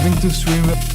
Having to stream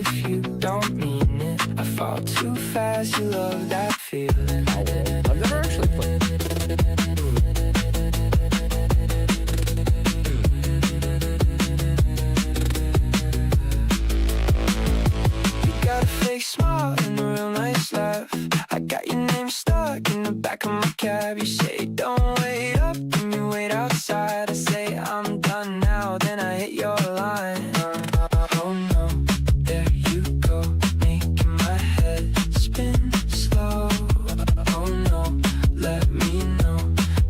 if you don't mean it. I fall too fast, you love that feeling. I've never actually played. You got a fake smile and a real nice laugh. I got your name stuck in the back of my cab. You say don't wait up, and you wait outside. I say I'm done now, then I hit your line. Oh no, there you go, making my head spin slow. Oh no, let me know,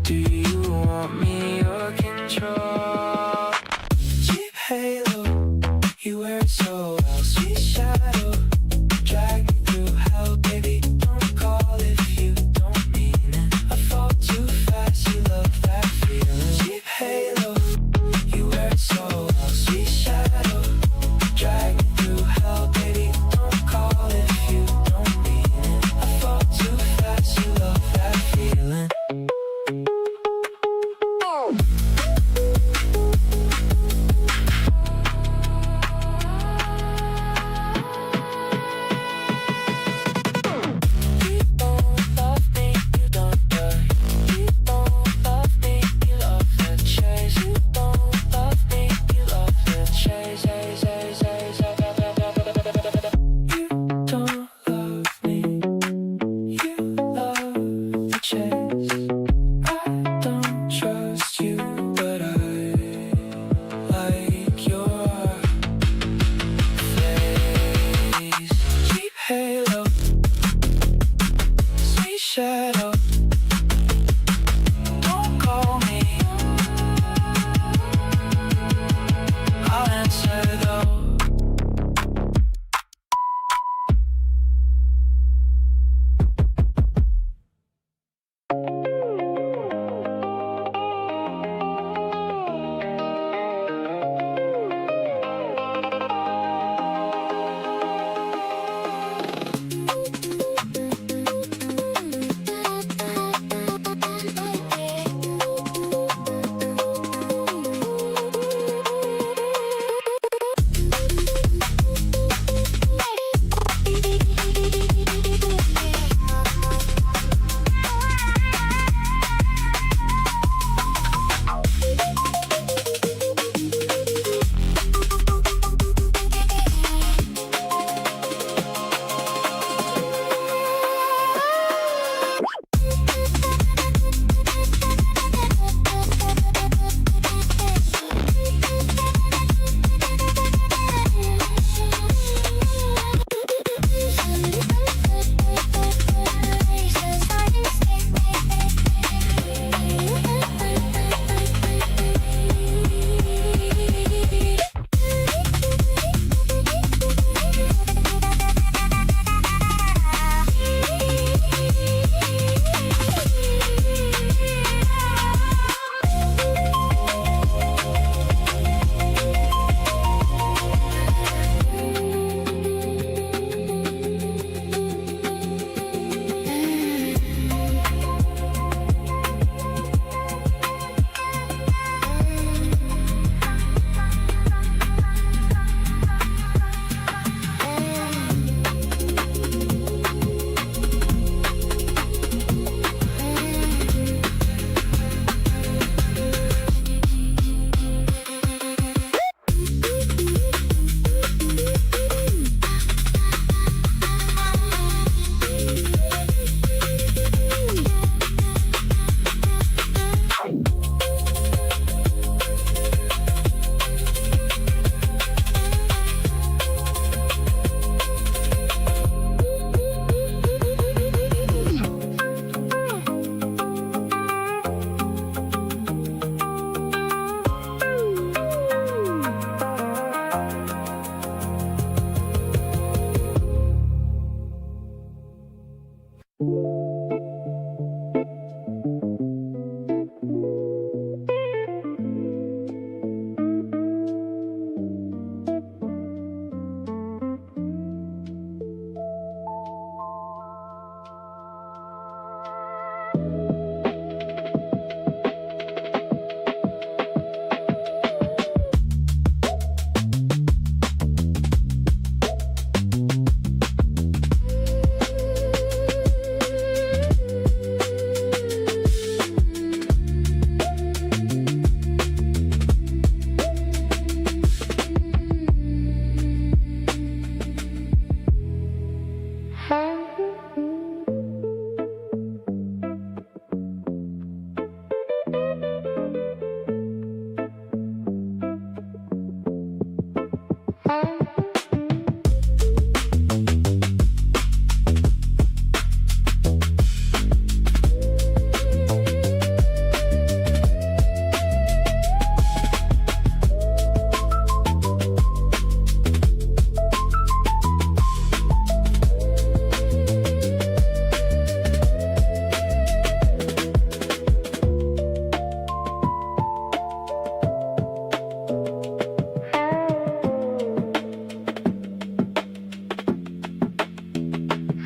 do you want me or control? Cheap halo, you wear it so well. Sweet shadow, drag me through hell, baby. Don't call if you don't mean it. I fall too fast.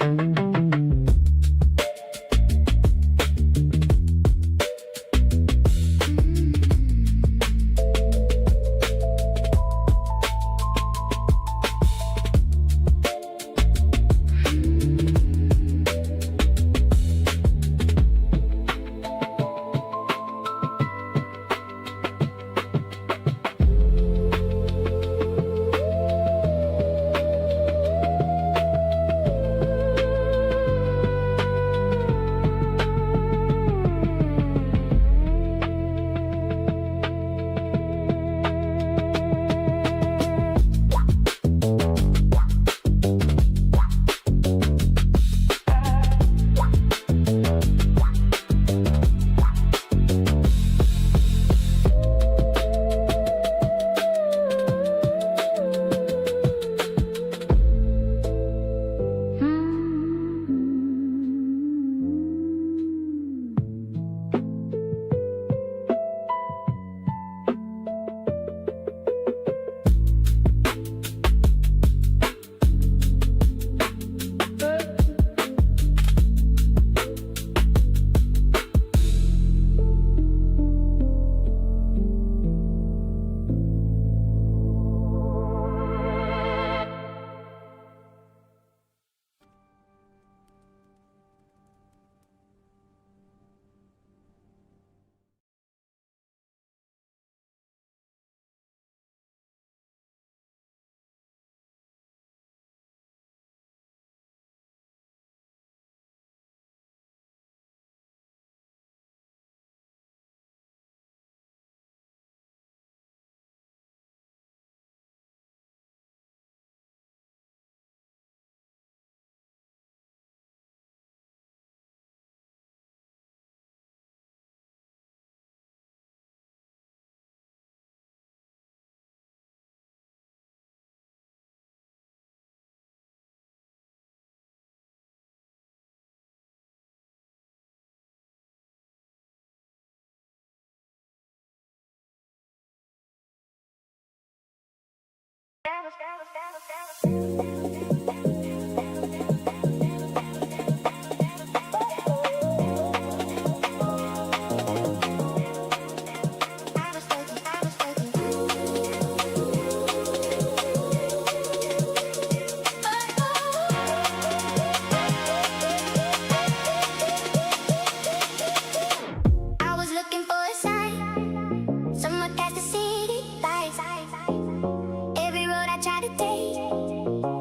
I was looking for a sign, someone cast the city lights. Every road I tried to take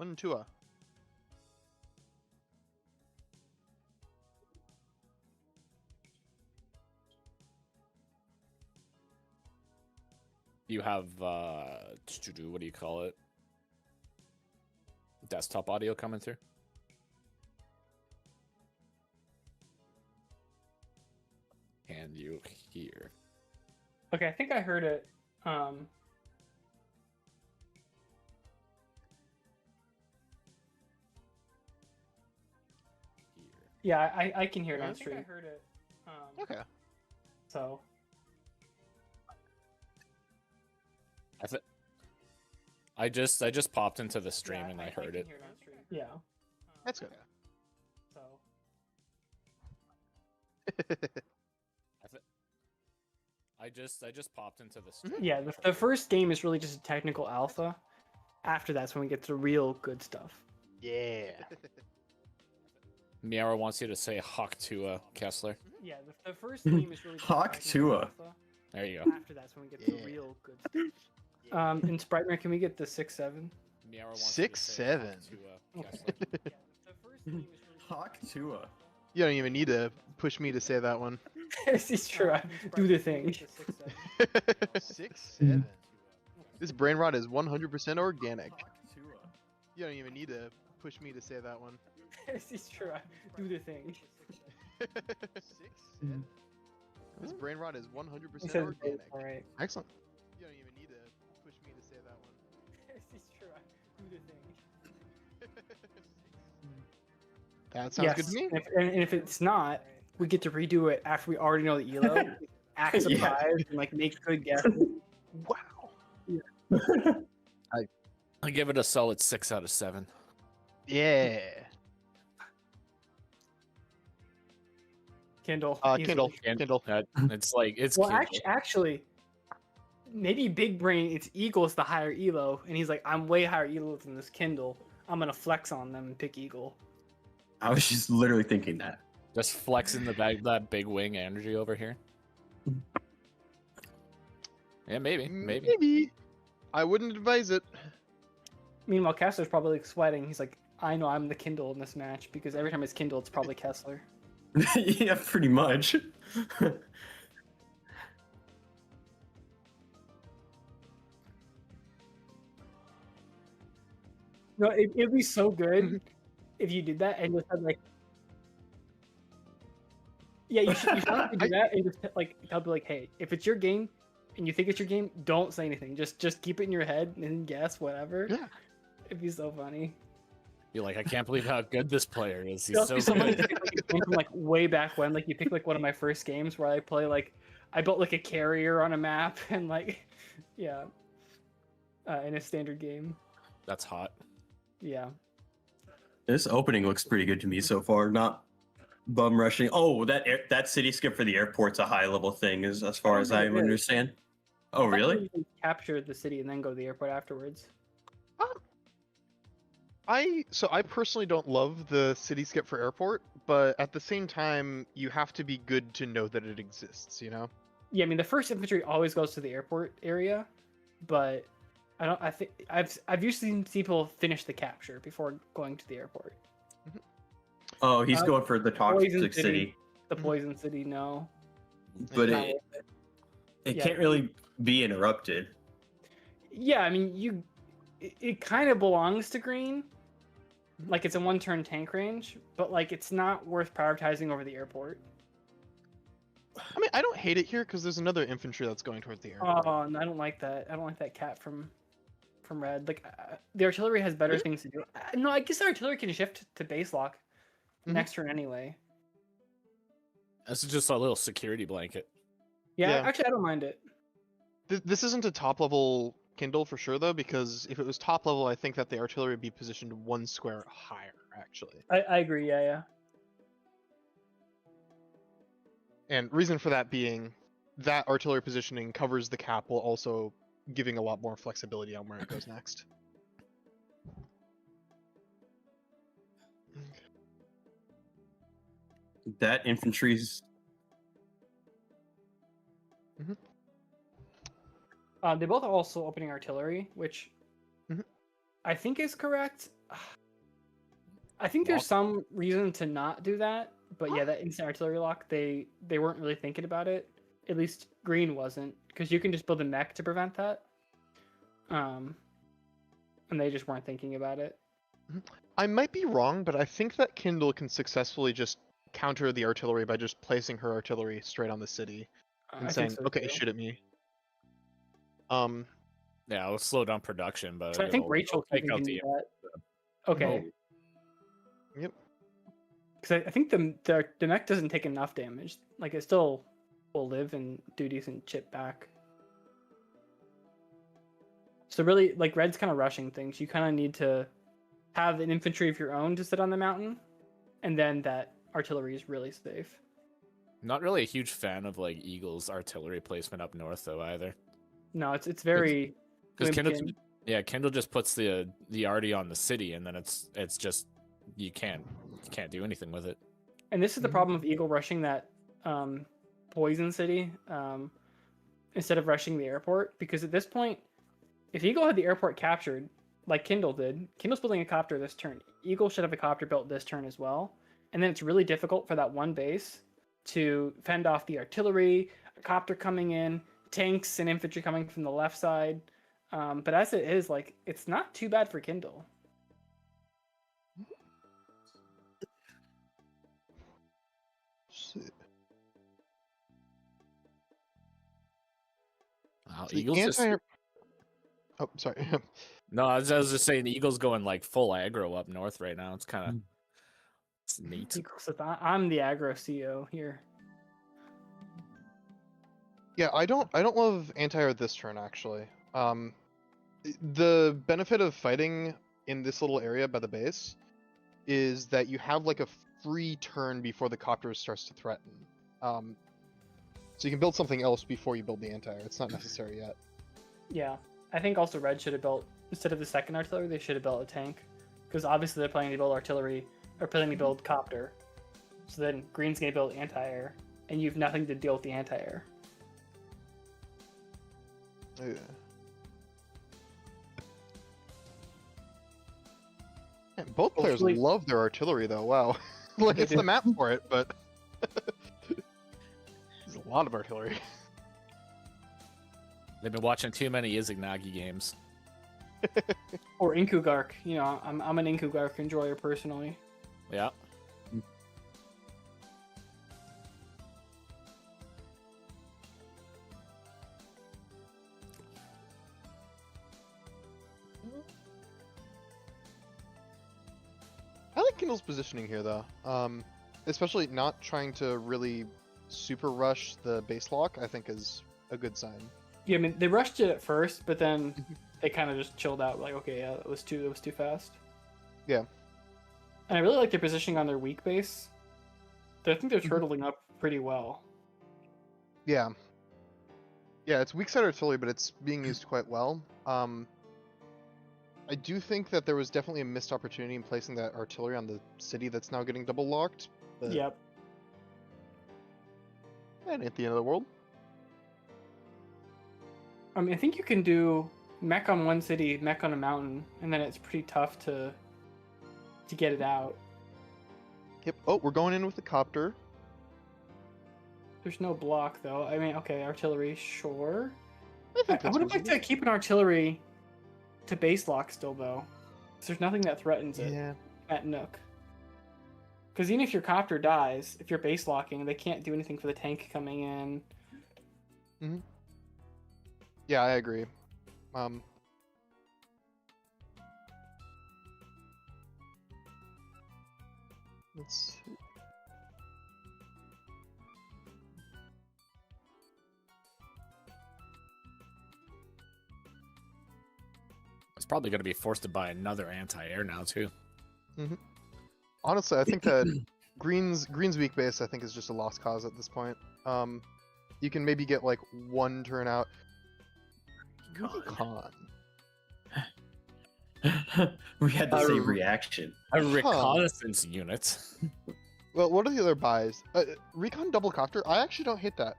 1 and 2. You have what do you call it? Desktop audio coming through. Can you hear? Okay, I think I heard it. Yeah, I can hear it on stream. I heard it. Okay. So. I just popped into the stream and I heard it. Hear it on stream. Yeah. That's good. So. I just popped into the stream. Yeah, the first game is really just a technical alpha. After that's when we get to real good stuff. Yeah. Miara wants you to say Hawk Tua, Kessler. Yeah, the first game is really just Hawk Tua. There you go. After that's when we get to real good stuff. In Spritemare, can we get the 6-7? Miara wants 6-7. you to say Hawk Tua, Kessler. The first game is really Hawk Tua. You don't even need to push me to say that one. This is true. Do the thing. 6-7. This brain rot is 100% organic. Hawk Tua. You don't even need to push me to say that one. This is true. Do the thing. 6-7. This brain rot is 100% says organic. alright. Excellent. You don't even need to push me to say that one. This is true. Do the thing. That sounds good to me. And if it's not, we get to redo it after we already know the elo, act Yeah. surprised, and like make good guesses. Wow. I give it a solid 6 out of 7. Yeah. Kindle. Kindle. easily. Kindle. It's like it's Well, Kindle. actually, maybe Big Brain. It's Eagle's the higher elo, and he's like, I'm way higher elo than this Kindle. I'm gonna flex on them and pick Eagle. I was just literally thinking that. Just flexing that big wing energy over here. Yeah, maybe. I wouldn't advise it. Meanwhile, Kessler's probably like sweating. He's like, I know I'm the Kindle in this match because every time it's Kindle, it's probably Kessler. Yeah, pretty much. No, it'd be so good if you did that and just had like, yeah, you should have to do that and just like tell people like, hey, if it's your game and you think it's your game, don't say anything. Just keep it in your head and guess whatever. Yeah. It'd be so funny. You're like, I can't believe how good this player is. It'd He's so also be so funny good. to pick, like, a game from like way back when, like you pick like one of my first games where I play like I built like a carrier on a map and like, yeah, in a standard game. That's hot. Yeah. This opening looks pretty good to me so far. Not bum rushing. Oh, that city skip for the airport's a high level thing, as far as I understand. Oh, really? You capture the city and then go to the airport afterwards. I personally don't love the city skip for airport, but at the same time, you have to be good to know that it exists, you know? Yeah, I mean the first infantry always goes to the airport area, but I think I've usually seen people finish the capture before going to the airport. Oh, he's going for the Poison toxic city. The poison city, no. But Not it worth it. Yeah. can't really be interrupted. Yeah, I mean it kind of belongs to green. Like it's a one-turn tank range, but like it's not worth prioritizing over the airport. I mean, I don't hate it here because there's another infantry that's going towards the airport. Oh, no, I don't like that. I don't like that cap from red. Like the artillery has better things to do. No, I guess the artillery can shift to base lock next turn anyway. This is just a little security blanket. Yeah, Yeah. actually, I don't mind it. This isn't a top level Kindle for sure though, because if it was top level, I think that the artillery would be positioned 1 square higher, actually. I agree. Yeah. And reason for that being, that artillery positioning covers the cap while also giving a lot more flexibility on where it goes next. That infantry's They both are also opening artillery, which Mhm. I think is correct. I think there's Lock? some reason to not do that, but yeah, that instant artillery lock, they weren't really thinking about it. At least green wasn't, because you can just build a mech to prevent that. And they just weren't thinking about it. I might be wrong, but I think that Kindle can successfully just counter the artillery by just placing her artillery straight on the city and I saying, think so "Okay, too. shoot at me." Yeah, it'll slow down production, but So I think it'll Rachel take can out do the. that. Okay. Yep. Because I think the mech doesn't take enough damage. Like, it still will live and do decent chip back. So really, like, red's kind of rushing things. You kind of need to have an infantry of your own to sit on the mountain, and then that artillery is really safe. Not really a huge fan of like Eagle's artillery placement up north though either. No, it's very Because Kindle, wimpkin. Kindle just puts the arty on the city, and then it's just you can't do anything with it. And this is the Mhm. problem of Eagle rushing that poison city instead of rushing the airport, because at this point, if Eagle had the airport captured, like Kindle did, Kindle's building a copter this turn. Eagle should have a copter built this turn as well. And then it's really difficult for that one base to fend off the artillery, a copter coming in, tanks and infantry coming from the left side. But as it is, like, it's not too bad for Kindle. Wow, The Eagle's just Oh, sorry. no. I was just saying, the Eagle's going like full aggro up north right now. It's kind of it's neat. Eagle says, I'm the aggro CEO here. Yeah, I don't love anti-air this turn actually. The benefit of fighting in this little area by the base is that you have like a free turn before the copter starts to threaten. So you can build something else before you build the anti-air. It's not necessary yet. Yeah, I think also red should have built, instead of the second artillery, they should have built a tank, because obviously they're planning to build artillery or planning to build copter. So then green's gonna build anti-air, and you have nothing to deal with the anti-air. Yeah. Man, both players Hopefully- love their artillery though. Wow, like They it's do. the map for it, but there's a lot of artillery. They've been watching too many Izignagi games. Or Inkugark, you know, I'm an Inkugark enjoyer personally. Yeah. I like Kindle's positioning here though. Especially not trying to really super rush the base lock, I think is a good sign. Yeah, I mean they rushed it at first, but then they kind of just chilled out. Like, okay, yeah, it was too fast. Yeah. And I really like their positioning on their weak base. I think they're Mhm. turtling up pretty well. Yeah. Yeah, it's weak side artillery, but it's being used quite well. I do think that there was definitely a missed opportunity in placing that artillery on the city that's now getting double locked. But Yep. that ain't the end of the world. I mean, I think you can do mech on one city, mech on a mountain, and then it's pretty tough to get it out. Yep. Oh, we're going in with the copter. There's no block though. I mean, okay, artillery, sure. I I think that's would have liked reasonable. to keep an artillery to base lock still though. 'Cause there's nothing that threatens it Yeah. at Nook. Because even if your copter dies, if you're base locking, they can't do anything for the tank coming in. Yeah, I agree. Let's see. It's probably going to be forced to buy another anti-air now too. Honestly, I think that Green's weak base I think is just a lost cause at this point. You can maybe get like one turn out. Recon. We had the same reaction. A reconnaissance unit. Well, what are the other buys? Recon double copter. I actually don't hate that.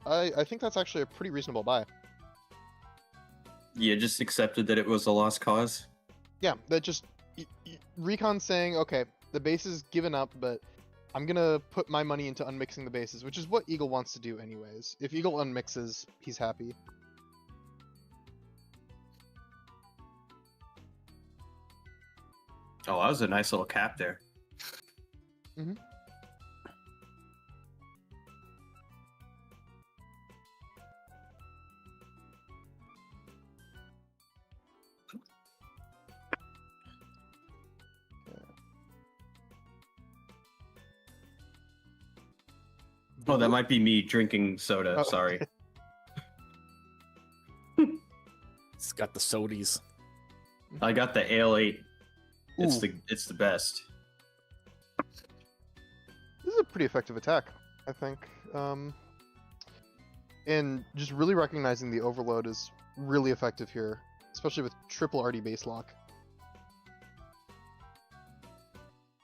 I think that's actually a pretty reasonable buy. You just accepted that it was a lost cause. Yeah, that just Recon saying, okay, the base is given up, but I'm gonna put my money into unmixing the bases, which is what Eagle wants to do anyways. If Eagle unmixes, he's happy. Oh, that was a nice little cap there. Mhm. Oh, that might be me drinking soda. Oh. Sorry. It's got the sodies. I got the Ale 8. Ooh. It's the best. This is a pretty effective attack, I think. And just really recognizing the overload is really effective here, especially with triple RD base lock.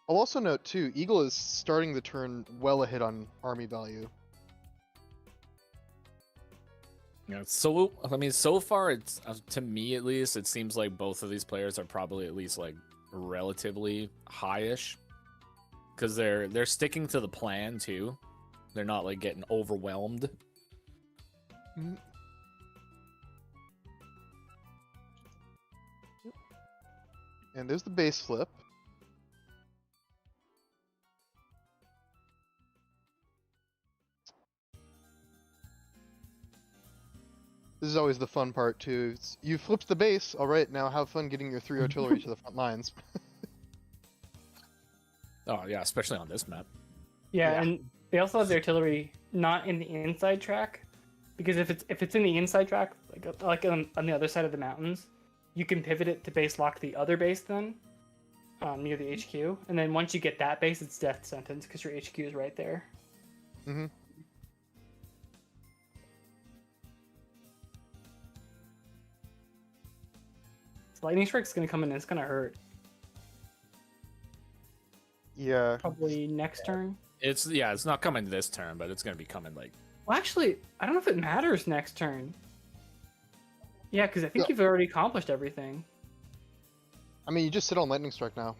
I'll also note too, Eagle is starting the turn well ahead on army value. Yeah, so I mean, so far, it's to me at least, it seems like both of these players are probably at least like relatively high-ish, because they're sticking to the plan too. They're not like getting overwhelmed. Mhm. And there's the base flip. This is always the fun part too. You flipped the base, all right. Now have fun getting your 3 artillery to the front lines. Oh yeah, especially on this map. Yeah, Yeah. and they also have the artillery not in the inside track, because if it's in the inside track, like on the other side of the mountains, you can pivot it to base lock the other base then, near the HQ, and then once you get that base, it's death sentence because your HQ is right there. Mm-hmm. So lightning strike's gonna come in and it's gonna hurt. Yeah. Probably next turn. It's not coming this turn, but it's gonna be coming like. Well, actually, I don't know if it matters next turn. Yeah, because I think Yeah. you've already accomplished everything. I mean, you just sit on lightning strike now.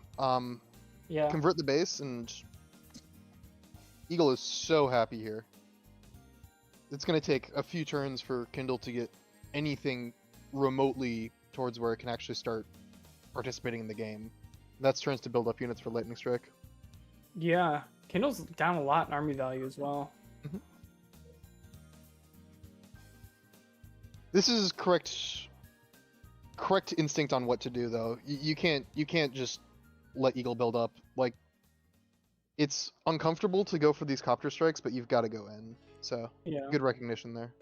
Yeah. Convert the base, and Eagle is so happy here. It's going to take a few turns for Kindle to get anything remotely towards where it can actually start participating in the game. That's turns to build up units for lightning strike. Yeah. Kindle's down a lot in army value as well. This is correct instinct on what to do, though. You can't just let Eagle build up. Like, it's uncomfortable to go for these copter strikes, but you've got to go in. So Yeah. good recognition there.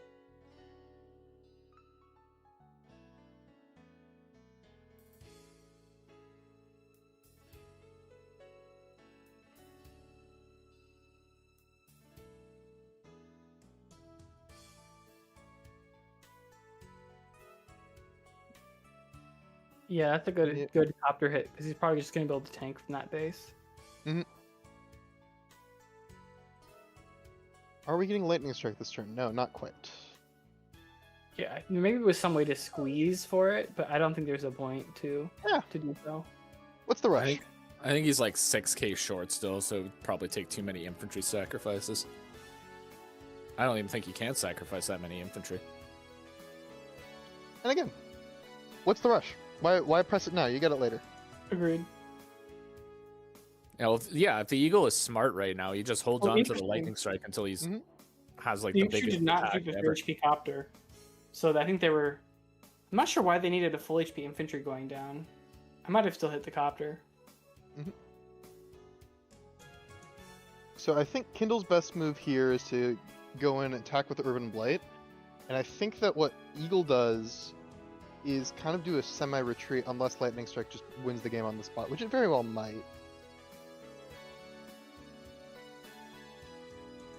Yeah, that's a Yeah. good copter hit because he's probably just gonna build a tank from that base. Are we getting lightning strike this turn? No, not quite. Yeah, maybe with some way to squeeze for it, but I don't think there's a point to Yeah. do so. What's the I rush? think he's like 6k short still, so it'd probably take too many infantry sacrifices. I don't even think you can sacrifice that many infantry. And again, what's the rush? Why press it now? You get it later. Agreed. If the Eagle is smart right now, he just holds Oh, on to the interesting. lightning strike until he's Mhm. has like The the infantry biggest did not attack keep a ever. HP copter, so I think they were. I'm not sure why they needed a full HP infantry going down. I might have still hit the copter. So I think Kindle's best move here is to go in and attack with the Urban Blight. And I think that what Eagle does is kind of do a semi-retreat unless Lightning Strike just wins the game on the spot, which it very well might.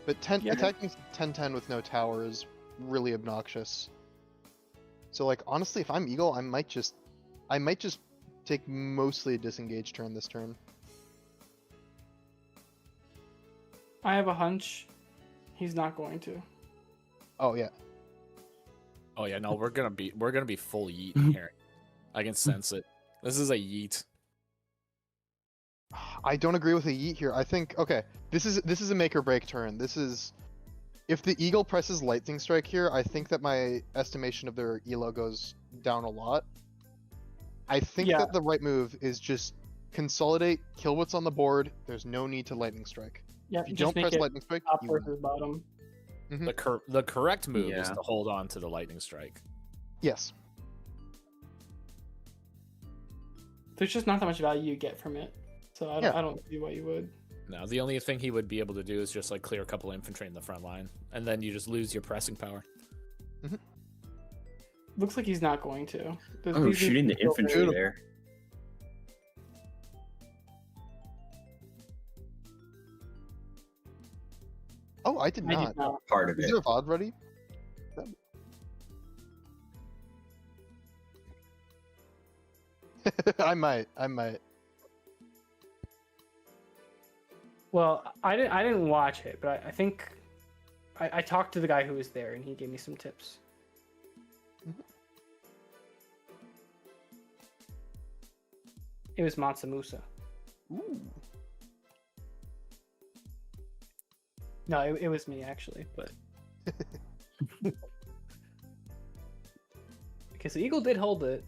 But Yeah. attacking 10-10 with no tower is really obnoxious. So like honestly, if I'm Eagle, I might just take mostly a disengage turn this turn. I have a hunch he's not going to. Oh yeah. Oh yeah, no, we're gonna be full yeet Mm-hmm. here. I can sense it. This is a yeet. I don't agree with a yeet here. I think okay, this is a make or break turn. This is if the eagle presses lightning strike here, I think that my estimation of their elo goes down a lot. I think Yeah. that the right move is just consolidate, kill what's on the board. There's no need to lightning strike. Yep, If you just don't make press it lightning strike, top you win. versus bottom. The correct move is Yeah. to hold on to the lightning strike. Yes. There's just not that much value you get from it, so Yeah. I don't see why you would. No, the only thing he would be able to do is just like clear a couple infantry in the front line, and then you just lose your pressing power. Looks like he's not going to. Oh, These shooting the are still infantry very- there. Oh, I did I not. did not. Part of Is it. there a VOD ready? I might. Well, I didn't watch it, but I think I talked to the guy who was there, and he gave me some tips. It was Mansa Musa. Ooh. No, it was me actually, but because the eagle did hold it.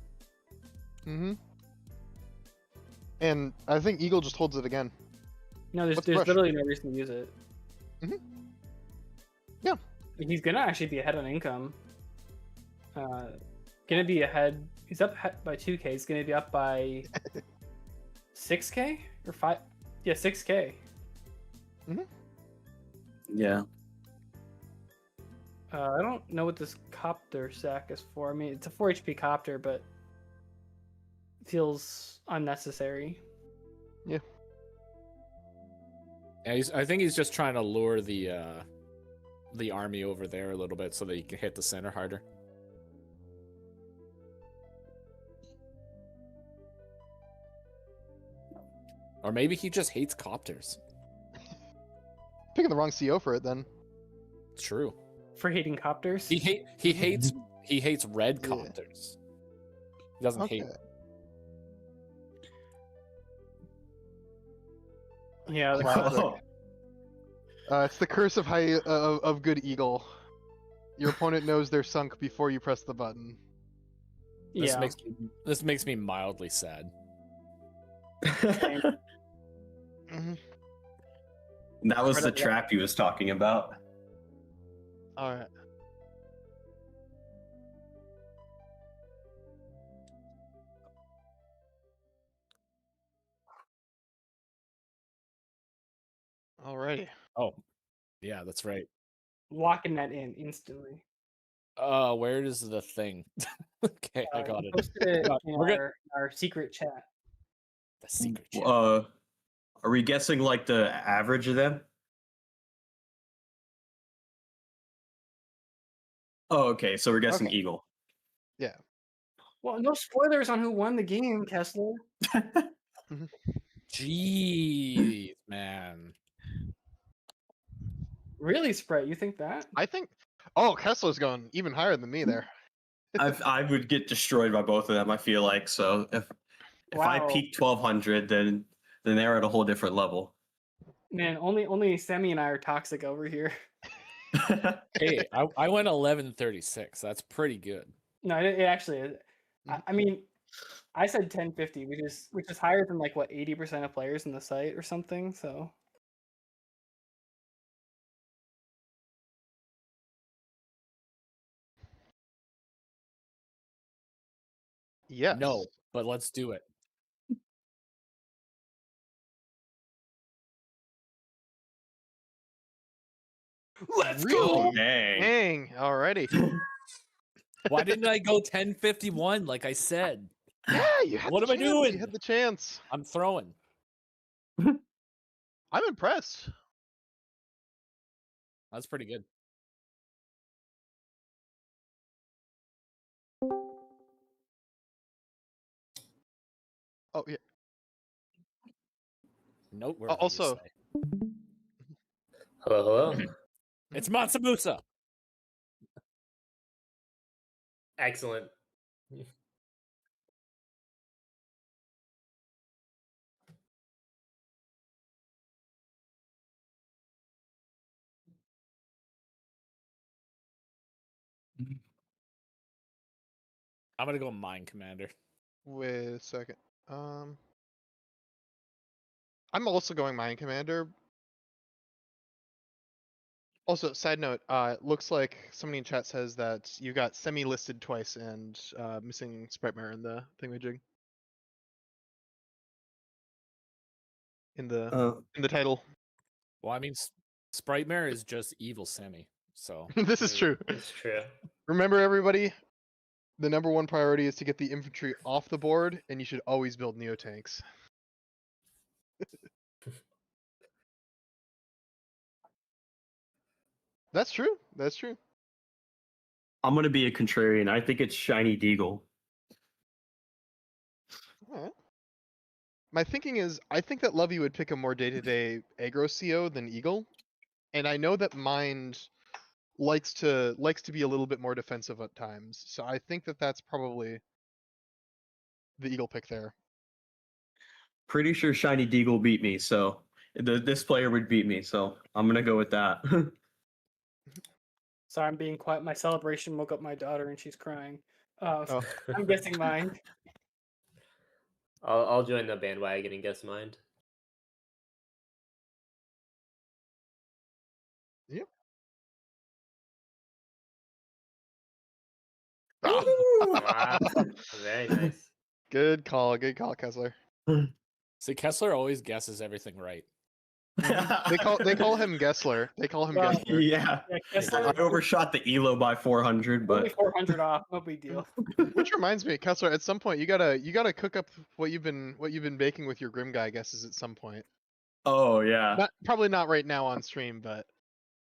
Mm-hmm. And I think Eagle just holds it again. No, there's What's the rush? literally no reason to use it. Mhm. Yeah. He's gonna actually be ahead on income. Gonna be ahead. He's up by 2K. He's gonna be up by 6K or 5. Yeah, 6K. Yeah. I don't know what this copter sack is for. I mean, it's a 4 HP copter, but it feels unnecessary. Yeah, I think he's just trying to lure the army over there a little bit so that he can hit the center harder. Or maybe he just hates copters. Picking the wrong CO for it then. It's true. For hating copters. He hates red Yeah. copters. He doesn't Okay. hate. Yeah, the Wow. copter. It's the curse of of good Eagle. Your opponent knows they're sunk before you press the button. This Yeah. this makes me mildly sad. Mhm. That was the Incredible. trap he was talking about. All right. Alrighty. Oh, yeah, that's right. Locking that in instantly. Where is the thing? Okay, I got We it. posted it got- in we're good. our secret chat. The secret chat. Are we guessing like the average of them? Oh, okay. So we're guessing Okay. Eagle. Well, no spoilers on who won the game, Kessler. Jeez, man. Really, Sprite? You think that? I think. Oh, Kessler's going even higher than me there. I would get destroyed by both of them. I feel like so. If I Wow. peak 1200, then they're at a whole different level. Man, only Sammy and I are toxic over here. Hey, I went 1136. That's pretty good. No, it actually is. I mean, I said 1050, which is higher than like what 80% of players in the site or something. So Yes. No, but let's do it. let's Really? Dang. Dang. Alrighty. Why didn't I go 1051 like I said? Yeah, you had What the am I chance, doing? You had the chance. I'm throwing. I'm impressed. That's pretty good. Oh yeah. Note where Also- Hello, hello. it's Mansa Musa. Excellent. I'm gonna go Mind Commander. Wait a second. I'm also going Mind Commander. Also, side note, it looks like somebody in chat says that you got semi-listed twice and missing Spritemare in the thingamajig. In the title. Well, I mean, Spritemare is just evil semi, so This is true. It's true. Remember, everybody, the #1 priority is to get the infantry off the board, and you should always build Neo-tanks. That's true. That's true. I'm gonna be a contrarian. I think it's Shiny Deagle. Alright. My thinking is, I think that Lovey would pick a more day-to-day aggro CO than Eagle, and I know that Mind likes to be a little bit more defensive at times. So I think that that's probably the Eagle pick there. Pretty sure Shiny Deagle beat me, so this player would beat me. So I'm gonna go with that. Sorry, I'm being quiet. My celebration woke up my daughter and she's crying. Oh. I'm guessing Mind. I'll join the bandwagon and guess Mind. Yep. Wow. Very nice. Good call, Kessler. see, Kessler always guesses everything right. They call him Gessler. They call him Well, Gessler. Yeah. Yeah, I Kessler, overshot the Elo by 400, only but 400 off. No big deal. Which reminds me, Kessler, at some point you gotta cook up what you've been baking with your Grim Guy guesses at some point. oh yeah. Probably not right now on stream, but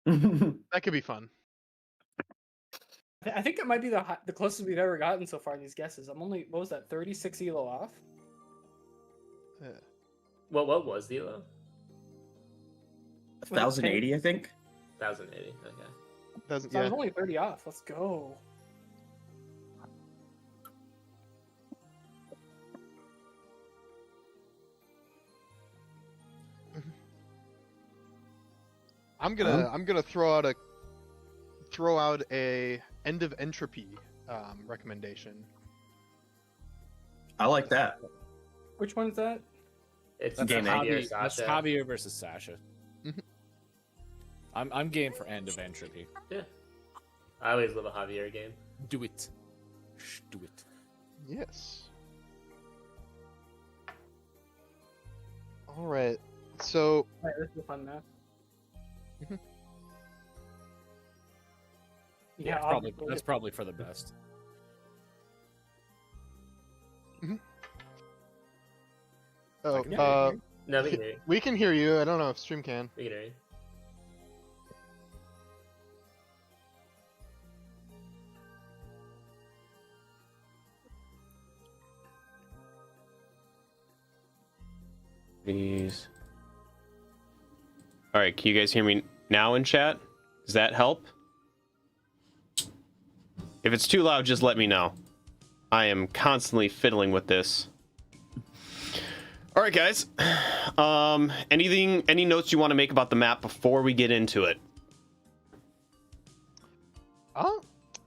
that could be fun. I think that might be the closest we've ever gotten so far in these guesses. I'm only, what was that, 36 elo off? Yeah. What was the Elo? 1080, I think. 1080. Okay. Doesn't So I yeah. was only 30 off. Let's go. Mm-hmm. I'm gonna throw out a end of entropy recommendation. I like that. Which one's that? It's That's Game Javier That's Sasha. Javier versus Sasha. Mhm. I'm game for End of Entropy. Yeah. I always love a Javier game. Do it. Shh, do it. Yes. All right. So Alright, this is a fun map. Mhm. Yeah, Probably, obviously. that's probably for the best. oh Yeah. No, we can hear you. we can hear you. I don't know if stream can. We can hear you. Please. All right, can you guys hear me now in chat? Does that help? If it's too loud, just let me know. I am constantly fiddling with this. All right, guys. Any notes you want to make about the map before we get into it? Oh,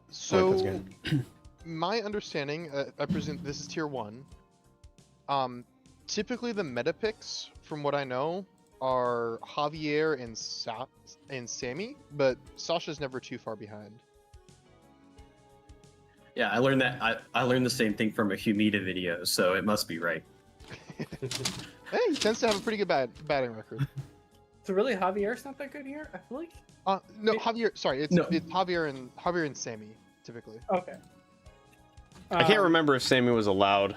that's So good. my understanding, I presume this is tier 1. Typically the meta picks, from what I know, are Javier and Sammy, but Sasha's never too far behind. Yeah, I learned that. I learned the same thing from a Humida video, so it must be right. Hey, he tends to have a pretty good batting record. So really, Javier's not that good here? I feel like... No, Javier. Sorry, it's No. Javier and Sammy typically. Okay. I can't remember if Sammy was allowed.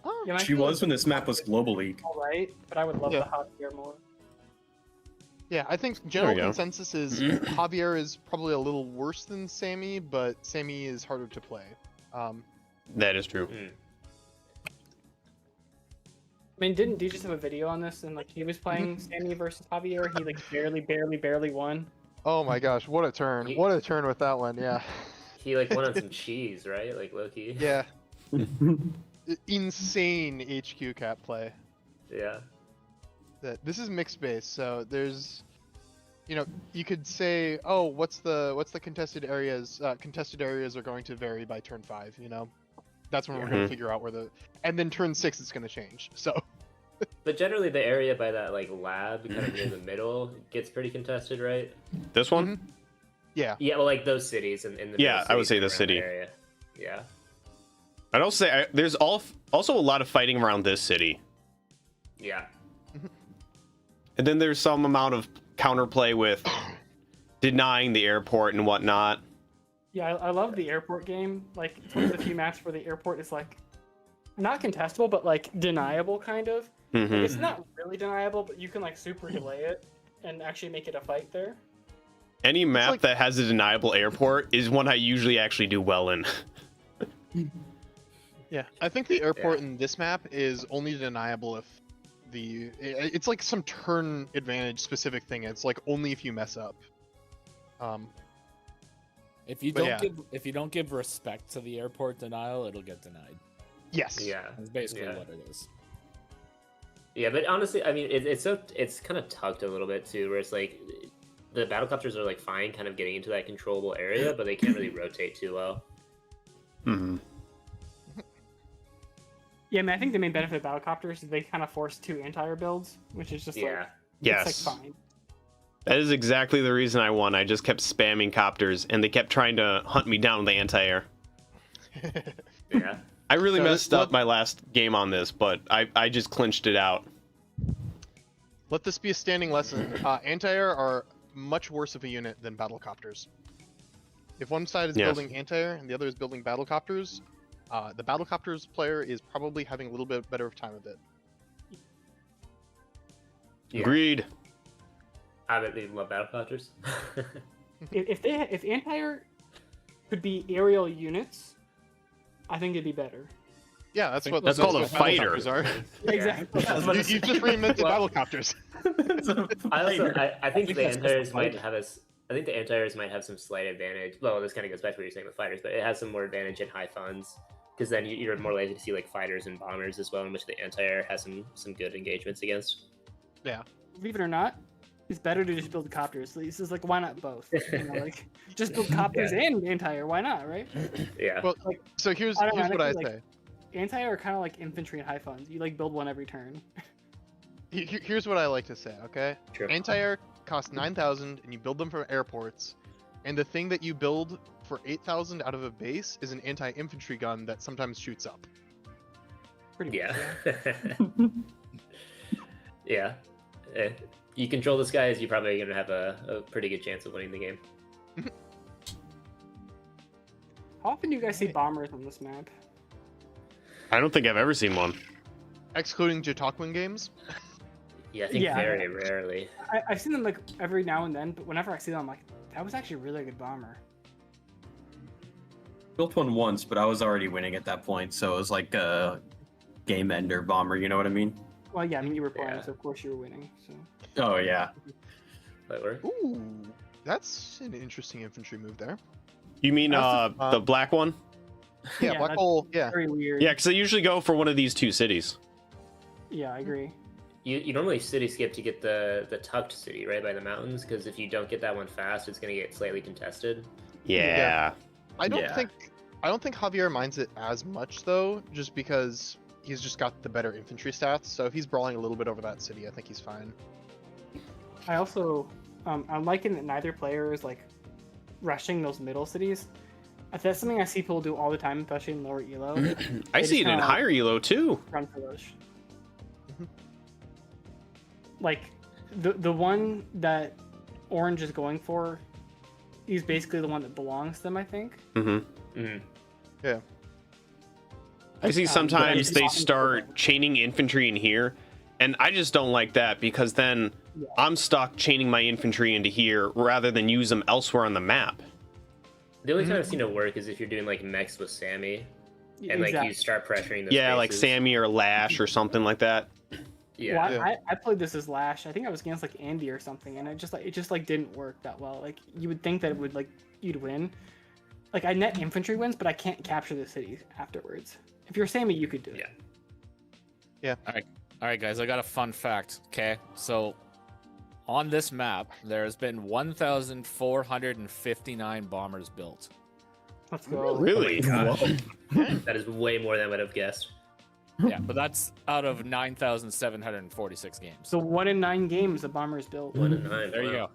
Oh, Yeah, I She feel was like when this map was Global League. all right, but I would love Yeah. the Javier more. yeah. I think general we go. consensus is Javier is probably a little worse than Sammy, but Sammy is harder to play. That is true. Mm. I mean, didn't D just have a video on this? And like he was playing Sammy versus Javier, he like barely won. Oh my gosh, what a turn! Ye- What a turn with that one. Yeah, He like won on some cheese, right? Like Loki. yeah. Insane HQ cap play. Yeah. That this is mixed base, so there's you know, you could say, oh, what's the contested areas? Contested areas are going to vary by turn 5. You know, that's when we're going to figure out where the, and then turn 6 it's going to change. So. But generally, the area by that like lab, kind of near the middle, gets pretty contested, right? This one? Yeah. Yeah, well, like those cities in the Yeah, middle I would say cities the around city. area. Yeah. I'd also say there's also a lot of fighting around this city. Yeah. And then there's some amount of counterplay with denying the airport and whatnot. Yeah, I love the airport game. Like, it's one of the few maps where the airport is like not contestable, but like deniable kind of. Like, it's not really deniable, but you can like super delay it and actually make it a fight there. Any map like- that has a deniable airport is one I usually actually do well in. Yeah, I think the airport in this map is only deniable if it's like some turn advantage specific thing. It's like only if you mess up. If you But don't give respect to the airport denial, it'll get denied. Yes. Yeah. That's basically Yeah. what it is. Yeah, but honestly, I mean, it's kind of tucked a little bit too, where it's like the battlecopters are like fine, kind of getting into that controllable area, but they can't really rotate too well. Yeah, I mean, I think the main benefit of battlecopters is they kind of force 2 anti-air builds, which is just Yeah. like Yes. it's like fine. That is exactly the reason I won. I just kept spamming copters, and they kept trying to hunt me down with the anti-air. Yeah. I really So messed up my last game on this, but I just clinched it out. Let this be a standing lesson. Anti-air are much worse of a unit than battlecopters. If one side is Yes. building anti-air and the other is building battlecopters, the battlecopters player is probably having a little bit better of time of it. Yeah. Agreed. I bet they love battlecopters. If anti-air could be aerial units, I think it'd be better. Yeah, that's what That's called a what fighter. battlecopters are. Exactly. You just reinvented Well- battlecopters. I think the that's anti-airs might fighter. have I think the anti-airs might have some slight advantage. Well, this kind of goes back to what you're saying with fighters, but it has some more advantage in high funds because then you're more likely to see like fighters and bombers as well, in which the anti-air has some good engagements against. Believe it or not, it's better to just build copters. This is like, why not both? You know, like just build copters and anti-air. Why not, right? Yeah. Well, so here's what I Automatically, say. Anti-air are kind of like infantry in high funds. You like build one every turn. Here's what I like to say, okay? True. Anti-air costs 9,000 and you build them for airports. And the thing that you build for 8,000 out of a base is an anti-infantry gun that sometimes shoots up. Pretty Yeah. much. Yeah. You control this guys, you're probably going to have a pretty good chance of winning the game. How often do you guys see bombers on this map? I don't think I've ever seen one. Excluding Jitakwin games. Yeah, I think Yeah. very rarely. I've seen them like every now and then, but whenever I see them, I'm like, that was actually a really good bomber. Built one once, but I was already winning at that point, so it was like a game ender bomber. You know what I mean? Well, yeah, I mean you were playing, Yeah. so of course you were winning. So Oh yeah. That work? Ooh, that's an interesting infantry move there. You mean the black one? Yeah, Yeah, Black that's- Hole, yeah. very weird. Yeah, because I usually go for one of these 2 cities. Yeah, I agree. You normally city skip to get the tucked city, right, by the mountains, because if you don't get that one fast, it's going to get slightly contested. Yeah. I don't Yeah. think Javier minds it as much though, just because he's just got the better infantry stats. So if he's brawling a little bit over that city, I think he's fine. I also, I'm liking that neither player is like rushing those middle cities. That's something I see people do all the time, especially in lower elo. I They see just it in kinda, higher elo too. Run for those. Mhm. Like the one that Orange is going for, he's basically the one that belongs to them, I think. I see but sometimes it's they often start chaining infantry in here, and I just don't like that because then Yeah. I'm stuck chaining my infantry into here rather than use them elsewhere on the map. The only time I've seen it work is if you're doing like mechs with Sammy, and like you start pressuring the Yeah, like spaces. Sammy or Lash or something like that. Yeah. Well, I played this as Lash. I think I was against like Andy or something, and it just didn't work that well. Like you would think that it would you'd win. Like I net infantry wins, but I can't capture the city afterwards. If you're Sammy, you could do it. Yeah. All right, guys, I got a fun fact. Okay, so On this map, there has been 1,459 bombers built. Let's go. Really? That is way more than I would have guessed. Yeah, but that's out of 9,746 games. So 1 in 9 games the Bombers built. 1 in 9. There you wow. go.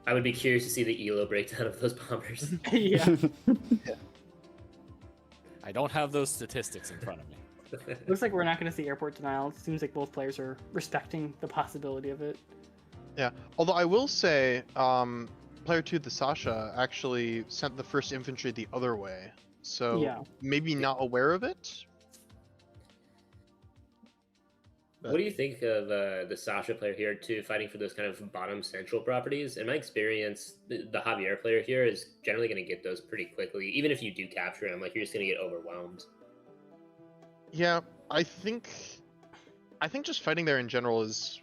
I would be curious to see the Elo breakdown of those bombers. Yeah. I don't have those statistics in front of me. Looks like we're not going to see airport denial. It seems like both players are respecting the possibility of it. Yeah. Although I will say, player 2, the Sasha, actually sent the first infantry the other way. So Yeah. maybe not aware of it. What do you think of the Sasha player here too, fighting for those kind of bottom central properties? In my experience, the Javier player here is generally going to get those pretty quickly. Even if you do capture him, like you're just going to get overwhelmed. Yeah, I think just fighting there in general is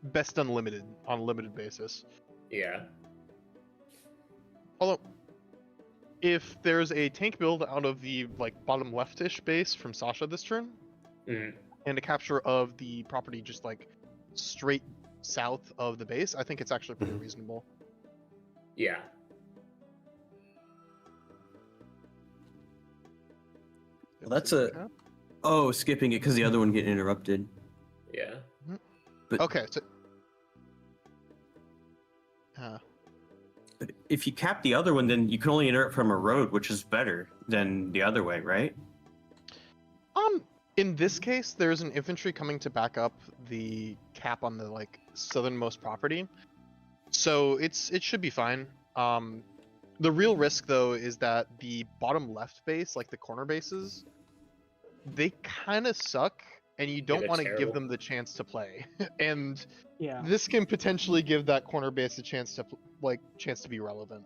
best done limited on a limited basis. Yeah. Although, if there's a tank build out of the like bottom leftish base from Sasha this turn, Mhm. and a capture of the property just like straight south of the base, I think it's actually pretty reasonable. Yeah. Well, that's a. Oh, skipping it because the other one getting interrupted. Yeah. But Okay, so but if you cap the other one, then you can only enter it from a road, which is better than the other way, right? in this case, there's an infantry coming to back up the cap on the like southernmost property, so it should be fine. The real risk though is that the bottom left base, like the corner bases, they kind of suck, and you don't they're want to give terrible. them the chance to play. And Yeah. this can potentially give that corner base a chance to be relevant.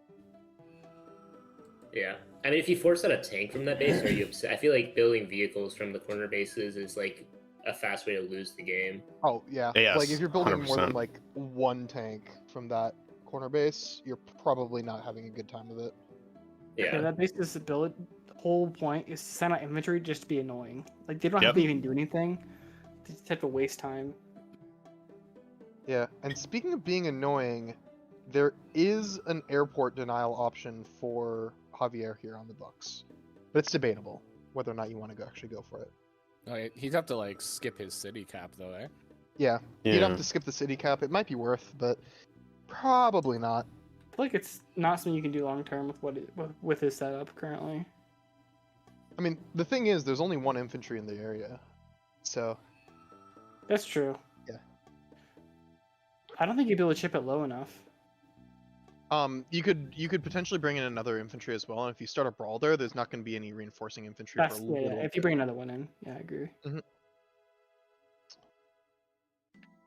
Yeah. I mean, if you force out a tank from that base, are you upset? I feel like building vehicles from the corner bases is like a fast way to lose the game. Oh yeah. Yes, Like if you're building more than 100%. like one tank from that corner base, you're probably not having a good time with it. Yeah, Yeah. that base's ability, whole point is to send out infantry just to be annoying. Like they don't have Yep. to even do anything. They just have to waste time. Yeah, and speaking of being annoying, there is an airport denial option for Javier here on the books, but it's debatable whether or not you want to actually go for it. Oh, he'd have to like skip his city cap though, eh? Yeah, you'd Yeah. have to skip the city cap. It might be worth, but probably not. I feel like it's not something you can do long term with his setup currently. I mean, the thing is, there's only one infantry in the area, so That's true. Yeah. I don't think you'd be able to chip it low enough. you could potentially bring in another infantry as well. And if you start a brawl there, there's not going to be any reinforcing infantry That's for a yeah, little yeah. If bit. you bring another one in, yeah, I agree. Mhm.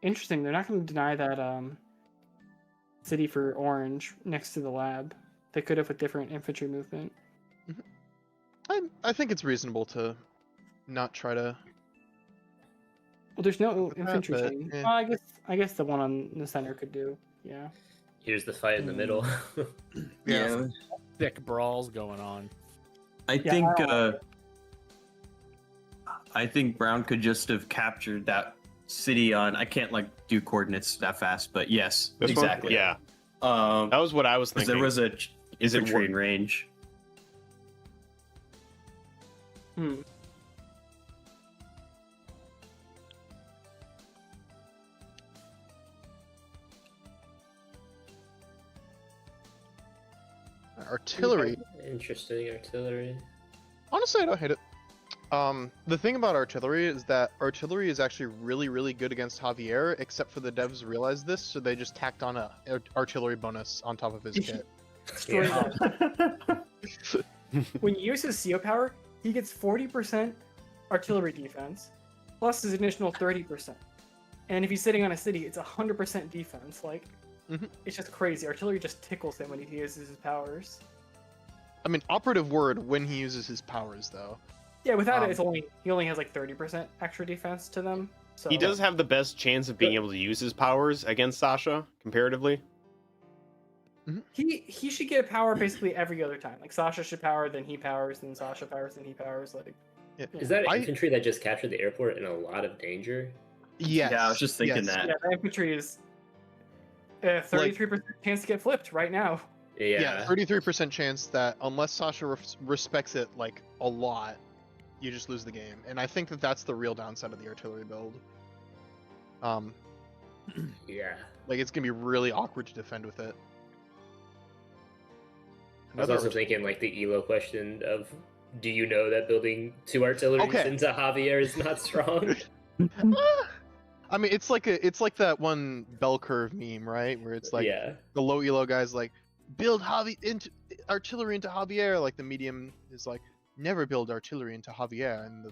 Interesting. They're not going to deny that city for orange next to the lab. They could have with different infantry movement. I think it's reasonable to not try to. Well, there's no Look at that, infantry but, chain. eh. Well, I guess the one on the center could do. Yeah. Here's the fight in the middle. Yeah. Thick brawls going on. I Yeah, think I don't I think Brown could just have captured that city on. I can't like do coordinates that fast, but yes, This one? exactly. Yeah. That was what I was 'cause thinking. there was a Is it infantry wor- in range. Hmm. Artillery. Interesting artillery. Honestly, I don't hate it. The thing about artillery is that artillery is actually really, really good against Javier, except for the devs realized this, so they just tacked on a artillery bonus on top of his kit. Straight Yeah. up. When you use his CO power, he gets 40% artillery defense, plus his additional 30%. And if he's sitting on a city, it's 100% defense. Like, Mhm. it's just crazy. Artillery just tickles him when he uses his powers. I mean, operative word when he uses his powers, though. Yeah, without Um, it, he only has like 30% extra defense to them. So He does have the best chance of being able to use his powers against Sasha, comparatively. He should get a power basically every other time. Like Sasha should power, then he powers, then Sasha powers, then he powers. Like Yeah. Is that I- infantry that just captured the airport in a lot of danger? Yes. Yeah, I was just thinking yes. that. Yeah, the infantry is 33% chance to get flipped right now. Yeah, 33% chance that unless Sasha respects it like a lot, you just lose the game. And I think that that's the real downside of the artillery build. Yeah. Like it's gonna be really awkward to defend with it. I was also thinking like the Elo question of, do you know that building 2 artilleries Okay. into Javier is not strong? I mean, it's like that one bell curve meme, right? Where it's like yeah. the low elo guy's like, build artillery into Javier. Like the medium is like, never build artillery into Javier. And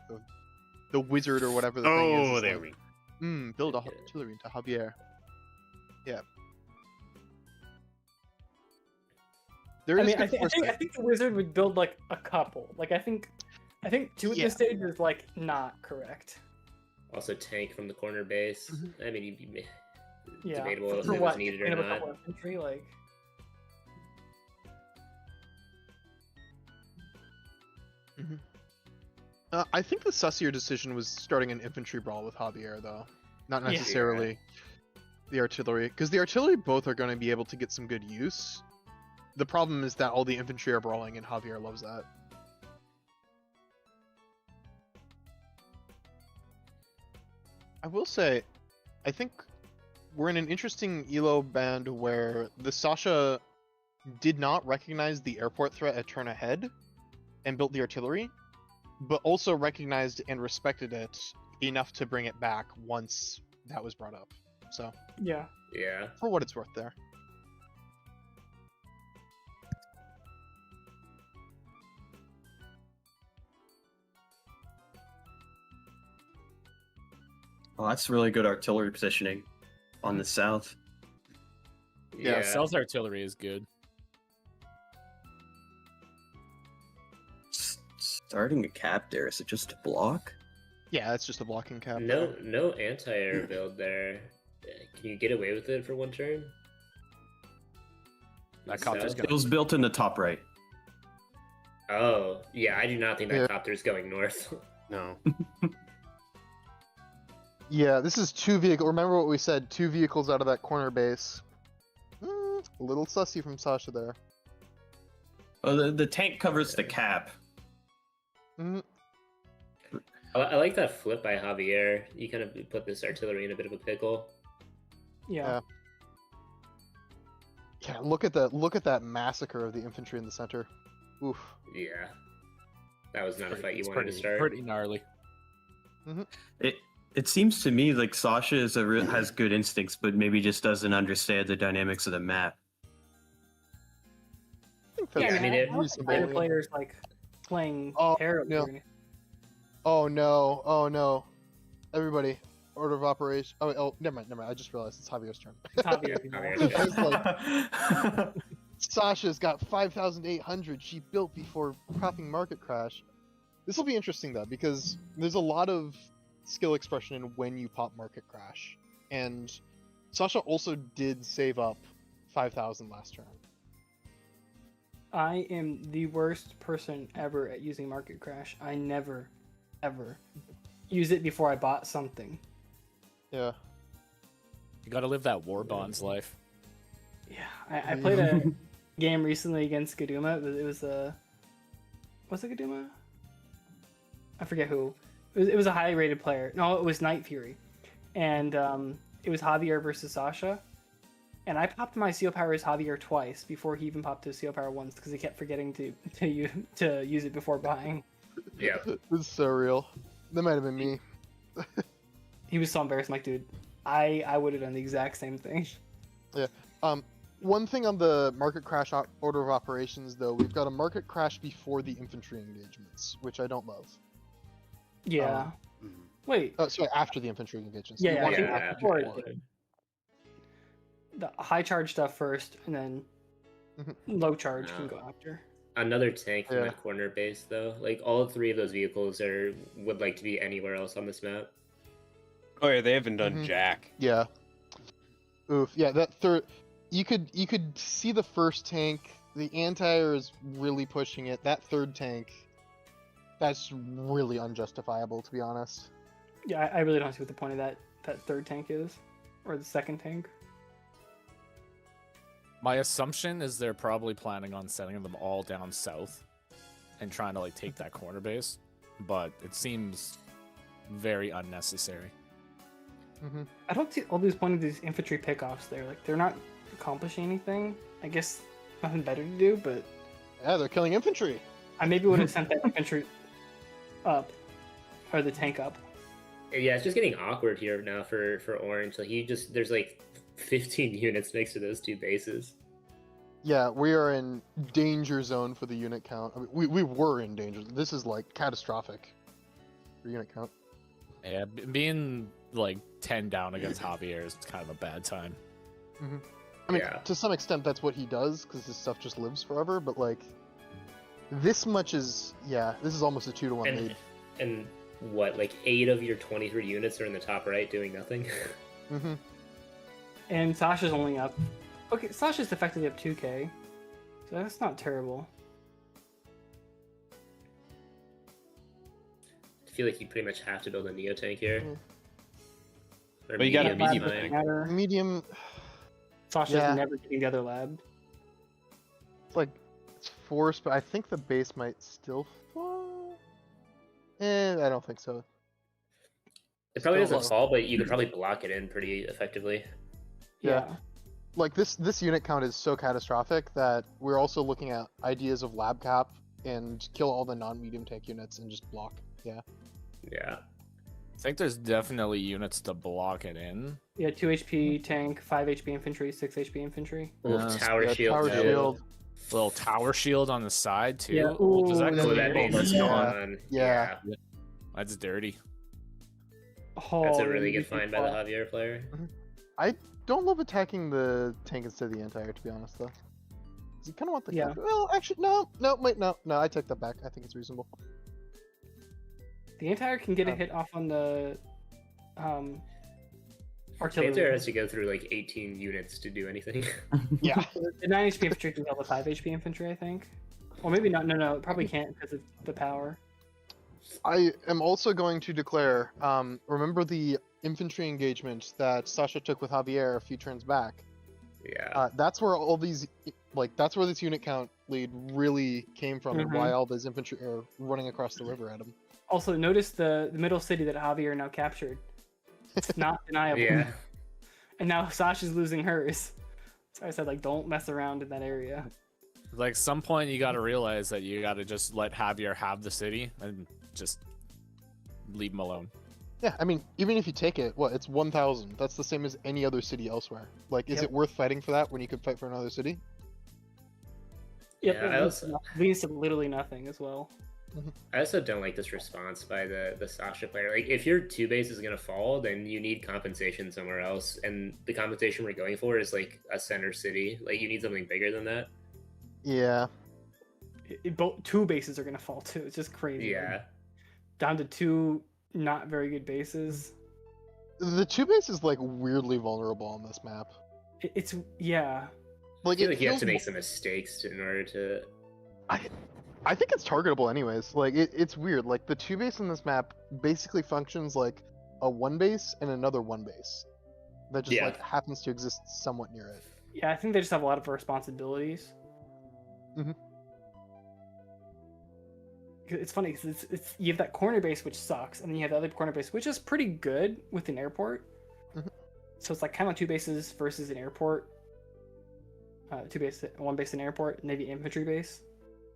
the wizard or whatever the thing is. Oh, is there like, we build artillery into Javier. Yeah. There I is mean, good I think foresight. the wizard would build like a couple. Like I think 2 at Yeah. this stage is like not correct. Also tank from the corner base. Mhm. I mean, you'd be Yeah. debatable if For it what? was needed Picking or up a not. couple infantry, like. I think the sussier decision was starting an infantry brawl with Javier, though, not Yeah. necessarily the artillery, because the artillery both are going to be able to get some good use. The problem is that all the infantry are brawling, and Javier loves that. I will say, I think we're in an interesting Elo band where the Sasha did not recognize the airport threat a turn ahead and built the artillery, but also recognized and respected it enough to bring it back once that was brought up. So, Yeah. Yeah. for what it's worth there. Well, that's really good artillery positioning on the south. Yeah, South artillery is good. Starting a cap there, is it just to block? Yeah, that's just a blocking cap. No anti-air build there. Can you get away with it for 1 turn? That copter's So- gonna It was built in the top right. Oh, yeah, I do not think that Yeah. copter's going north. No. Yeah, this is 2 vehicles. Remember what we said, 2 vehicles out of that corner base. A little sussy from Sasha there. Oh, the tank covers the cap. Mhm. I like that flip by Javier. You kind of put this artillery in a bit of a pickle. Yeah. Yeah, look at that massacre of the infantry in the center. Oof. Yeah. That was not a fight you it's wanted to start. pretty gnarly. It seems to me like Sasha has good instincts, but maybe just doesn't understand the dynamics of the map. I think Yeah, that's I mean, it- I don't think the reasonable. players like playing Oh, terribly. no. or anything. Oh no, oh no. Everybody, order of operation. Oh, wait, oh, never mind. I just realized it's Javier's turn. Javier. Javier. I was like, Sasha's got 5,800 she built before popping market crash. This will be interesting though, because there's a lot of skill expression in when you pop market crash. And Sasha also did save up 5,000 last turn. I am the worst person ever at using market crash. I never, ever use it before I bought something. Yeah. You gotta live that war bonds life. Yeah, I played a game recently against Gaduma. It was was it Gaduma? I forget who. It was a highly rated player. No, it was Night Fury, and it was Javier versus Sasha. And I popped my Seal Power as Javier twice before he even popped his Seal Power once because he kept forgetting to use it before buying. Yeah. This is so real. That might have been me. He was so embarrassed. I'm like, dude, I would have done the exact same thing. One thing on the market crash order of operations, though, we've got a market crash before the infantry engagements, which I don't love. Yeah. Wait. Oh, sorry, after the infantry engagements. Yeah, You yeah, want I it think yeah, after- before the high charge stuff first, and then Mhm. low charge can No. go after. Another tank from Yeah. that corner base, though. Like, all 3 of those vehicles would like to be anywhere else on this map. Oh yeah, they haven't done Mhm. jack. Yeah. Oof. Yeah, that third. You could see the first tank. The anti-air is really pushing it. That third tank. That's really unjustifiable, to be honest. Yeah, I really don't see what the point of that that third tank is, or the second tank. My assumption is they're probably planning on sending them all down south and trying to like take that corner base, but it seems very unnecessary. Mm-hmm. I don't see all these point of these infantry pickoffs there. Like they're not accomplishing anything. I guess nothing better to do, but Yeah, they're killing infantry. I maybe would have sent that infantry up, or the tank up. Yeah, it's just getting awkward here now for Orange. Like there's like 15 units next to those two bases. Yeah, we are in danger zone for the unit count. I mean, we were in danger. This is like catastrophic for unit count. Yeah, being like 10 down against Javier is kind of a bad time. Mm-hmm. I mean, Yeah. to some extent, that's what he does because his stuff just lives forever. But like, this much is this is almost a 2-to-1 lead. And what, like 8 of your 23 units are in the top right doing nothing? Mm-hmm. And Sasha's only up. Okay, Sasha's effectively up 2k, so that's not terrible. I feel like you pretty much have to build a Neo tank here. Or But you got a medium, medium fine. tank. Matter. Medium, Sasha's Yeah. never getting the other lab. it's like it's forced, but I think the base might still fall. I don't think so. It probably Still doesn't low. fall, but you can probably block it in pretty effectively. Yeah. Like this unit count is so catastrophic that we're also looking at ideas of lab cap and kill all the non-medium tank units and just block. Yeah. Yeah. I think there's definitely units to block it in. Yeah, 2 HP tank, 5 HP infantry, 6 HP infantry. Little Yeah, tower Yeah, shield. tower too. shield. Little tower shield on the side too. Yeah, Oh, does ooh, that that's Oh, clear? that Oh, base is yeah. gone. Yeah. That's dirty. Oh, That's a really you good can find by the fall. Javier player. Don't love attacking the tank instead of the anti-air, to be honest, though. 'Cause you kind of want the Yeah. counter. Well, actually, no, wait, no, I take that back. I think it's reasonable. The anti-air can get a Oh. hit off on the artillery. Panther has to go through like 18 units to do anything. Yeah. The 9 HP infantry can kill the 5 HP infantry, I think. Or maybe not. No, it probably can't because of the power. I am also going to declare, remember the infantry engagement that Sasha took with Javier a few turns back? Yeah. That's where all these, that's where this unit count lead really came from and why all these infantry are running across the river at him. Also, notice the middle city that Javier now captured. It's not deniable. Yeah. And now Sasha's losing hers. So I said, like, don't mess around in that area. Like some point you got to realize that you got to just let Javier have the city and just leave him alone. Yeah, I mean, even if you take it, it's 1,000. That's the same as any other city elsewhere. Like, is Yep. it worth fighting for that when you could fight for another city? Yep, Yeah, I leads to literally nothing as well. I also don't like this response by the Sasha player. Like, if your 2 base is gonna fall, then you need compensation somewhere else, and the compensation we're going for is like a center city. Like, you need something bigger than that. Yeah. Both 2 bases are gonna fall too. It's just crazy. Yeah. Down to 2 not very good bases. The 2 base is, weirdly vulnerable on this map. It's yeah. I feel like you have feels to make some mistakes in order to. I think it's targetable anyways. It's weird. Like, the 2 base on this map basically functions like a 1 base and another 1 base. That just, Yeah. happens to exist somewhat near it. Yeah, I think they just have a lot of responsibilities. Mhm. It's funny because it's you have that corner base which sucks, and then you have the other corner base which is pretty good with an airport. Mhm. So it's like kind of 2 bases versus an airport. 2 base, 1 base, an airport, Navy infantry base.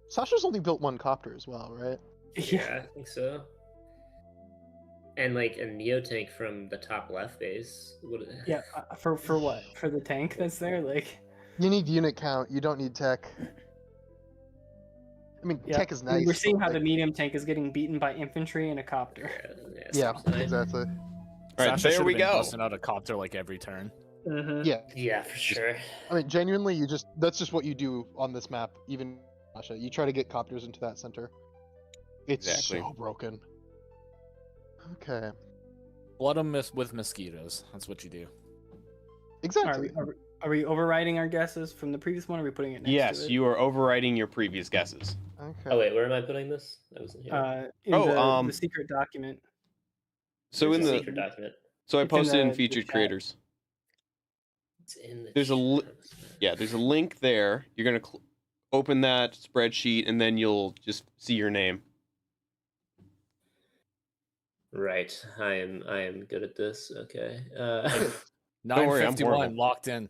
Sasha's only built 1 copter as well, right? Yeah, I think so. And like a Neo tank from the top left base. Yeah, for what? For the tank that's there, like. You need unit count. You don't need tech. I mean, Yeah, tech is I mean, nice. we're seeing but, how the medium tank is getting beaten by infantry and a copter. Yeah, seems fine. exactly. All right, Sasha there should've we been go. busting out a copter like every turn. Yeah, Yeah, for sure. I mean, genuinely, that's just what you do on this map. Even Sasha, you try to get copters into that center. It's Exactly. so broken. Okay, Flood them with mosquitoes. That's what you do. exactly. Are we overriding our guesses from the previous one? Or are we putting it next Yes, to it? you are overriding your previous guesses. Okay. Oh wait, where am I putting this? I wasn't here. In Oh, the secret document. So There's in a the secret document. So I It's in posted in the featured chat. creators. It's in the There's a li- chat. Yeah, there's a link there. You're gonna open that spreadsheet, and then you'll just see your name. Right. I am good at this. Okay. Don't worry, I'm 951 horrible. locked in.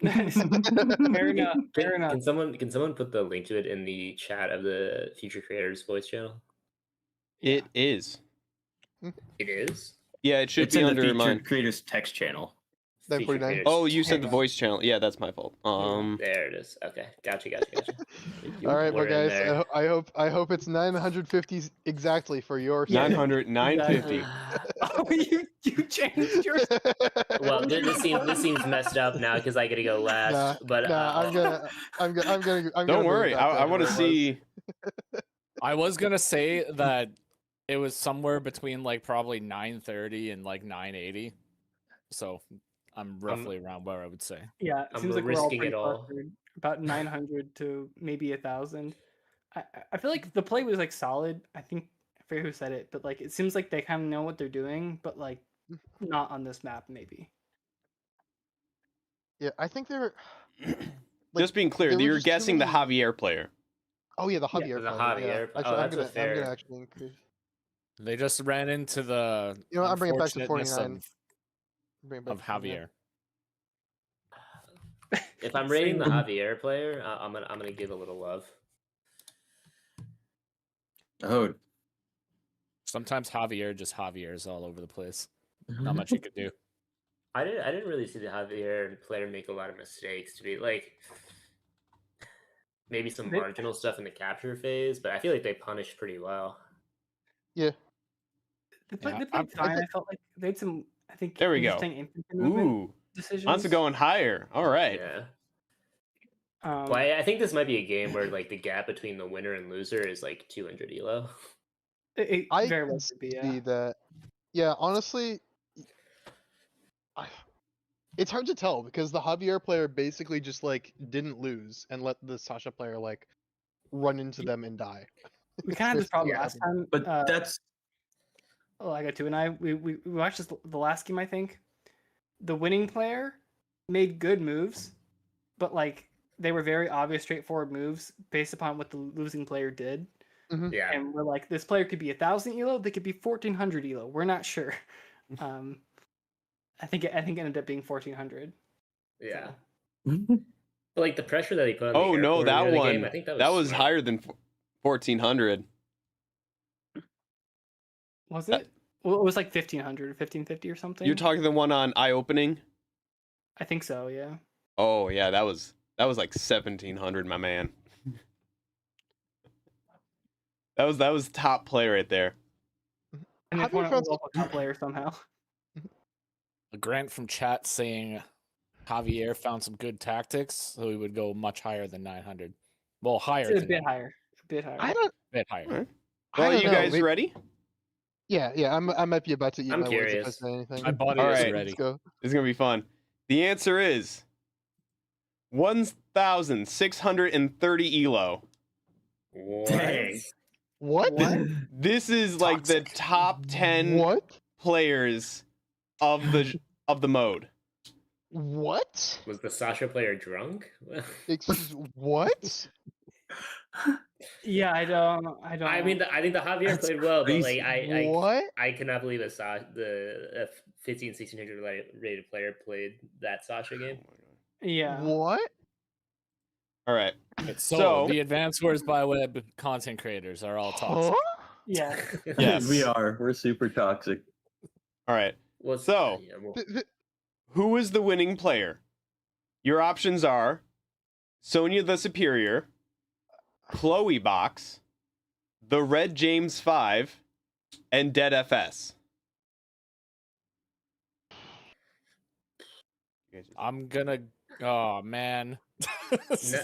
Fair enough. Fair enough. Can someone put the link to it in the chat of the Future Creators voice channel? It is. It is. Yeah, it should It's be in the under featured mine. creators text channel. Feature 949. Creators. Oh, you said the Yeah. voice channel. Yeah, that's my fault. There it is. Okay, gotcha. Thank you. All right, We're my in guys. there. I hope it's 950 exactly for your sake. 900, 950. Oh, you changed yours. Well, this seems messed up now because I get to go last. But I'm gonna. Don't bring it worry, back I to want to where it was. see. I was gonna say that it was somewhere between like probably 930 and like 980. So I'm roughly around where I would say. Yeah, it I'm seems like we're all risking pretty it all. clustered. About 900 to maybe 1,000. I feel like the play was like solid. I think I forget who said it, but like it seems like they kind of know what they're doing, but like not on this map maybe. Yeah, I think they're. Just being clear, there were you're just too guessing the many- player player. Oh yeah, the Yeah, Javier. the player, Javier. Yeah. Oh, Actually, that's a I'm fair- gonna actually increase. They just ran into the You know what, I'm bringing it back to unfortunateness 49. Bring it back of to 49. Javier. If I'm rating the Javier player, I'm gonna give a little love. Oh, Sometimes Javier just Javier's all over the place. Not much you could do. I didn't really see the Javier player make a lot of mistakes. To be like, maybe some They- marginal stuff in the capture phase, but I feel like they punished pretty well. Yeah. They played, Yeah, they played I fine. I felt like they had some. I think There we go. interesting infantry movement Ooh, decisions. Hansa going higher. All right. Yeah. Um, Well, I think this might be a game where like the gap between the winner and loser is like 200 elo. it I very can well could be. see Yeah. that. Yeah, honestly, it's hard to tell because the Javier player basically just like didn't lose and let the Sasha player like run into them and die. We kind of had this problem Yeah. last time. but that's I got two and I we watched this the last game. I think the winning player made good moves, but like they were very obvious, straightforward moves based upon what the losing player did. Yeah. And we're like, this player could be 1,000 elo, they could be 1,400 elo. We're not sure. I think it ended up being 1,400. Yeah. But like the pressure that he put on Oh the no, airport that early one. game, I think that was smart. higher than 1400. Was it? Well, it was like 1,500 or 1,550 or something. You're talking the one on eye opening? I think so. Yeah. Oh yeah, that was like 1700, my man. that was top play right there. And How then do you one found- local top player somehow. A Grant from chat saying Javier found some good tactics, so he would go much higher than 900. Well, higher It's a than bit 900, higher. A bit higher. I don't. a bit higher. Alright. I Well, don't you know, guys maybe- ready? Yeah. I might be about to eat I'm my words if I curious. say anything. My body All is right. ready. Let's go. This is gonna be fun. The answer is 1,630 elo. What? Dang. What? This is like the top 10 What? players of the mode. What? Was the Sasha player drunk? What? Yeah, I don't. I mean, I think the Javier played well, but like What? I cannot believe the 1600 rated player played that Sasha game. yeah. What? All right. So, the advanced words by web content creators are all toxic. Huh? Yeah. Yes. we are. We're super toxic. All right. Well, So- yeah, well, Who is the winning player? Your options are Sonya the Superior, Chloe Box, the Red James 5, and Dead FS. I'm gonna. Oh man.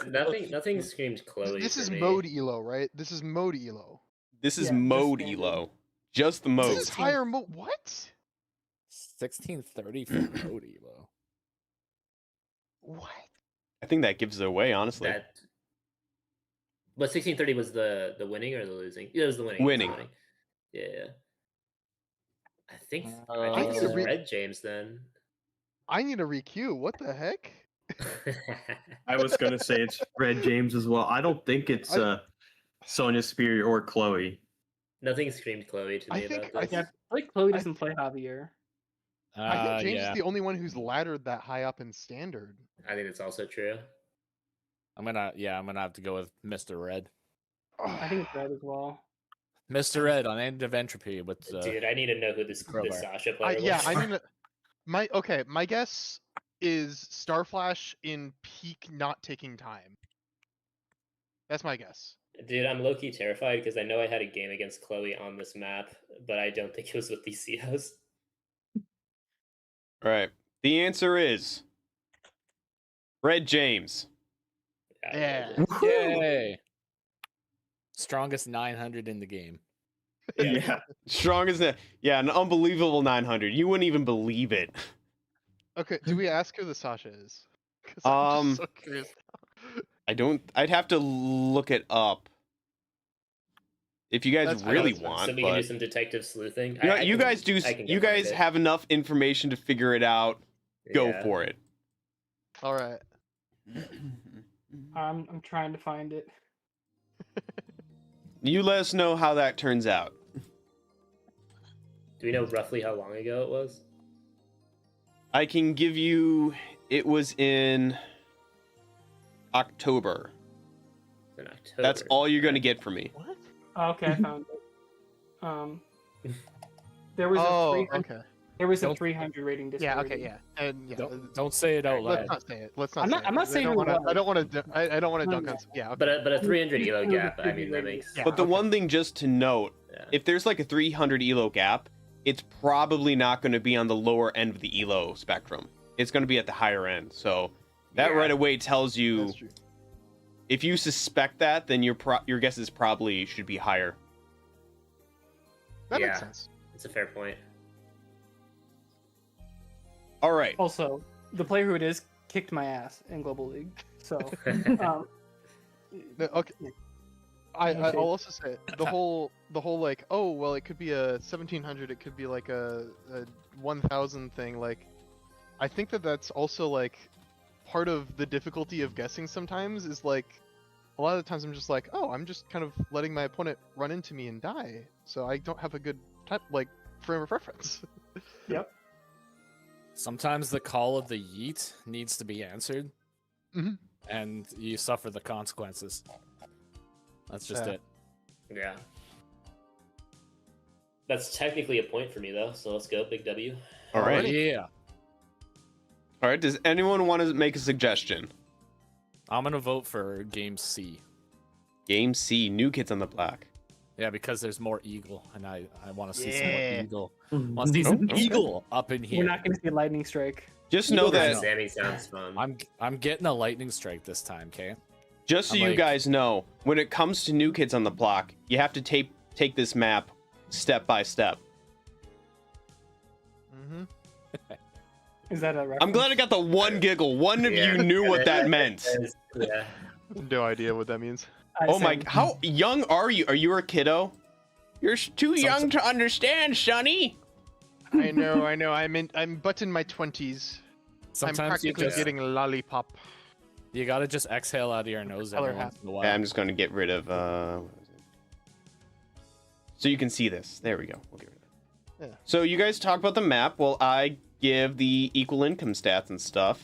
nothing screams Chloe. This for is me. mode elo, right? This is mode elo. This is Yeah, just mode standard. elo. Just the mode. This is higher mode. What? 1630 for mode elo. What? I think that gives it away, honestly. That. But 1630 was the winning or the losing? Yeah, it was the winning. it was the Winning. Yeah. I think I need this to is re- Red James then. I need a requeue. What the heck? I was gonna say it's Red James as well. I don't think it's Sonya Superior or Chloe. Nothing screamed Chloe to I me think- about I this. Yeah, like Chloe I doesn't play Javier. I think James Yeah. is the only one who's laddered that high up in standard. I think that's also true. I'm gonna have to go with Mr. Red. I think it's Red as well. Mr. Red on End of Entropy with Dude, I need to know who this crowbar. Sasha player was. Yeah, I mean, my guess is Starflash in peak not taking time. That's my guess. Dude, I'm low-key terrified because I know I had a game against Chloe on this map, but I don't think it was with these COs. All right. The answer is Red James. Yeah. Yay! Strongest 900 in the game. Yeah. Strong as that. Yeah, an unbelievable 900. You wouldn't even believe it. Okay, do we ask who the Sasha is? 'Cause I'm just so curious. I don't. I'd have to look it up. If you guys That's fine, really that's fine. want, So we can but do some detective sleuthing. you, know, I you can- guys do. I can You get guys behind it. have enough information to figure it out. Go Yeah. for it. All right. I'm trying to find it. You let us know how that turns out. Do we know roughly how long ago it was? I can give you. It was in October. In October. That's all you're going to get from me. What? Oh, okay, I found it. There was a 300. okay. There was a Don't- 300 rating. Yeah, okay, disparity. yeah. And yeah, Don't say it out let's loud. not say it. Let's not I'm say not- it. I'm not 'cause saying I who don't it want was. to. I don't want to No, dunk no. on. Yeah, okay. But a 300 elo Who gap. would I mean, that be makes. Yeah. But the okay. one thing just to note, Yeah. if there's like a 300 elo gap, it's probably not going to be on the lower end of the elo spectrum. It's going to be at the higher end. So that Yeah. right away tells you That's true. if you suspect that, then your guess is probably should be higher. That Yeah. makes sense. It's a fair point. All right. Also, the player who it is kicked my ass in Global League. So, um, No, okay. I'll Okay. also say the whole like, oh well, it could be a 1700, it could be like a 1000 thing. Like, I think that's also like part of the difficulty of guessing. Sometimes is like a lot of the times I'm just like, oh, I'm just kind of letting my opponent run into me and die, so I don't have a good type like frame of reference. yep. Sometimes the call of the yeet needs to be answered, Mhm. and you suffer the consequences. That's just Yeah. it. Yeah. That's technically a point for me, though, so let's go. Big W. All right. Yeah. All right. Does anyone want to make a suggestion? I'm gonna vote for Game C. Game C, New Kids on the Block. Yeah, because there's more eagle, and I want to see some Yeah. more eagle. Want to see some Okay. eagle up in We're here. not going to see a lightning strike. Just know that. Sammy sounds fun. I'm getting a lightning strike this time, okay? Just so I'm you like- guys know, when it comes to New Kids on the Block, you have to take this map step by step. Mm-hmm. Is that a reference? I'm glad I got the one giggle. One of Yeah. you knew what that meant. Yeah. No idea what that means. Oh my! Same. How young are you? Are you a kiddo? You're too young to understand, Sonny. I know. I'm but in my 20s. I'm Sometimes you practically just getting a lollipop. you gotta just exhale out of your nose every Color once in a while. Yeah, I'm just going to get rid of. What was it? So you can see this. There we go. We'll get rid of it. Yeah. So you guys talk about the map while I give the equal income stats and stuff.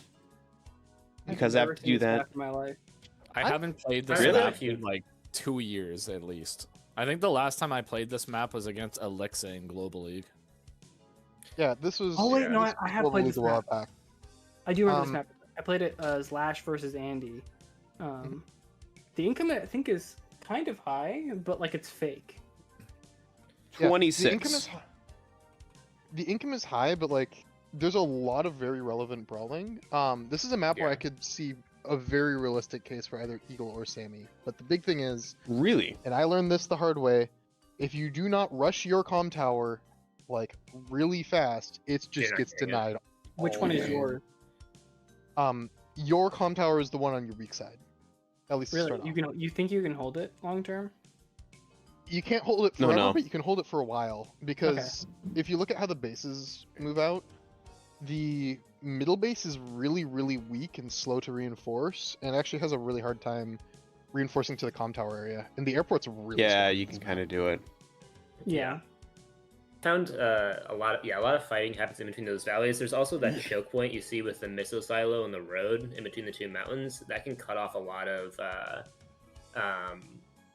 Because I I've have never to seen do this that. map in my life. I haven't played this Really? map in like 2 years at least. I think the last time I played this map was against Alexa in Global League. Yeah, this was. Oh, wait, no, this I was have Global played League this a while map. back. I do remember this Um, map. I played it as Lash versus Andy. Mm-hmm. The income I think is kind of high, but like it's fake. Yeah, 26. The income is high, but like there's a lot of very relevant brawling. This is a map where I Yeah. could see a very realistic case for either Eagle or Sammy. But the big thing is, Really? and I learned this the hard way, if you do not rush your comm tower like really fast, it just not gets getting it. denied. Which all one is day. yours? Your comm tower is the one on your weak side. At least to Really? start off. You think you can hold it long term? You can't hold it No, forever, no. but you can hold it for a while. Because if you look at how the bases move out, the middle base is really, really weak and slow to reinforce, and actually has a really hard time reinforcing to the comm tower area. And the airport's really Yeah, strong. you can kind of do it. Yeah. Found a lot of fighting happens in between those valleys. There's also that choke point you see with the missile silo and the road in between the two mountains that can cut off a lot of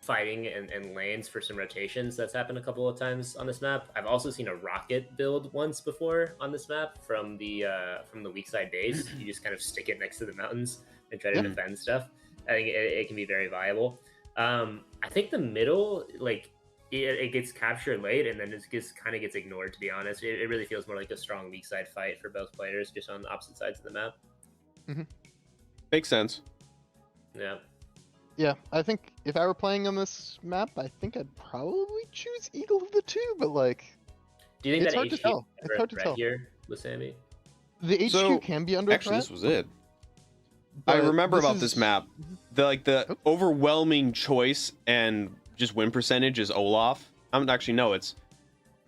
fighting and lanes for some rotations. That's happened a couple of times on this map. I've also seen a rocket build once before on this map from the weak side base. You just kind of stick it next to the mountains and try to defend stuff. I think it can be very viable. I think the middle, like, it gets captured late and then it just kind of gets ignored, to be honest. It really feels more like a strong weak side fight for both players, just on the opposite sides of the map. Makes sense. Yeah. Yeah, I think if I were playing on this map, I think I'd probably choose Eagle of the two, but like, Do you think It's that hard to HQ tell. is It's hard to threat tell. here with Sammy? the HQ So, can be under Actually, threat. this was it. I but remember about is- this map. The overwhelming choice and just win percentage is Olaf. No, it's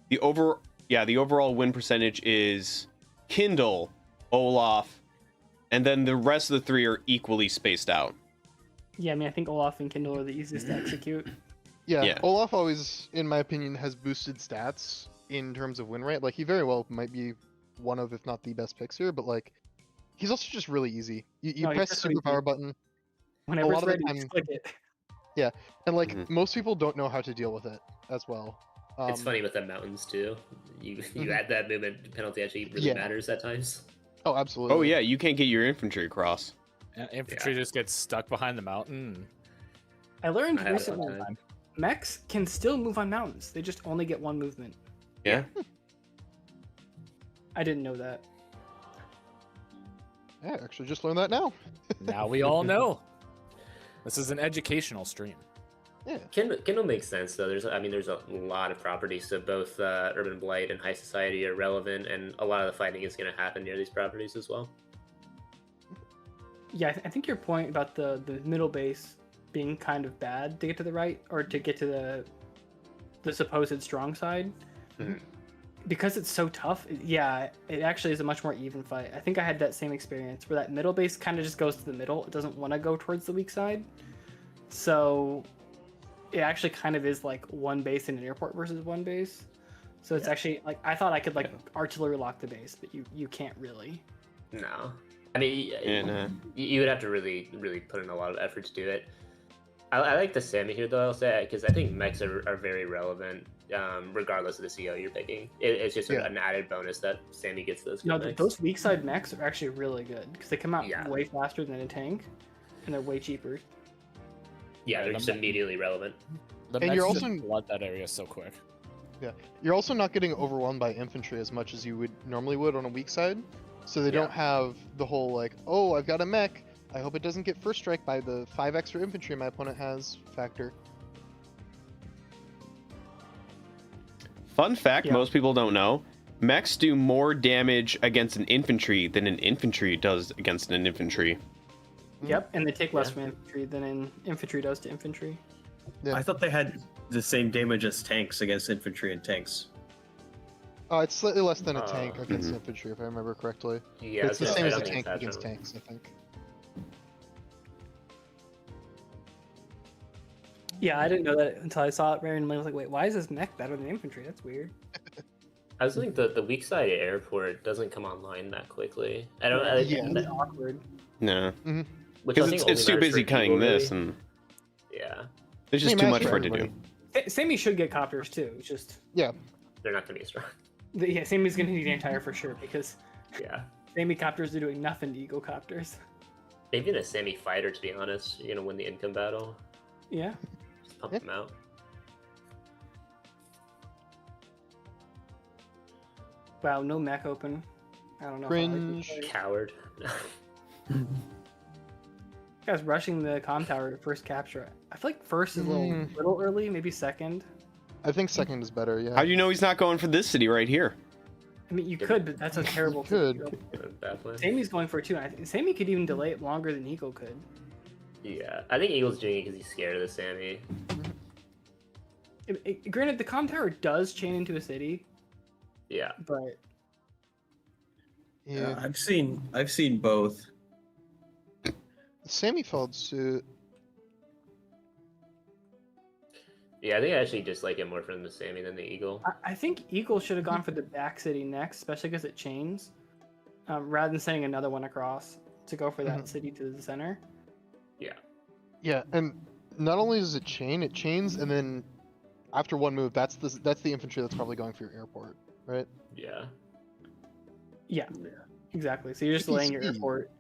the overall win percentage is Kindle, Olaf, and then the rest of the three are equally spaced out. Yeah, I mean, I think Olaf and Kindle are the easiest to execute. Yeah, Yeah. Olaf always, in my opinion, has boosted stats in terms of win rate. Like, he very well might be one of, if not the best picks here, but like, he's also just really easy. You No, he's press just really superpower easy. button, Whenever lot it's of the ready, time- just click it. and like Mhm. most people don't know how to deal with it as well. It's funny with the mountains too. You Mhm. add that movement penalty actually really Yeah. matters at times. Oh, absolutely. Oh yeah, you can't get your infantry across. Infantry just gets stuck behind the mountain. I learned I have recently sometimes. mechs can still move on mountains. They just only get one movement. Yeah. I didn't know that. Yeah, I actually just learned that now. Now we all know. This is an educational stream. Yeah. Kindle makes sense though. There's a lot of properties, so both Urban Blight and High Society are relevant, and a lot of the fighting is going to happen near these properties as well. Yeah, I think your point about the middle base being kind of bad to get to the right, or to get to the supposed strong side, Mhm. because it's so tough. Yeah, it actually is a much more even fight. I think I had that same experience where that middle base kind of just goes to the middle. It doesn't want to go towards the weak side, so it actually kind of is like one base in an airport versus one base. So it's actually like, I thought I could like artillery lock the base, but you can't really. No, I mean, And you would have to really put in a lot of effort to do it. I like the Sammy here though, I'll say, because I think mechs are very relevant, regardless of the CO you're picking. It's just Yeah. an added bonus that Sammy gets those good No, mechs. those weak side mechs are actually really good because they come out Yeah. way faster than a tank, and they're way cheaper. Yeah, they're Yeah, just the- immediately relevant. The And you're mechs just also- flood that area so quick. You're also not getting overwhelmed by infantry as much as you would normally would on a weak side. So they Yeah. don't have the whole like, oh, I've got a mech. I hope it doesn't get first strike by the 5 extra infantry my opponent has factor. fun fact, Yeah. most people don't know: mechs do more damage against an infantry than an infantry does against an infantry. Yep, and they take less Yeah. from infantry than an infantry does to infantry. Yeah. I thought they had the same damage as tanks against infantry and tanks. It's slightly less than a tank Oh. against Mhm. infantry, if I remember correctly. Yeah, But it's the so same I as a don't think tank that's against relevant. tanks, I think. Yeah, I didn't know that until I saw it randomly. I was like, wait, why is this mech better than infantry? That's weird. I was thinking the weak side airport doesn't come online that quickly. I don't. Yeah. It's awkward. No, Which I because think it's only too matters busy for cutting Eagle, this, really. and Yeah, there's just Same too as much for for it to do. everybody. Sammy should get copters too. It's just they're not gonna be as strong. yeah, Sammy's gonna need anti-air for sure because Yeah, Sammy copters are doing nothing to Eagle copters. maybe in a Sammy fighter. To be honest, you're gonna win the income battle. Yeah. Just pump Yeah. them out. Wow, no mech open. I don't know. if I like this Cringe. play. Coward. Guys rushing the comm tower at first capture. I feel like first is a little early, maybe second. I think second is better, yeah. How do you know he's not going for this city right here? I mean, you could, but that's a terrible. could. Bad plan. Sammy's going for it too. And I think Sammy could even delay it longer than Eagle could. Yeah, I think Eagle's doing it because he's scared of the Sammy. Granted, the comm tower does chain into a city, Yeah. but Yeah. I've seen both. Sammy followed suit. Yeah, I think I actually dislike it more from the Sammy than the Eagle. I think Eagle should have gone for the back city next, especially because it chains, rather than sending another one across to go for that city to the center. Yeah. Yeah, and not only does it chain, it chains, and then after one move, that's the infantry that's probably going for your airport, right? Yeah. Yeah, exactly. So you're just Look at delaying your speed. airport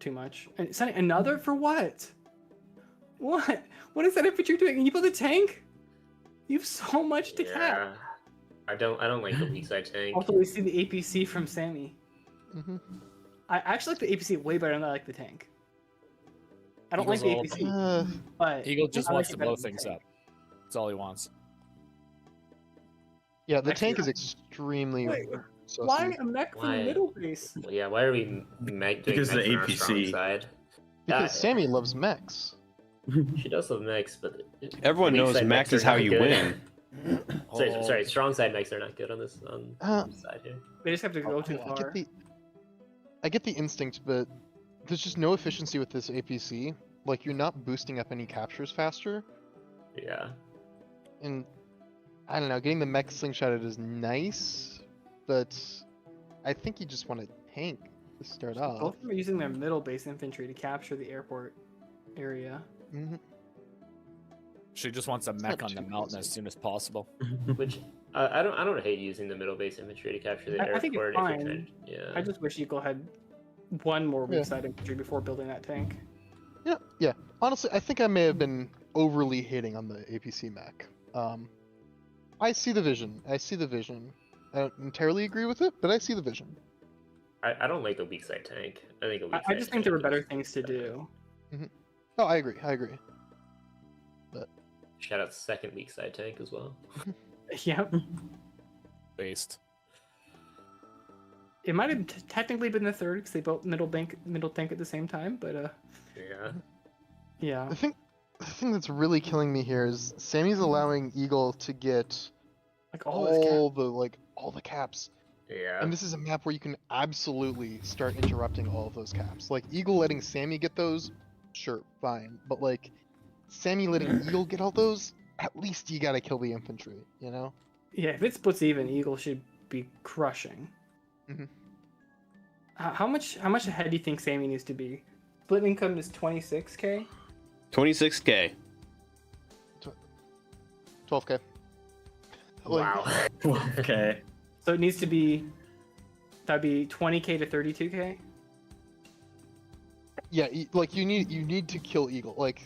too much. And sending another for what? What? What is that infantry doing? Can you build a tank? You have so much to cap. Yeah. I don't like the weak side tank. Also, we see the APC from Sammy. Mm-hmm. I actually like the APC way better than I like the tank. I don't Eagle's like all the APC, but Eagle just I like wants it to better blow than the things tank. up. That's all he wants. Yeah, the Actually, tank is extremely. Wait, sussy. why a mech from the Why? middle base? Well, yeah, why are we doing Because of the mechs on our strong APC. side? Because Sammy loves mechs. She does love mechs, but Everyone weak knows side mech are is how not you good. win. Sorry, strong side mechs are not good on this side here. They just have to go too I far. get the instinct, but there's just no efficiency with this APC. Like, you're not boosting up any captures faster, Yeah. and I don't know, getting the mech slingshotted is nice, but I think you just want a tank to start off. Both of them are using their middle base infantry to capture the airport area. Mhm. She just wants a not mech on the too mountain crazy. as soon as possible. Which I don't hate using the middle base infantry to capture the I airport. think it's if you're fine. trying- yeah. I just wish Eagle had one more Yeah. weak side infantry before building that tank. Yeah. Honestly, I think I may have been overly hating on the APC mech. I see the vision. I don't entirely agree with it, but I see the vision. I don't like the weak side tank. I think a weak I side just think tank there were is better things to better. do. Oh, I agree. Shout out second weak side tank as well. Yep. Based. It might have technically been the third because they built middle tank at the same time, but Yeah. yeah. The thing that's really killing me here is Sammy's allowing Eagle to get Like all those all the caps. Yeah. And this is a map where you can absolutely start interrupting all of those caps. Like, Eagle letting Sammy get those, sure, fine. But, like, Sammy letting Eagle get all those, at least you gotta kill the infantry, you know? Yeah, if it splits even, Eagle should be crushing. Mhm. How much ahead do you think Sammy needs to be? Split income is 26k. 26k. 12k. Wow. Okay. So it needs to be, that'd be 20k to 32k. Yeah, you need to kill Eagle. Like,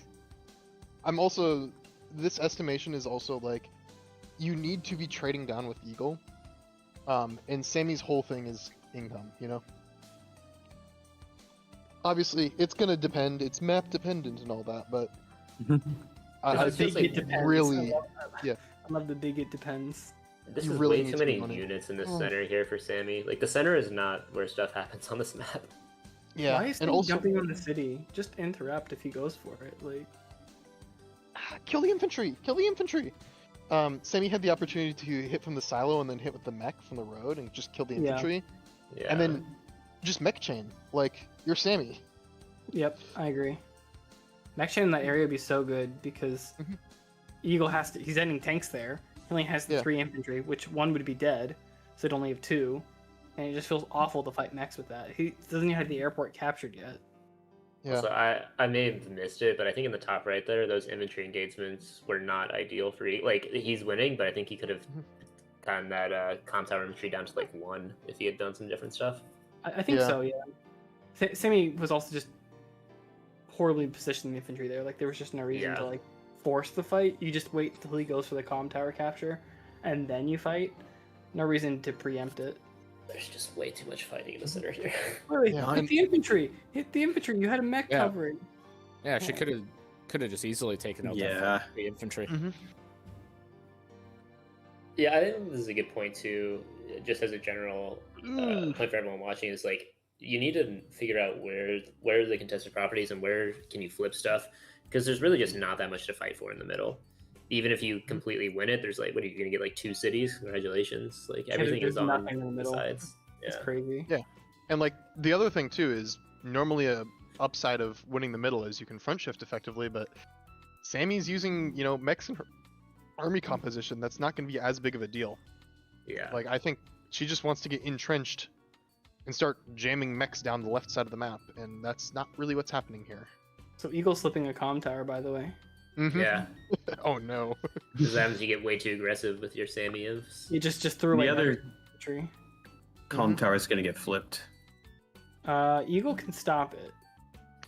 this estimation is also, like, you need to be trading down with Eagle. And Sammy's whole thing is income, you know? Obviously, it's gonna depend, it's map dependent and all that, but I It's think just like it depends. really, I love the big it depends. This You is really way need too to be many money. units in the Oh. center here for Sammy. Like the center is not where stuff happens on this map. yeah, Why is and he also jumping on the city? Just interrupt if he goes for it. Like, kill the infantry, kill the infantry. Sammy had the opportunity to hit from the silo and then hit with the mech from the road and just kill the Yeah. infantry, Yeah. and then just mech chain. Like, you're Sammy. yep, I agree. Mech chain in that area would be so good because Mhm. Eagle he's ending tanks there. He only has the Yeah. 3 infantry, which one would be dead, so it'd only have 2. And it just feels awful to fight mechs with that. He doesn't even have the airport captured yet. Yeah. So I may have missed it, but I think in the top right there, those infantry engagements were not ideal for like he's winning, but I think he could have gotten that comm tower infantry down to like 1 if he had done some different stuff. I think Yeah. so, yeah. Sammy was also just horribly positioning the infantry there. Like, there was just no reason Yeah. to, like, force the fight. You just wait until he goes for the comm tower capture, and then you fight. No reason to preempt it. There's just way too much fighting in the center here. Really, Yeah, hit and- the infantry! Hit the infantry! You had a mech Yeah. covering. Yeah, she could have just easily taken out Yeah. the infantry. Yeah, I think this is a good point too. Just as a general point for everyone watching, is like you need to figure out where are the contested properties and where can you flip stuff, because there's really just not that much to fight for in the middle. even if you completely win it, there's like, what are you gonna get, like 2 cities? Congratulations! Like everything there's is on nothing in the middle. besides. It's Yeah. crazy. Yeah. And like the other thing too is normally a upside of winning the middle is you can front shift effectively, but Sammy's using, you know, mechs in her army composition. That's not going to be as big of a deal. Yeah. Like I think she just wants to get entrenched and start jamming mechs down the left side of the map, and that's not really what's happening here. So Eagle's slipping a comm tower, by the way. Mhm. Yeah. Oh no. Because that happens, you get way too aggressive with your Sammy Ivs. You just threw away The another other tree. comm tower is gonna get flipped. Eagle can stop it.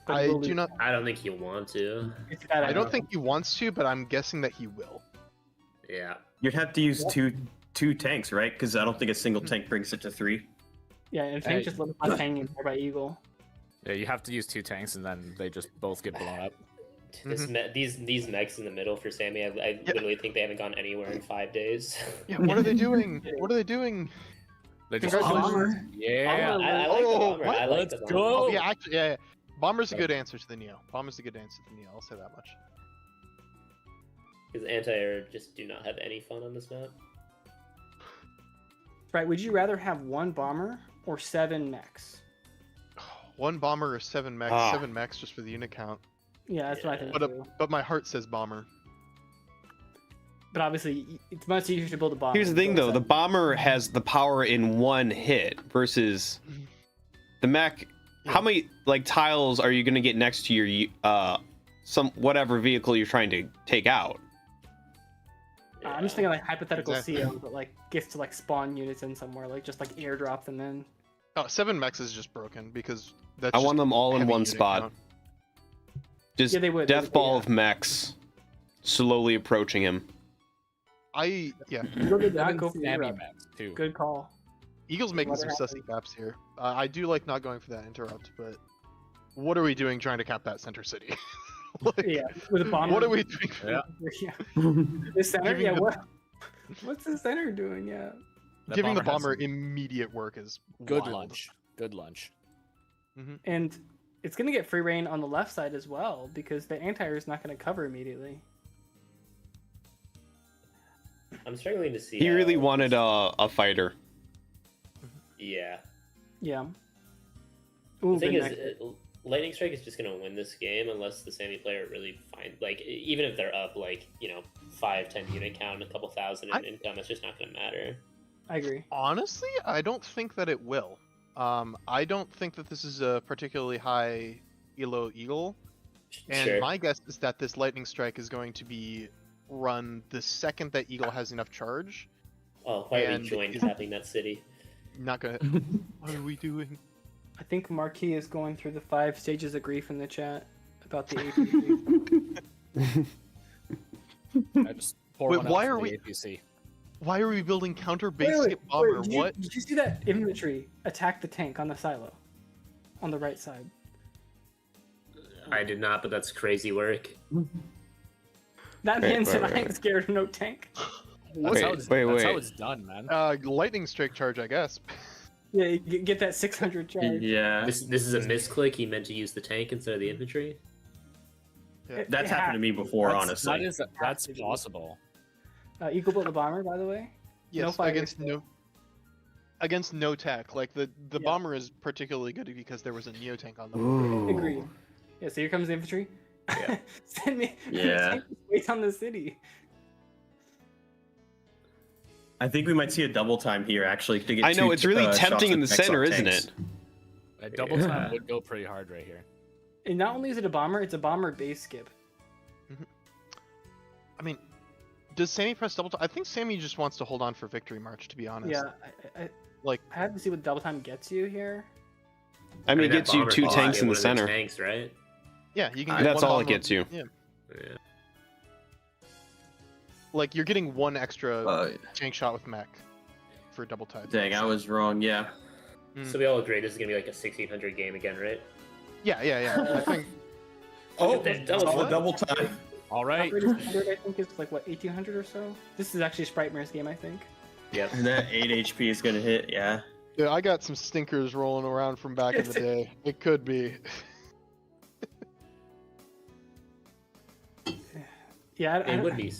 but I will do lose. not. I don't think he'll want to. It's bad I don't enough. think he wants to, but I'm guessing that he will. Yeah. You'd have to use two tanks, right? Because I don't think a single tank brings it to 3. Yeah, and Tank just left us hanging there by Eagle. Yeah, you have to use 2 tanks, and then they just both get blown up. These mechs in the middle for Sammy, I literally think they haven't gone anywhere in 5 days. Yeah. What are they doing? What are they doing? They just Bomber. yeah. I like the Oh, bomber. what? I like Let's the bomber. go. Oh, yeah, actually, yeah. Bomber's a good answer to the Neo. Bomber's a good answer to the Neo. I'll say that much. Because anti-air just do not have any fun on this map. Right, would you rather have 1 bomber or 7 mechs? 1 bomber or 7 mechs. Ah. 7 mechs just for the unit count. Yeah, that's what I think But too. but my heart says bomber. But obviously, it's much easier to build a bomber. Here's the thing, than though: build the seven. bomber has the power in 1 hit versus the mech. How many like tiles are you gonna get next to your some whatever vehicle you're trying to take out? I'm just thinking like hypothetical Exactly. CO that like gets to like spawn units in somewhere, like just like airdrop them in. Oh, 7 mechs is just broken because that's. I just want them all in heavy 1 unit spot. count. Just Yeah, they would, death ball yeah. of mechs slowly approaching him. Yeah. Eagle did not Seven go for the Sammy interrupt. maps, too. Good call. Eagle's making What some happened? sussy caps here. I do like not going for that interrupt, but what are we doing trying to cap that center city? Like, Yeah, with a bomber. what are we doing? Yeah. Yeah. The center. Giving Yeah. the- What's the center doing? Yeah. That Giving the has bomber immediate work is good wild. lunch. Good lunch. And it's gonna get free reign on the left side as well because the anti-air is not gonna cover immediately. I'm struggling to see. He really how- wanted a fighter. Yeah. Yeah. The Ooh, thing good is, mech. Lightning Strike is just gonna win this game unless the Sammy player really find even if they're up 5-10 unit count, a couple thousand in income, it's just not gonna matter. I agree. Honestly, I don't think that it will. I don't think that this is a particularly high elo eagle, and Sure. my guess is that this lightning strike is going to be run the second that eagle has enough charge. Oh, why are we and joint is- capping that city? Not gonna. What are we doing? I think Marquis is going through the 5 stages of grief in the chat about the APC. I just pour Wait, one out why for are the we- APC. Why are we building counter base Wait, skip bomber? did What? Did you see that infantry attack the tank on the silo? On the right side. I did not, but that's crazy work. That Wait, man said wait, I ain't scared of no tank. That's, Wait, how, it's, wait, that's how wait. it's done, man. Lightning strike charge, I guess. Yeah, you get that 600 charge. Yeah, This is a misclick. He meant to use the tank instead of the infantry. that's happened to me before, honestly. That's possible. Eagle built the bomber, by the way. Yes, fire against still. against no tech. Like the Yeah. bomber is particularly good because there was a neo tank on the board. Ooh. Agreed. Yeah, so here comes the infantry. Yeah. Send me. Yeah. Wait on the city. I think we might see a double time here, actually. To get I know two, it's really shots tempting in the with mechs center, on isn't tanks. it? A double Yeah. time would go pretty hard right here. And not only is it a bomber, it's a bomber base skip. I mean, does Sammy press double? I think Sammy just wants to hold on for victory march. To be honest. Yeah, Like- I have to see what double time gets you here. I mean, it that gets you bomber 2 can tanks get in one the of their center. Tanks, right? Yeah, you can. Get That's one all bomber- it gets you. Yeah. Yeah. Like you're getting one extra Uh, tank shot with mech for double type. dang, I was wrong. Yeah. So we all agree this is gonna be like a 1600 game again, right? Yeah. I think. Oh, That that's double a double time. All right. Operator's 100, I think, is like what 1800 or so. This is actually Spritemar's game, I think. Yep. And that 8 HP is gonna hit. Yeah. Yeah, I got some stinkers rolling around from back in the day. It could be. Yeah, I It don't, would be.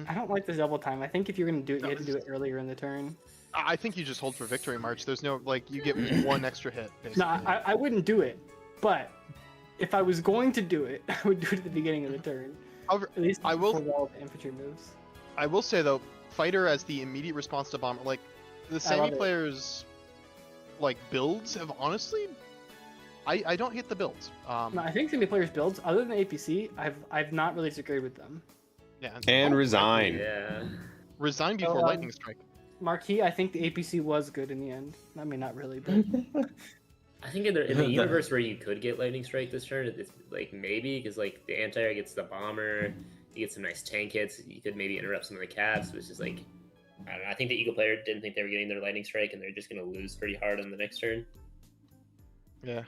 I don't like this double time. I think if you're gonna do it, you have to do it earlier in the turn. I think you just hold for victory march. There's no like you get one extra hit. Basically. No, I wouldn't do it, but if I was going to do it, I would do it at the beginning of the turn. However, At least I will- for all the infantry moves. I will say though, fighter as the immediate response to bomber, like the love Sammy it. players, like builds have honestly, I don't hate the builds. No, I think Sami players builds other than APC, I've not really disagreed with them. Yeah, And resign. Yeah. resign before So, lightning strike. Marquis, I think the APC was good in the end. I mean, not really, but I think in the universe where you could get lightning strike this turn, it's like maybe because like the anti-air gets the bomber, you get some nice tank hits. You could maybe interrupt some of the caps, which is like I don't know. I think the Eagle player didn't think they were getting their lightning strike, and they're just gonna lose pretty hard on the next turn. Yeah.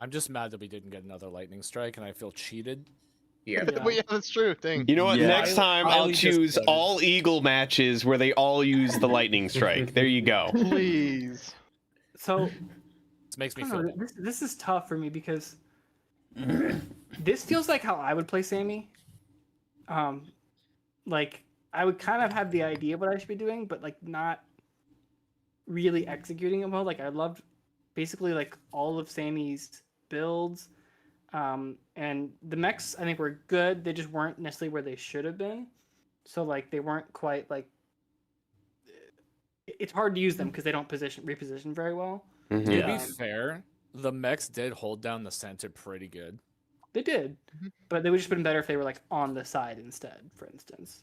I'm just mad that we didn't get another lightning strike, and I feel cheated. Yeah. Yeah. But yeah, that's true. Dang. You know what? Yeah. Next time I'll Highly choose disappointed. all Eagle matches where they all use the lightning strike. There you go. Please. so This makes me I feel. don't know, this is tough for me because this feels like how I would play Sammy. Like I would kind of have the idea of what I should be doing, but like not really executing it well. Like I loved basically like all of Sammy's builds. And the mechs I think were good. They just weren't necessarily where they should have been. So like they weren't quite like it's hard to use them because they don't reposition very well. Mhm. To Yeah. be fair, the mechs did hold down the center pretty good. They did, but they would just been better if they were like on the side instead, for instance.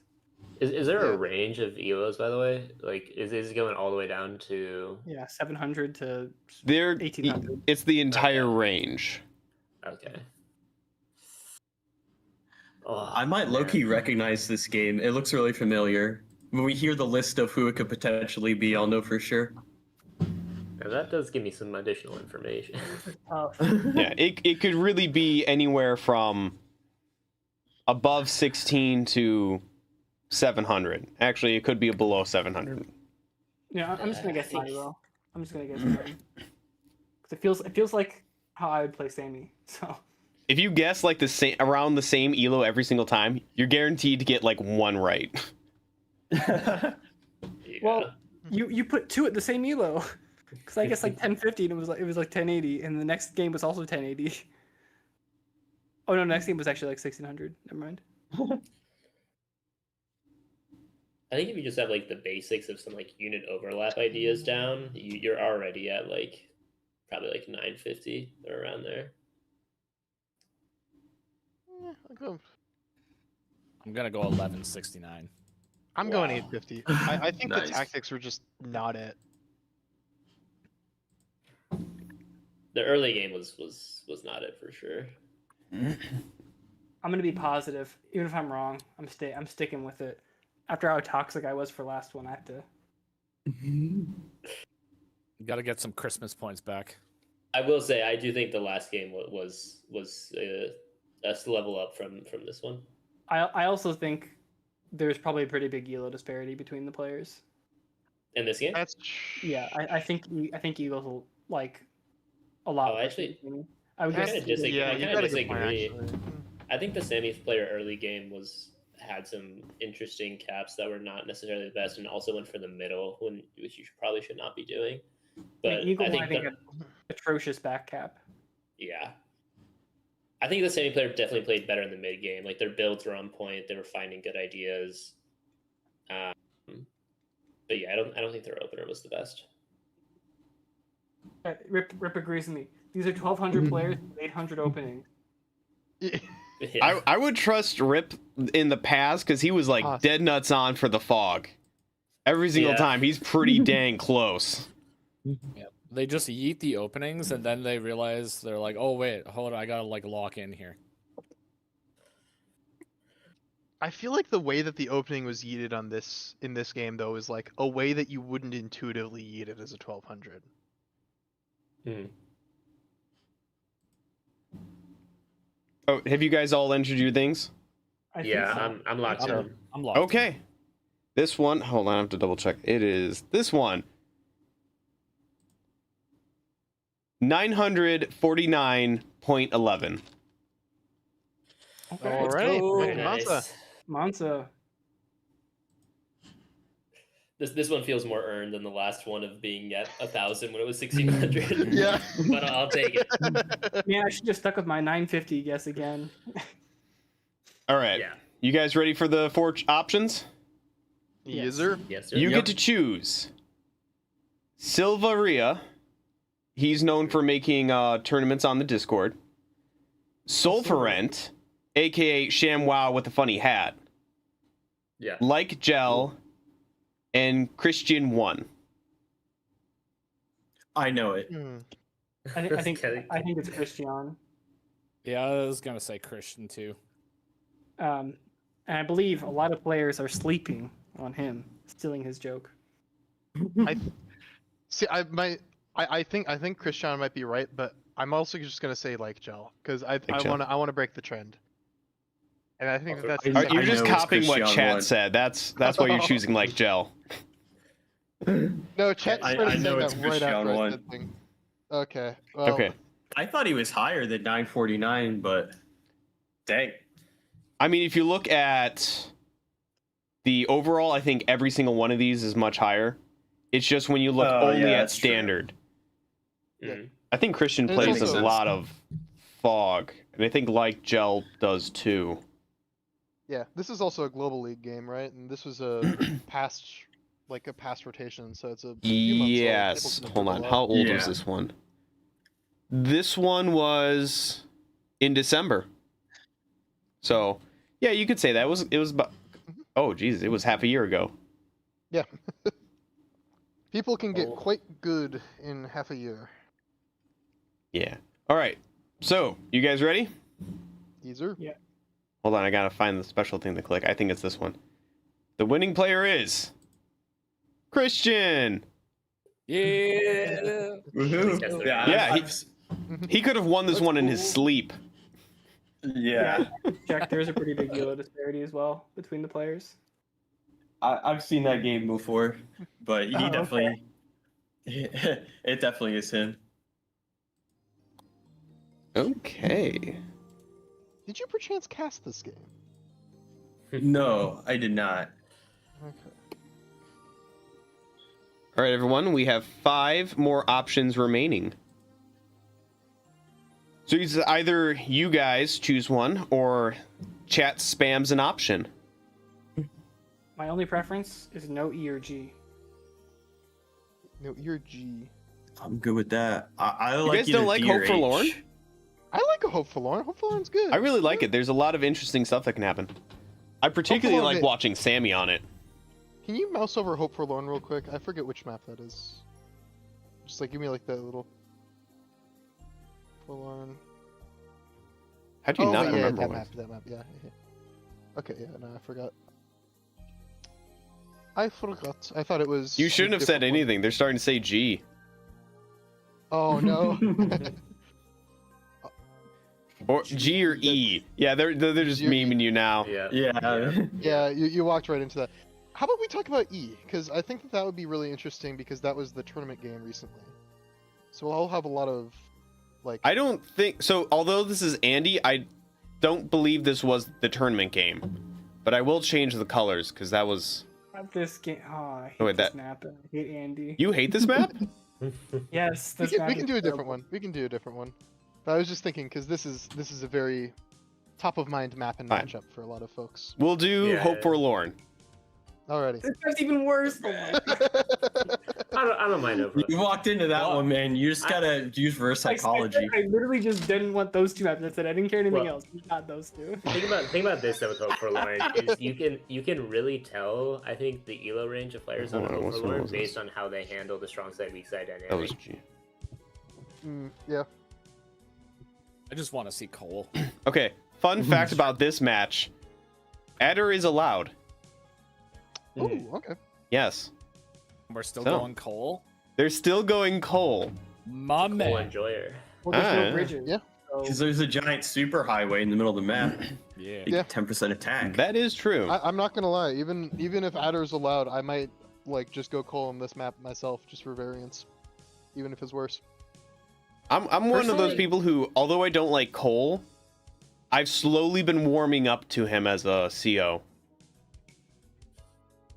Is there Yeah. a range of elos, by the way? Like, is it going all the way down to? Yeah, 700 to They're 1800. it's the entire range. Okay. Oh, I might low key man. recognize this game. It looks really familiar. When we hear the list of who it could potentially be, I'll know for sure. Now, that does give me some additional information. Yeah, it could really be anywhere from above 16 to 700. Actually, it could be below 700. Yeah, I'm just gonna I guess think- Honeywell. I'm just gonna guess Honeywell. 'Cause it feels like how I would play Sammy. So If you guess like the same around the same elo every single time, you're guaranteed to get like one right. Yeah. well, you put two at the same elo. Because I guess like 1050 and it was like 1080, and the next game was also 1080. Oh no, next game was actually like 1600. Never mind. I think if you just have like the basics of some like unit overlap ideas down, you're already at like probably like 950 or around there. I'm gonna go 1169. I'm going Wow. 850. I think Nice. the tactics were just not it. The early game was not it for sure. I'm gonna be positive, even if I'm wrong. I'm sticking with it. After how toxic I was for last one, I have to. Got to get some Christmas points back. I will say I do think the last game was a level up from this one. I also think there's probably a pretty big elo disparity between the players. In this game, That's Yeah, I think Eagles will like a lot. Oh, less actually- than Sammy. I would I guess. kinda disagree. yeah, I you kinda got a good point, disagree. actually. I think the semis player early game had some interesting caps that were not necessarily the best, and also went for the middle, which you probably should not be doing. But Eagle, I think, an atrocious back cap. yeah, I think the semi player definitely played better in the mid game. Like their builds were on point. They were finding good ideas. But yeah, I don't think their opener was the best. Rip agrees with me. These are 1,200 players, 800 openings. Yeah. I would trust Rip in the past because he was like Awesome. dead nuts on for the fog. Every single Yeah. time, he's pretty dang close. They just yeet the openings, and then they realize they're like, "Oh wait, hold on, I gotta like lock in here." I feel like the way that the opening was yeeted in this game though is like a way that you wouldn't intuitively yeet it as a 1200. Hmm. Oh, have you guys all entered your things? I think Yeah, so. I'm locked I'm, in. I'm locked. Okay. This one, hold on, I have to double check. It is this one. 949.11. Okay. All right, go. Mansa. Nice. Mansa. This one feels more earned than the last one of being at 1,000 when it was 1,600. Yeah. But I'll take it. Yeah, I should just stuck with my 950 guess again. All right. Yeah. You guys ready for the 4 options? Yes, sir. Yes, sir. You Yep. get to choose Silvaria. He's known for making tournaments on the Discord. Sulfurent, aka ShamWow with a funny hat. Yeah. Like Gel, and Christian 1. I know it. Hmm. I think it's Christian. Yeah, I was gonna say Christian too. And I believe a lot of players are sleeping on him, stealing his joke. See, I think Christian might be right, but I'm also just gonna say like Gel because I Gel. want to break the trend. And I think Also, that's I- You're exactly- just know it's copying what Christian chat 1. said. That's why you're choosing like Gel. No, chat I started know saying it's that right Christian after I 1. said thing. Okay. Well, Okay. I thought he was higher than 949, but dang. I mean, if you look at the overall, I think every single one of these is much higher. It's just when you look Oh, only yeah, at that's true. standard. Mhm. I think Christian It plays also- a lot of fog, and I think like Gel does too. Yeah, this is also a global league game, right? And this was a past rotation, so it's a few months old. Yes. People can Hold improve on. a lot. How old was Yeah. this one? This one was in December. So, yeah, you could say that. It was about, oh, geez, it was half a year ago. Yeah. People can get Oh. quite good in half a year. Yeah. All right. So, you guys ready? Easer. Hold on, I gotta find the special thing to click. I think it's this one. The winning player is Christian. Yeah. Woohoo. Yeah, Yeah, I've- he could have won this That's one in his cool. sleep. yeah. Jack, there's a pretty big elo disparity as well between the players. I've seen that game before, but he Oh, okay. definitely, it definitely is him. Okay. Did you perchance cast this game? No, I did not. Okay. All right, everyone, we have 5 more options remaining. So it's either you guys choose one or chat spams an option. My only preference is no E or G. No, you're G. I'm good with that. I You like guys don't either like D or Hope Forlorn? H. I like a Hope Forlorn. Hope Forlorn's good. I really like it. There's a lot of interesting stuff that can happen. I particularly Forlorn like it- watching Sammy on it. Can you mouse over Hope Forlorn real quick? I forget which map that is. Just like give me like that little Forlorn. How do you not yeah, remember that one? map. That map. Yeah. Okay. Yeah. No, I forgot. I forgot. I thought it was. You a shouldn't have said different one. anything. They're starting to say G. Oh no. Or G or E. Yeah, they're just G or E. memeing you now. Yeah. Yeah. Yeah, you walked right into that. How about we talk about E? Because I think that would be really interesting because that was the tournament game recently. So we'll all have a lot of, like... I don't think so. Although this is Andy, I don't believe this was the tournament game. But I will change the colors because that was. This game. Oh, I hate Oh, wait, this that- map. And I hate Andy. You hate this map? Yes, we this can, map we can is do a different terrible. one. We can do a different one. But I was just thinking because this is a very top of mind map and Fine. matchup for a lot of folks. We'll do Yeah. Hope Forlorn. Alrighty. This map's even worse. Oh my God. I don't mind over. You walked into that one, man. You just gotta use reverse psychology. I literally just didn't want those 2 maps. That's it. I didn't care anything Well- else. Not those 2. Think about this though with Hope Forlorn is you can really tell I think the elo range of players on Hold on, Hope what's- what Forlorn was this? based on how they handle the strong side weak side dynamic. That was G. Yeah. I just want to see Cole. Okay. Fun fact about this match: Adder is allowed. Oh, okay. Yes, We're still So. going Cole. they're still going Cole. My Cool man. enjoyer. Well, there's Ah, no bridges. yeah. So Because there's a giant super highway in the middle of the map. Yeah. You Yeah. get 10% attack. That is true. I'm not gonna lie. Even if Adder's allowed, I might like just go Cole on this map myself just for variance, even if it's worse. I'm one of those Personally- people who, although I don't like Cole, I've slowly been warming up to him as a CO.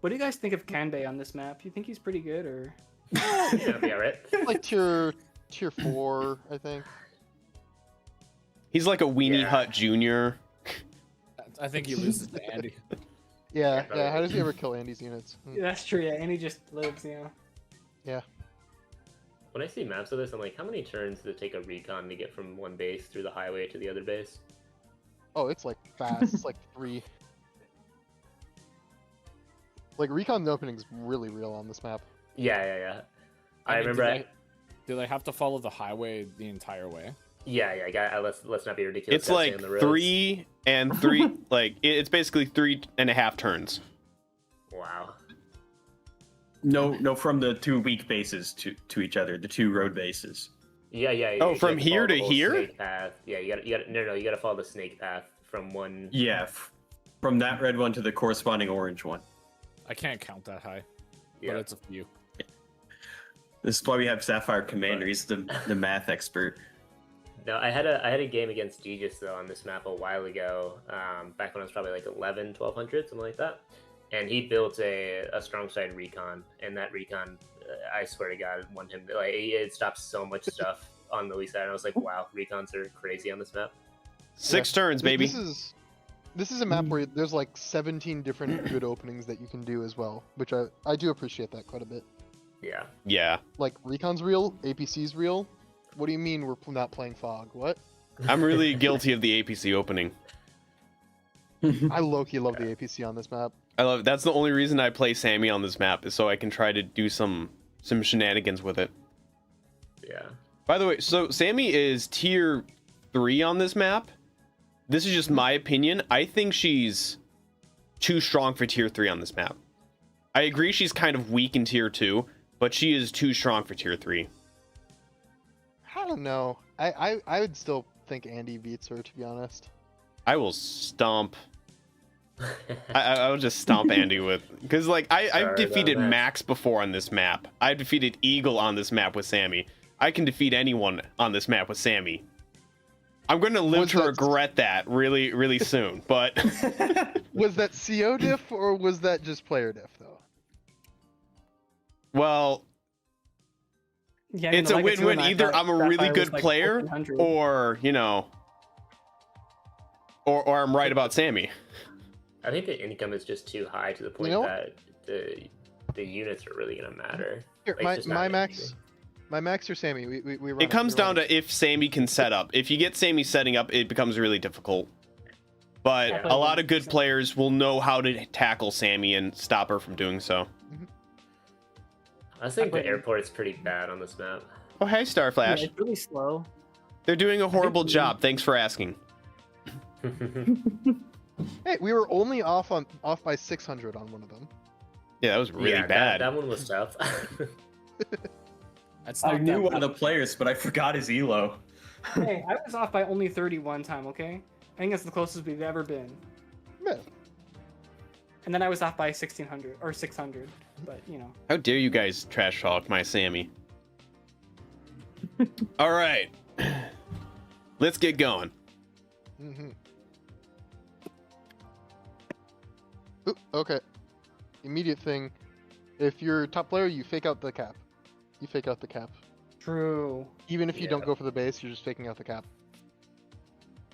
What do you guys think of Kanbei on this map? You think he's pretty good, or? That'll be alright. Like tier 4, I think. He's like a Weenie Yeah. Hut Junior. I think he loses to Andy. Yeah, probably. yeah. How does he ever kill Andy's units? Yeah, that's true. Yeah, and he just lives. Yeah. When I see maps of this, I'm like, how many turns does it take a recon to get from one base through the highway to the other base? Oh, it's like fast. It's like 3. Like recon opening's really real on this map. Yeah. I mean, remember. Do they have to follow the highway the entire way? Yeah. Let's not be ridiculous. It's Gotta stay like on the roads. 3 and 3. Like it's basically 3.5 turns. Wow. No, from the 2 weak bases to each other, the 2 road bases. Yeah. Oh, you from gotta here follow to the whole here? Snake path. Yeah, you gotta follow the snake path from one. Yeah, from that red one to the corresponding orange one. I can't count that high, Yeah. but it's a few. This is why we have Sapphire Commander. He's the math expert. No, I had a game against Aegis though on this map a while ago, back when I was probably like 1200, something like that. And he built a strong side recon, and that recon, I swear to God, won him. Like it stopped so much stuff on the weak side. And I was like, wow, recons are crazy on this map. 6 turns, baby. This is a map where there's like 17 different good openings that you can do as well, which I do appreciate that quite a bit. Yeah. Yeah, Like recon's real, APC's real. What do you mean we're not playing Fog? What? I'm really guilty of the APC opening. I low-key love the APC on this map. I love. That's the only reason I play Sammy on this map is so I can try to do some shenanigans with it. Yeah. By the way, so Sammy is tier 3 on this map. This is just my opinion. I think she's too strong for tier 3 on this map. I agree she's kind of weak in tier 2, but she is too strong for tier 3. I don't know. I would still think Andy beats her, to be honest. I will stomp. I will just stomp Andy with, because like I've Sorry about defeated that. Max before on this map. I've defeated Eagle on this map with Sammy. I can defeat anyone on this map with Sammy. I'm going to live Was to that- regret that really, really soon. But Was that CO diff or was that just player diff though? well, Yeah, I mean, it's a like it's win-win. when I Either thought I'm a Sapphire really was, good like, player, 1400. or or I'm right about Sammy. I think the income is just too high to the point know- that the units are really gonna matter. Here, Like, it's just not my an max, issue. my max or Sammy? We run It comes we run down to if Sammy can set up. If you get Sammy setting up, it becomes really difficult. But Yeah. a lot of good players will know how to tackle Sammy and stop her from doing so. I think the played- airport's pretty bad on this map. Oh, hey, Yeah, Starflash. it's really slow. They're doing a horrible we- job. Thanks for asking. Hey, we were only off by 600 on one of them. Yeah, that was really Yeah, bad. That one was tough. That's I not knew that one of bad. the players, but I forgot his elo. Hey, I was off by only 30 one time. Okay, I think that's the closest we've ever been. Yeah. And then I was off by 1600 or 600. But you know. How dare you guys trash talk my Sammy? All right. Let's get going. Mm-hmm. Ooh, okay. Immediate thing. If you're top player, you fake out the cap. You fake out the cap. True. Even if you Yeah. don't go for the base, you're just faking out the cap.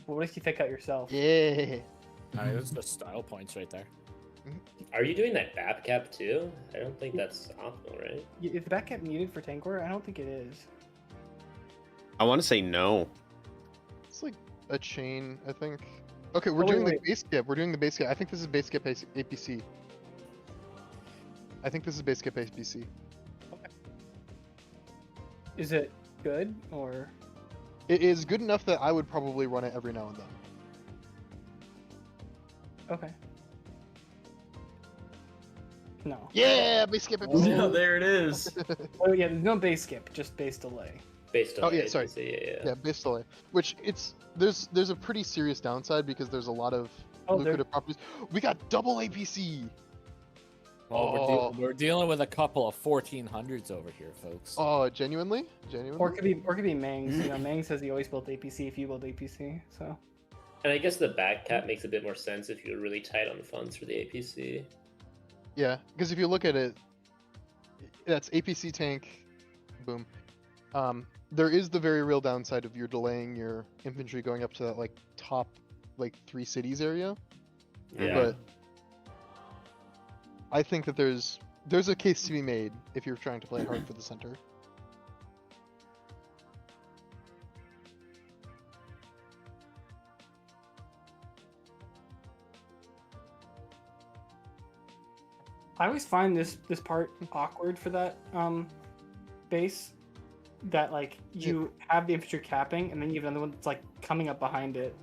Well, what if you fake out yourself? Yeah. There's the style points right there. Are you doing that BAP cap too? I don't think that's optional, right? Is the back cap needed for tank war? I don't think it is. I want to say no. It's like a chain, I think. Okay, we're Oh, wait, doing the wait. base skip. We're doing the base skip. I think this is base skip APC. I think this is base skip APC. Is it good or? It is good enough that I would probably run it every now and then. Okay. No. Yeah, base skip APC. Oh, there it is. Oh yeah, there's no base skip, just base delay. Based on Oh, yeah, sorry. Yeah. Yeah, base delay. Which there's a pretty serious downside because there's a lot of Oh, there. lucrative properties. We got double APC. Well, Oh. we're dealing with a couple of 1400s over here, folks. Oh, genuinely? Or it could be Mangs. You know, Mangs says he always built APC if you build APC. So And I guess the back cap makes a bit more sense if you're really tight on funds for the APC. Yeah, because if you look at it, that's APC tank, boom. There is the very real downside of you're delaying your infantry going up to that like top like 3 cities area. Yeah. But I think that there's a case to be made if you're trying to play hard for the center. I always find this part awkward for that base. That like you have the infantry capping, and then you have another one that's like coming up behind it.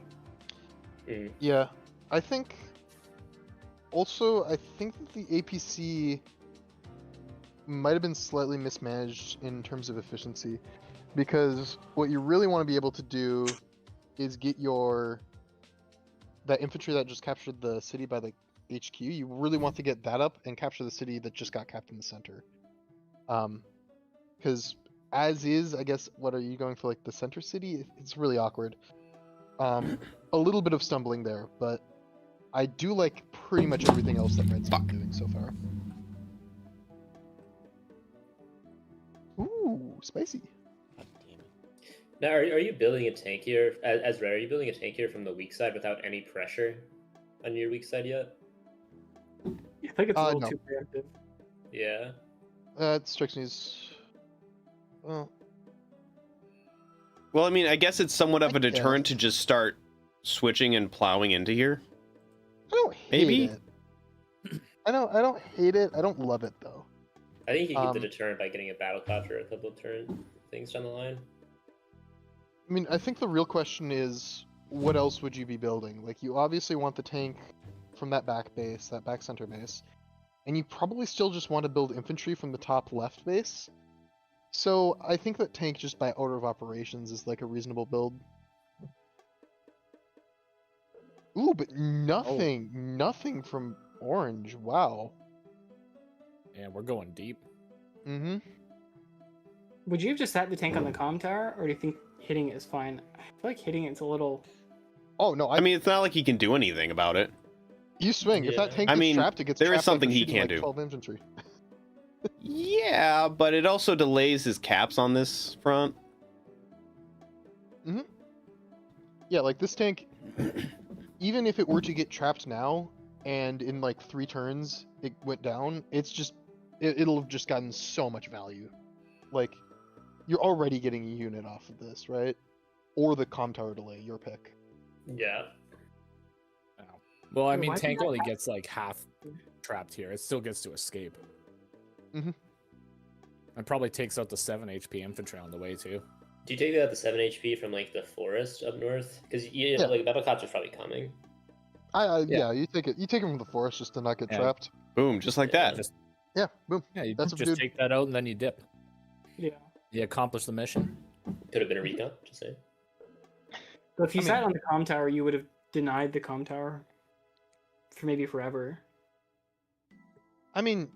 Yeah, I think. Also, I think that the APC might have been slightly mismanaged in terms of efficiency, because what you really want to be able to do is get that infantry that just captured the city by the HQ. You really want to get that up and capture the city that just got capped in the center. Because as is, I guess, what are you going for, like the center city? It's really awkward. A little bit of stumbling there, but I do like pretty much everything else that Red's been doing so far. Ooh, spicy. Now, are you building a tank here as Red? Are you building a tank here from the weak side without any pressure on your weak side yet? I think it's a little no. too preemptive. Yeah. It strikes me as well. Well, I mean, I guess it's somewhat of I a deterrent guess. to just start switching and plowing into here. I don't hate Maybe? it. I don't hate it. I don't love it though. I think you can get the deterrent by getting a battle copter a couple of turn things down the line. I mean, I think the real question is, what else would you be building? Like, you obviously want the tank from that back base, that back center base, and you probably still just want to build infantry from the top left base. So I think that tank just by order of operations is like a reasonable build. Ooh, but nothing from orange. Wow. Yeah, we're going deep. Mm-hmm. Would you have just sat the tank on the comm tower, or do you think hitting it is fine? I feel like hitting it's a little. Oh no, I mean, it's not like he can do anything about it. you swing. If that Yeah. tank I gets mean, trapped, it gets there is trapped something like he shooting, can like, do. 12 infantry. Yeah, but it also delays his caps on this front. Yeah, like this tank, even if it were to get trapped now, and in like 3 turns it went down, it's just it'll have just gotten so much value. Like, you're already getting a unit off of this, right? Or the comm tower delay, your pick. Yeah. Well, I Wait, mean, why did tank that only happen? gets like half trapped here. It still gets to escape. Mhm. And probably takes out the 7 HP infantry on the way too. Do you take out the 7 HP from like the forest up north? Because you know, Yeah. like battle copter's probably coming. Yeah, you take it from the forest just to not get Yeah. trapped. Boom, just like Yeah, that. Just Yeah, boom. you That's a just good- take that out and then you dip. Yeah. You accomplish the mission. Could have been a recon. Just saying. But if you I sat mean- on the comm tower, you would have denied the comm tower for maybe forever. I mean,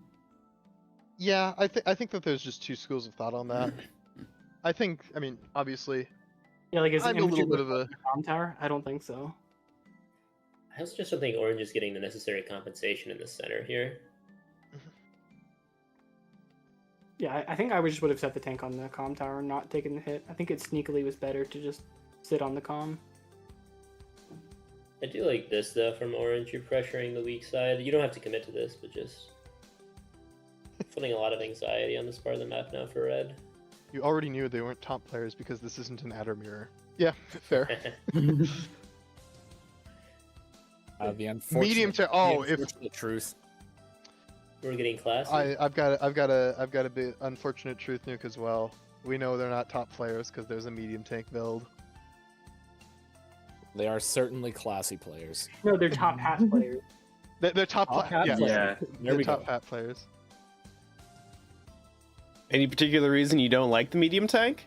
yeah, I think that there's just 2 schools of thought on that. I mean, obviously, Yeah, like is I'm a infantry little bit of worth a the comm tower? I don't think so. I also just don't think Orange is getting the necessary compensation in the center here. Yeah, I think I just would have set the tank on the comm tower and not taken the hit. I think it sneakily was better to just sit on the comm. I do like this though from Orange. You're pressuring the weak side. You don't have to commit to this, but just putting a lot of anxiety on this part of the map now for Red. You already knew they weren't top players because this isn't an adder mirror. Yeah, fair. The unfortunate, Medium to the unfortunate truth. We're getting classy. I've got a bit unfortunate truth nuke as well. We know they're not top players because there's a medium tank build. They are certainly classy players. No, they're top hat players. They're top Top hat yeah, players. Yeah. There they're we top go. hat players. Any particular reason you don't like the medium tank?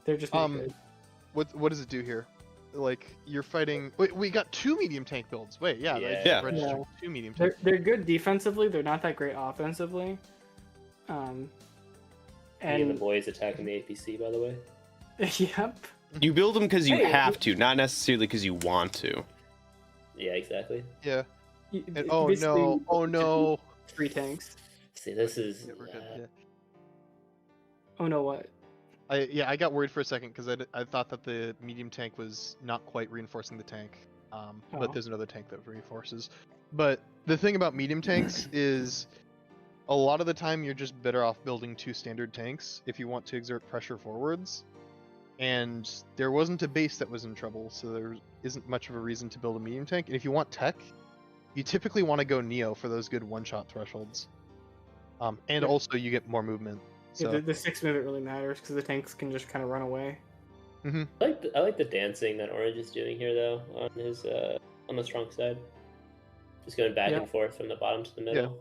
They're just not good. What does it do here? Like, you're fighting. Wait, we got 2 medium tank builds. Wait, yeah, I just Yeah. registered Yeah. 2 medium tank. They're good defensively. They're not that great offensively. Me and the And boys attacking the APC, by the way. yep. You build them because you Hey, have to, not necessarily because you want to. Yeah, exactly. Yeah. You- And, oh basically- no! Oh no! 3 tanks. See, this is. Yeah, we're good. Yeah. Oh no, what? I got worried for a second because I thought that the medium tank was not quite reinforcing the tank. Oh. But there's another tank that reinforces. But the thing about medium tanks is a lot of the time you're just better off building 2 standard tanks if you want to exert pressure forwards. And there wasn't a base that was in trouble, so there isn't much of a reason to build a medium tank. And if you want tech, you typically want to go Neo for those good one-shot thresholds. And Yeah. also you get more movement. So Yeah, the 6 movement really matters because the tanks can just kind of run away. I like the dancing that Orange is doing here though on his on the strong side. Just going back Yeah. and forth from the bottom to the middle.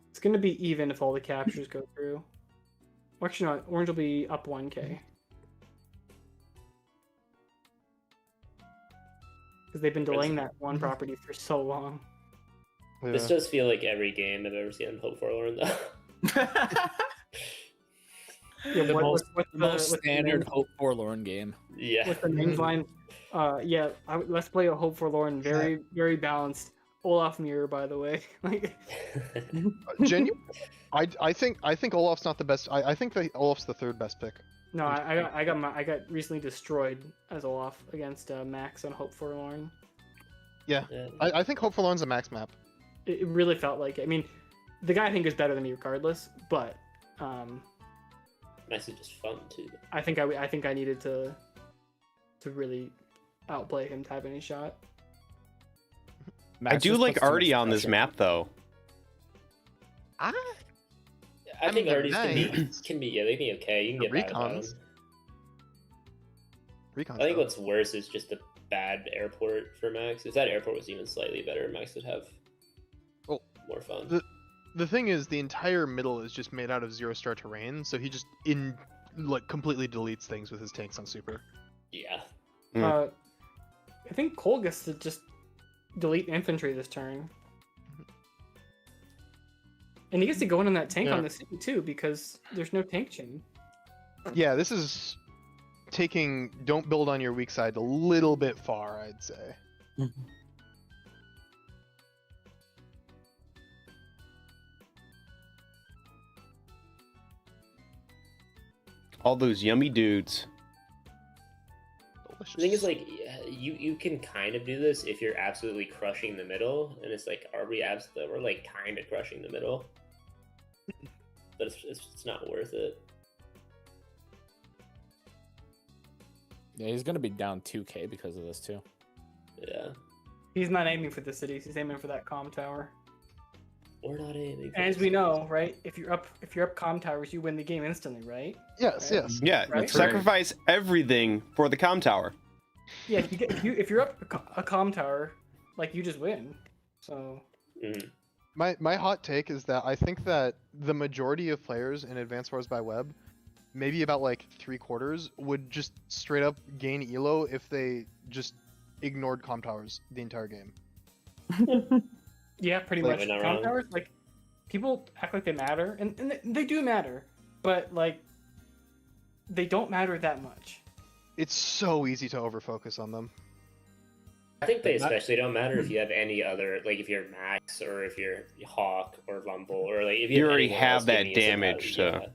It's going to be even if all the captures go through. Well, actually, no, Orange will be up 1k. Because they've been delaying that one property for so long. This does feel like every game I've ever seen on Hope Forlorn though. Yeah, The most with standard Hope Forlorn game. Yeah. With the names line, let's play a Hope Forlorn. Very, very balanced. Olaf mirror, by the way. Like, I think Olaf's not the best. I think that Olaf's the 3rd best pick. no, I got recently destroyed as Olaf against Max on Hope Forlorn. Yeah, I think Hope Forlorn's a max map. It really felt like it. I mean, the guy I think is better than me regardless, but Max is just fun too. I think I needed to really outplay him to have any shot. I do just like puts too much Artie on this pressure. map though. I I think mean, Artie's they're can be they can be okay. You can The get by without recons. him. Recon. I think what's worse is just a bad airport for Max. If that airport was even slightly better, Max would have Well, more fun. The thing is, the entire middle is just made out of 0-star terrain, so he just completely deletes things with his tanks on super. Yeah. I think Cole gets to just delete infantry this turn. And he gets to go in on that tank on the city too, because there's no tank chain. Yeah, this is taking don't build on your weak side a little bit far, I'd say. All those yummy dudes. Delicious. The thing is, like, you can kind of do this if you're absolutely crushing the middle, and it's like, we're like kind of crushing the middle, but it's not worth it. Yeah, he's gonna be down 2k because of this too. Yeah. He's not aiming for the cities. He's aiming for that comm tower. We're not aiming. And as we know, right? If you're up comm towers, you win the game instantly, right? Yes, Right. yes. Yeah, Right? sacrifice everything for the comm tower. Yeah, if you're up a comm tower, like you just win. So Mhm. My hot take is that I think that the majority of players in Advanced Wars by Web, maybe about like 3/4, would just straight up gain elo if they just ignored comm towers the entire game. yeah, pretty Like, much. not Comm wrong. towers, like people act like they matter, and they do matter, but like they don't matter that much. It's so easy to overfocus on them. I think they especially don't matter if you have any other, like if you're Max or if you're Hawk or Lumble or like if You have already anyone have else that giving you some damage, value, so-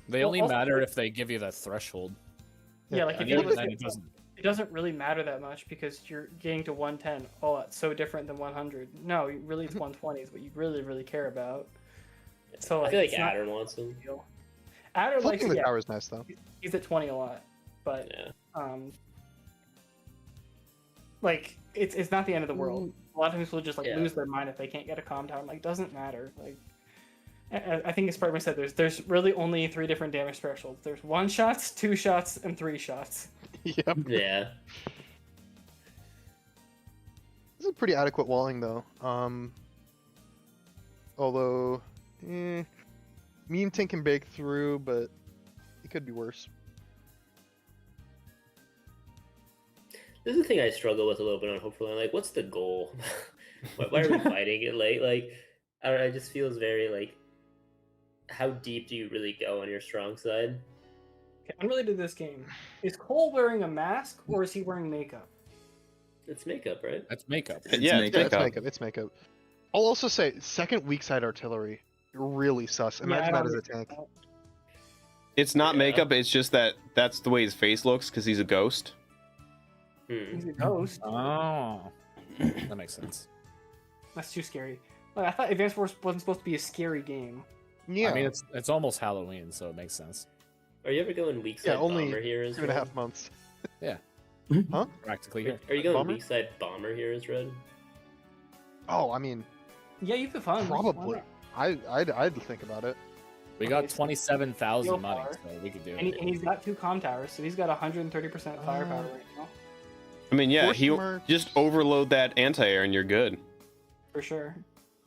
They Well, only also- matter if they give you that threshold. Yeah, like if And you even look then, at it doesn't. it doesn't really matter that much because you're getting to 110. Oh, that's so different than 100. No, really, it's 120 is what you really care about. So I feel like it's not Adder wants them. real. Adder likes Flipping the yeah, tower is nice though. he's at 20 a lot, but Yeah. like it's not the end of the world. A lot of times people just like Yeah. lose their mind if they can't get a comm tower. Like doesn't matter. Like I think as Spritemare said, there's really only 3 different damage thresholds. There's 1 shots, 2 shots, and 3 shots. Yep. Yeah. This is pretty adequate walling though. Although, medium tank can break through, but it could be worse. This is the thing I struggle with a little bit on Hopefully. Like, what's the goal? Why are we fighting it late? Like, I don't know, it just feels very like, how deep do you really go on your strong side? Okay, unrelated to this game, is Cole wearing a mask or is he wearing makeup? It's makeup, right? That's makeup. It's Yeah, makeup. Yeah, it's makeup. makeup. It's makeup. I'll also say second weak side artillery really sus. Imagine I that as don't a tank. It's not Yeah. makeup. It's just that's the way his face looks because he's a ghost. He's a ghost. Oh, that makes sense. That's too scary. Like, I thought Advanced Wars wasn't supposed to be a scary game. Yeah, I mean, it's almost Halloween, so it makes sense. Are you ever going weak side yeah, only bomber heroes? 2.5 months. Practically here. Are you going Bomber? weak side bomber heroes, Red? Oh, I mean, Yeah, you've been fun. probably. I'd think about it. We got Okay, so 27,000 Steel money, power. so we could do And, it. and he's got 2 comm towers, so he's got 130% firepower right now, I mean, yeah, Force he marks. just overload that anti-air and you're good. for sure.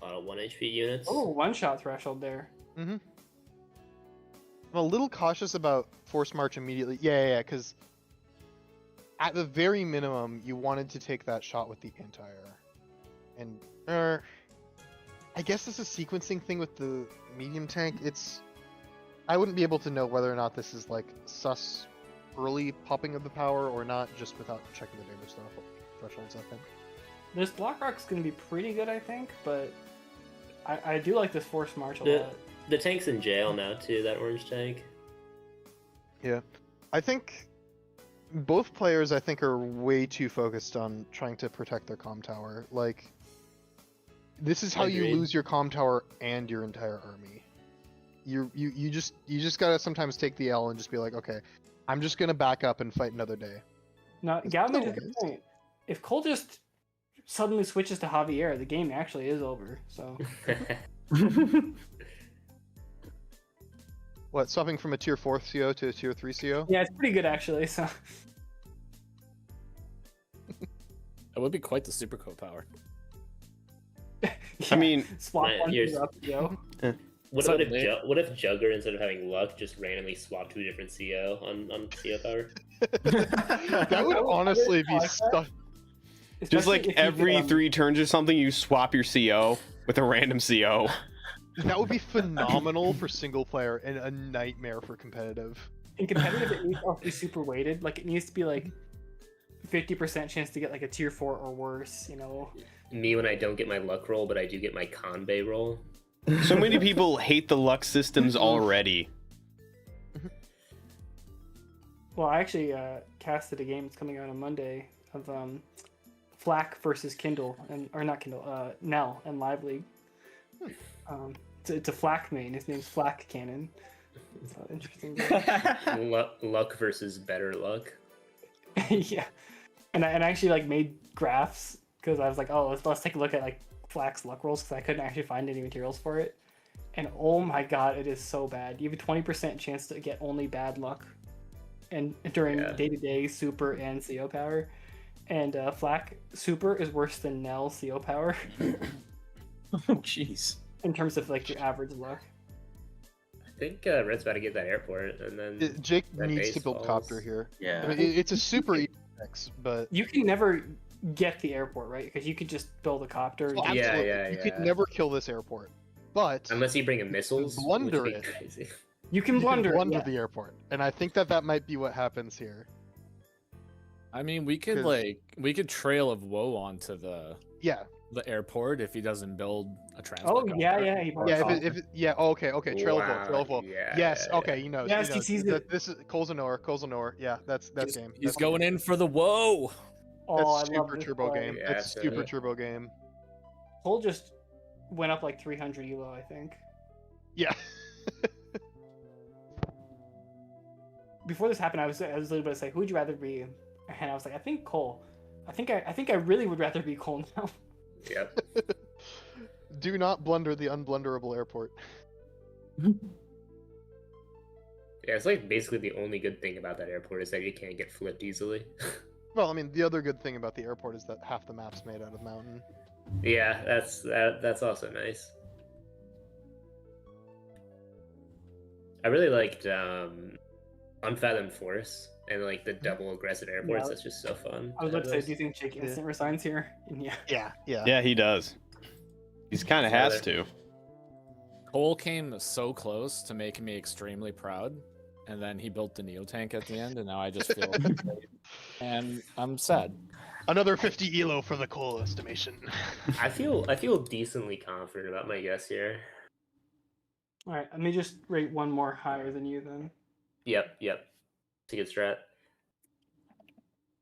A lot of 1 HP units. Oh, one-shot threshold there. I'm a little cautious about force march immediately. Yeah, because at the very minimum, you wanted to take that shot with the anti-air, and I guess this is a sequencing thing with the medium tank. I wouldn't be able to know whether or not this is like sus early popping of the power or not, just without checking the damage thresholds. I think. This Block Rock's going to be pretty good, I think, but I do like this force march a The, lot. the tank's in jail now too. That orange tank. Yeah, I think both players are way too focused on trying to protect their comm tower. Like, this is how you Agreed. lose your comm tower and your entire army. You just gotta sometimes take the L and just be like, okay, I'm just gonna back up and fight another day. Now, It's Gal made a no good worries. point. If Cole just suddenly switches to Javier, the game actually is over. So What, swapping from a tier 4 CO to a tier 3 CO? yeah, it's pretty good actually. So It would be quite the super code power. I mean, swap Man, one here's- up, yo. Suddenly- What if Jugger, instead of having luck, just randomly swapped to a different CO on CO power? That would honestly be stuff. just Especially like if you every could, 3 turns or something, you swap your CO with a random CO. That would be phenomenal for single player and a nightmare for competitive. in competitive, it needs to be super weighted. Like it needs to be like 50% chance to get like a tier 4 or worse. You know. Me when I don't get my luck roll, but I do get my Kanbei roll. So many people hate the luck systems already. Well, I actually casted a game that's coming out on Monday of Flak versus Kindle, or not Kindle, Nell and Live League. It's a Flak main. His name's Flak Cannon. It's an interesting game. Luck versus better luck. Yeah, and I actually like made graphs because I was like, oh, let's take a look at like Flak's luck rolls because I couldn't actually find any materials for it. And oh my god, it is so bad. You have a 20% chance to get only bad luck, and during Yeah. day-to-day super and CO power. And Flak super is worse than Nell CO power Jeez. in terms of like your average luck. I think Red's about to get that airport, and then Jake That needs base to build falls. copter here. I Yeah. mean, it's a super easy fix, but You can never get the airport, right? Because you could just build a copter. and Well, just- Yeah, absolutely, yeah, you yeah. could never kill this airport. But unless you bring in missiles, Blunder which would be it. crazy. You can you blunder. can blunder yeah. the airport, and I think that might be what happens here. I mean, we could 'Cause- trail of woe onto the Yeah, airport if he doesn't build a transport. Oh yeah, copter. yeah. He yeah. brought Yeah. Oh, okay. Trail of Wow, Woe. Trail of Woe. yeah, Yes. yeah, Okay. You know. Yes, you he know, sees that- it. This is Cole's a knower. Yeah. That's game. He's That's going in for the woe. Oh, That's I love super this turbo play. game. Yeah, That's so- super turbo game. Cole just went up like 300 elo, I think. Yeah. Before this happened, I was literally about to say, who would you rather be? And I was like, I think Cole. I think I really would rather be Cole now. Yep. Do not blunder the unblunderable airport. Yeah, it's like basically the only good thing about that airport is that you can't get flipped easily. Well, I mean, the other good thing about the airport is that half the map's made out of mountain. Yeah, that's also nice. I really liked Unfathomed Force and like the double aggressive airports. Yeah. That's just so fun. I was about to say, Those- do you think Jake Yeah. instant resigns here? And yeah. Yeah. Yeah, he does. He's kind of has to. Cole came so close to making me extremely proud, and then he built the Neo tank at the end, and now I just feel and I'm sad. Another 50 elo for the coal estimation. I feel decently confident about my guess here. All right, let me just rate one more higher than you then. Yep. It's a good strat.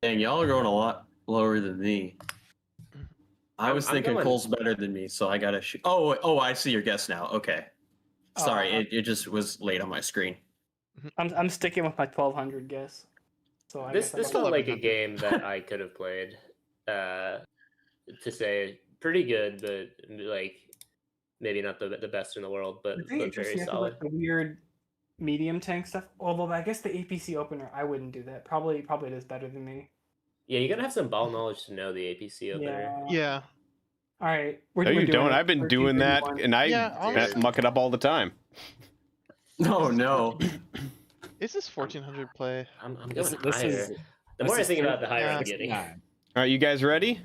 Dang, y'all are going a lot lower than me. I was I'm thinking going- Cole's better than me, so I gotta shoot. Oh, I see your guess now. Okay. Sorry, Oh, it just was late on my screen. I'm sticking with my 1200 guess. So I This guess I'm felt like a 1100. game that I could have played. To say pretty good, but like maybe not the best in the world, but The thing very interesting is solid. like the weird medium tank stuff. Although I guess the APC opener, I wouldn't do that. Probably it is better than me. Yeah, you gotta have some ball knowledge to know the APC opener. Yeah. Yeah. All right. We're, No, we're you doing don't. it. I've been doing that, 1331. and I Yeah, honestly. muck it up all the time. Oh no. Is this 1400 play? I'm going This higher. is The more I this think is about it, the higher I'm 69. getting. All right, you guys ready?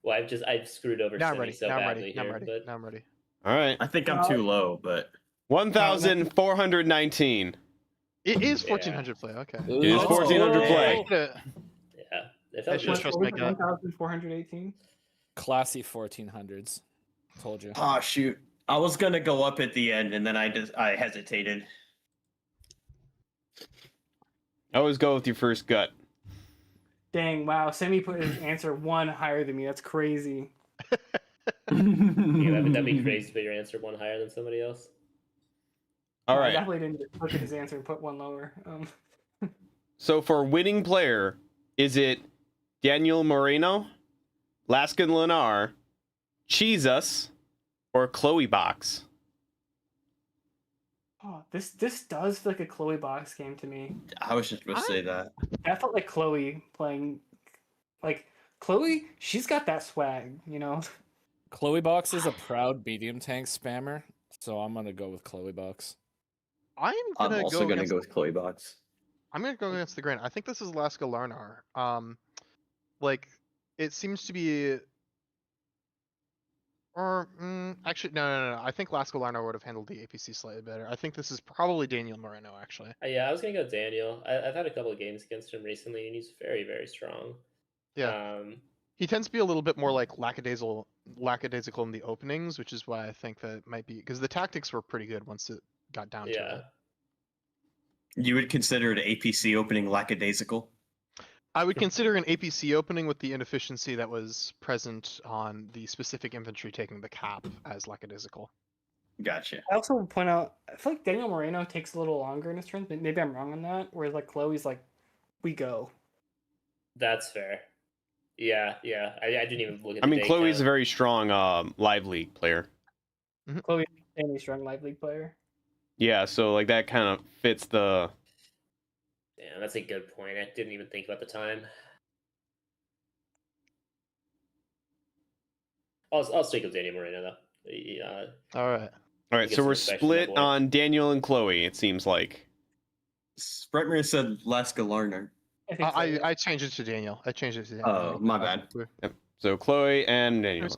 Well, I've screwed over Now I'm Semi ready. so Now I'm badly ready. Now I'm here, ready. but Now I'm ready. All right. I think I'm too low, but 1,419. It is Yeah. 1400 play. Okay. It is 1400 play. yeah, it I felt should good. trust What my was it, gut. 1418. Classy 1400s. Told you. oh shoot. I was gonna go up at the end and then I hesitated. Always go with your first gut. Dang! Wow. Semi put his answer one higher than me. That's crazy. Yeah, that'd be crazy to put your answer one higher than somebody else. All I right. definitely didn't just look at his answer and put one lower. So for winning player, is it Daniel Moreno, Laskin Lenar, Cheezus, or Chloe Box? Oh, this does feel like a Chloe box game to me. I was just gonna say that. I felt like Chloe playing, like Chloe. She's got that swag, you know. Chloe Box is a proud medium tank spammer, so I'm gonna go with Chloe Box. I'm I'm gonna also go gonna against, go with Chloe Box. I'm gonna go against the grain. I think this is Laska Larnar. Like it seems to be, or actually no. I think Laska Larnar would have handled the APC slightly better. I think this is probably Daniel Moreno actually. Yeah, I was gonna go Daniel. I've had a couple of games against him recently, and he's very, very strong. Yeah. He tends to be a little bit more like lackadaisical in the openings, which is why I think that it might be because the tactics were pretty good once it got down to Yeah. it. You would consider an APC opening lackadaisical? I would consider an APC opening with the inefficiency that was present on the specific infantry taking the cap as lackadaisical. Gotcha. I also would point out, I feel like Daniel Moreno takes a little longer in his turns. Maybe I'm wrong on that. Whereas like Chloe's like, we go. That's fair. Yeah. I didn't even look at. I the mean, day Chloe's a count. very strong live league player. Chloe, a strong live league player. Yeah, so like that kind of fits the. Yeah, that's a good point. I didn't even think about the time. I'll stick with Daniel Moreno though. Yeah. All right. All right, Get so some we're respect from that split boy. on Daniel and Chloe. It seems like. Spritemare said Laska Larnar. I think so, yeah. I changed it to Daniel. I changed it to Daniel. Oh, my bad. So Chloe and Daniel,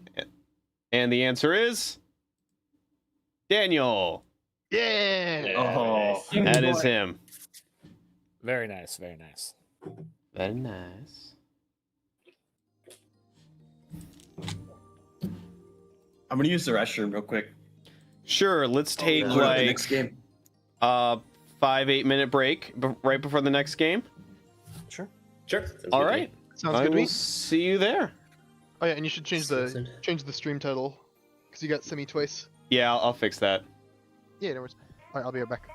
and the answer is Daniel. Yeah. Yeah, Oh. nice. That is him. Very nice, very nice. Very nice. I'm gonna use the restroom real quick. Sure, let's take Load up the like next game. 5-8 minute break right before the next game. Sure. Sounds All good to me. right. Sounds I good to will me. see you there. Oh yeah, and you should change the Listen. stream title because you got Semi twice. Yeah, I'll fix that. Yeah, no worries. All right, I'll be right back.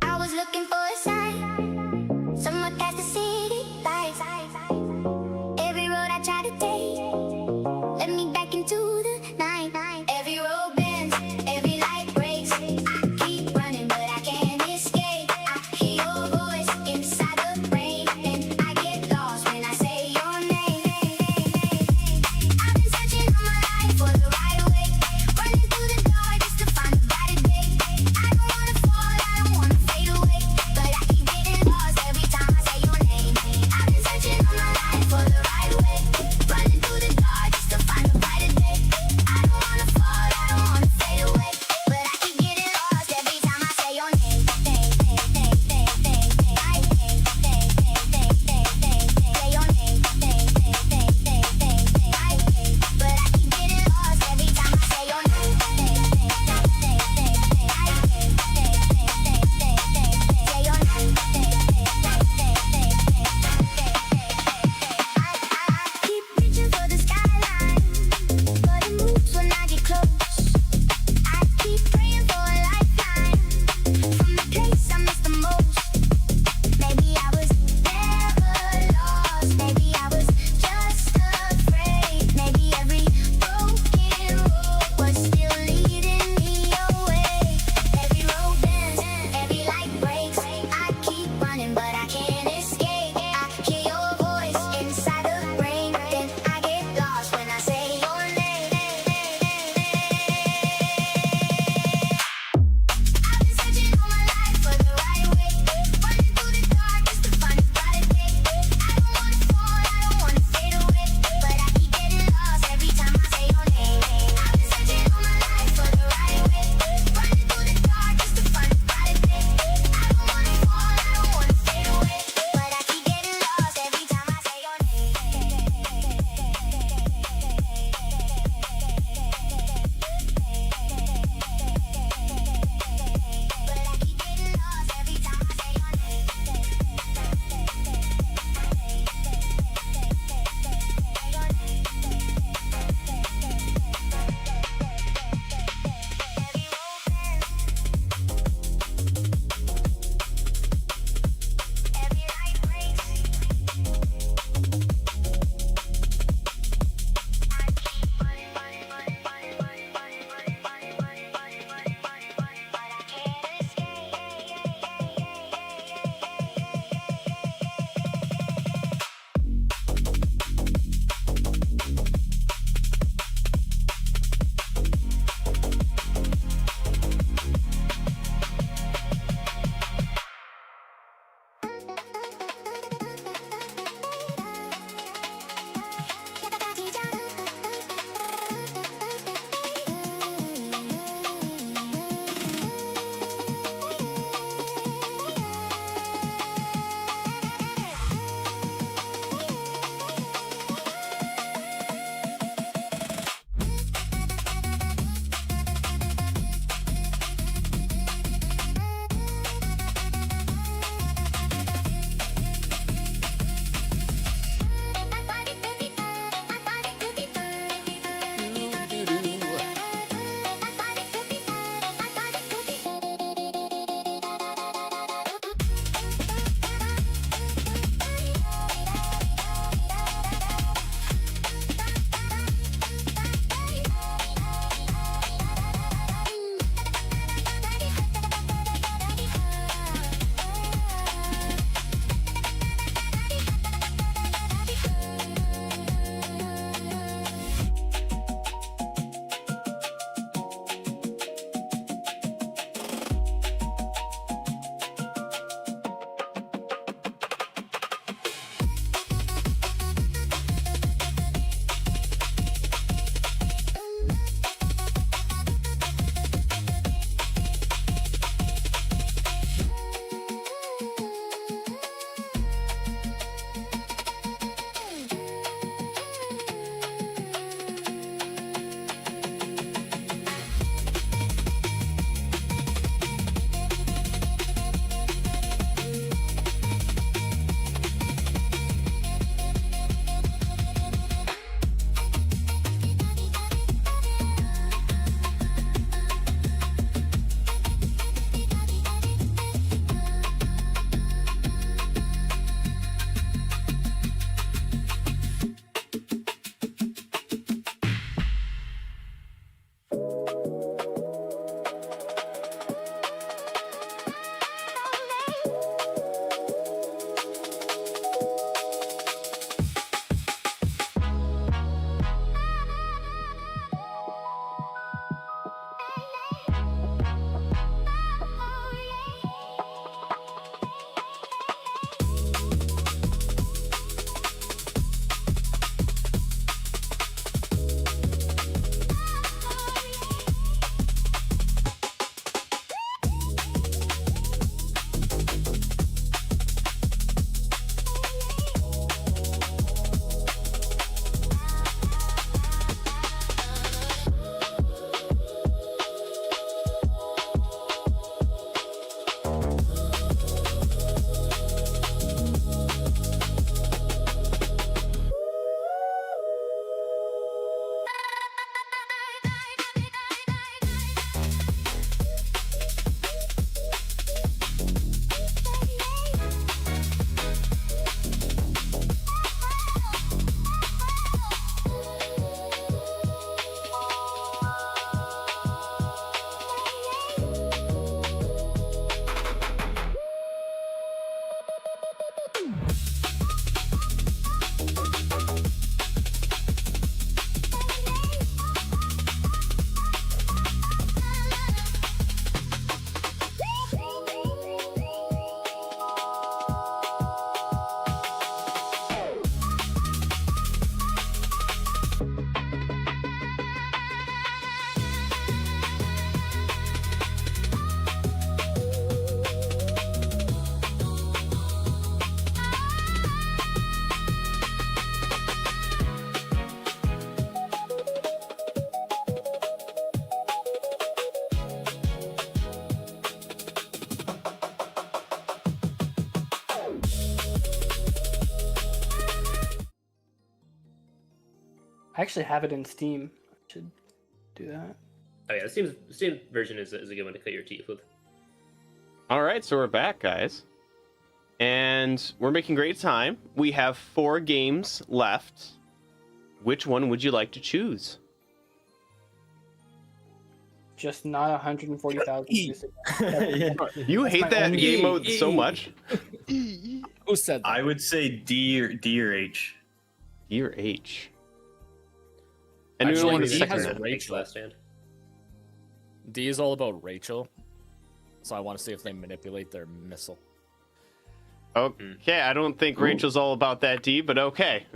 I was looking for a sign, someone past the city lights. Every road I tried to take I actually have it in Steam. I should do that. Oh yeah, the Steam version is a good one to cut your teeth with. All right, so we're back, guys. And we're making great time. We have 4 games left. Which one would you like to choose? Just not 140,000. You That's hate my that only- game mode so much. Who said that? I would say D or H. E or H? Anyone Actually, want to D second has that? a Rachel. Last stand. D is all about Rachel, so I want to see if they manipulate their missile. Okay, I don't think Rachel's all about that D, but okay.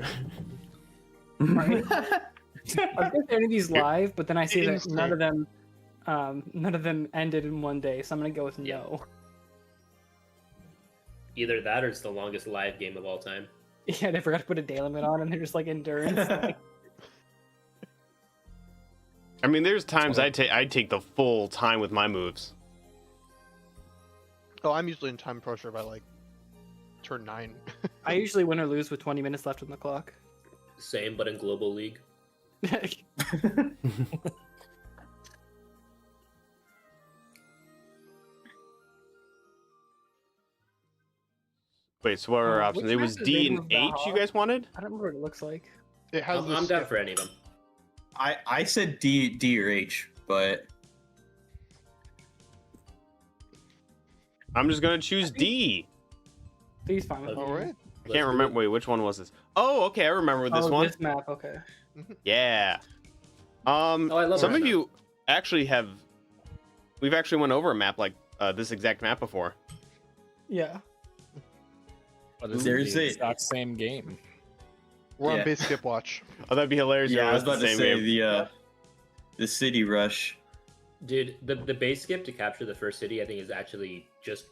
Right? I've got any of these live, but then I see that Insane. none of them ended in one day, so I'm gonna go with Yeah. no. Either that or it's the longest live game of all time. Yeah, they forgot to put a day limit on, and they're just like endurance. I mean, there's times I'd take the full time with my moves. Oh, I'm usually in time pressure by like turn 9. I usually win or lose with 20 minutes left on the clock. Same, but in Global League. Wait, so what were our which options? It map was does D they and move the H you hog? guys wanted? I don't remember what it looks like. It has I'm this down skip. for any of them. I said D or H, but I'm just gonna choose D. Please fine with Okay. me. All right. I can't remember. Wait, which one was this? Oh, okay, I remember this one. This map, okay. Yeah. I love Some this of map. you actually have. We've actually went over a map like this exact map before. Yeah. But it's There's the a- exact same game. We're Yeah. on base skip watch. Oh, that'd be hilarious. if yeah, it I was the about to same say game. the city rush. Dude, the base skip to capture the first city, I think, is actually just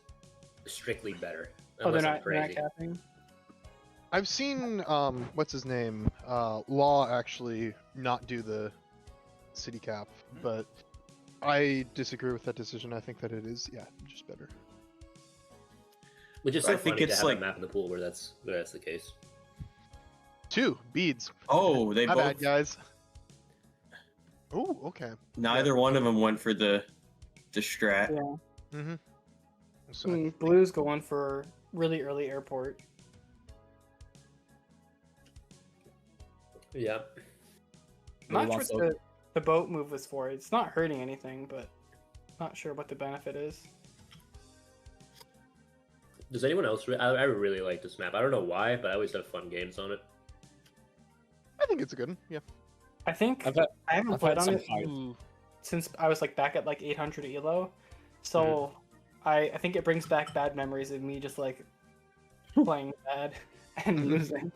strictly better. Oh, they're Unless I'm not crazy. capping. I've seen what's his name? Law actually not do the city cap, but I disagree with that decision. I think that it is just better. Which is I so think funny to it's have like- a map in the pool where that's the case. 2 beads. Oh, they My both. bad, guys. Oh, okay. Neither one of them went for the strat. Yeah. Mm-hmm. So Blue's going for really early airport. Yeah. I'm not Blue sure wants what the boat move was for. It's not hurting anything, but not sure what the benefit is. Does anyone else? I really like this map. I don't know why, but I always have fun games on it. I think it's a good one. Yeah. I think I've had, I haven't I've played had on some it fun. since I was like back at like 800 elo, so I think it brings back bad memories of me just like playing bad and losing.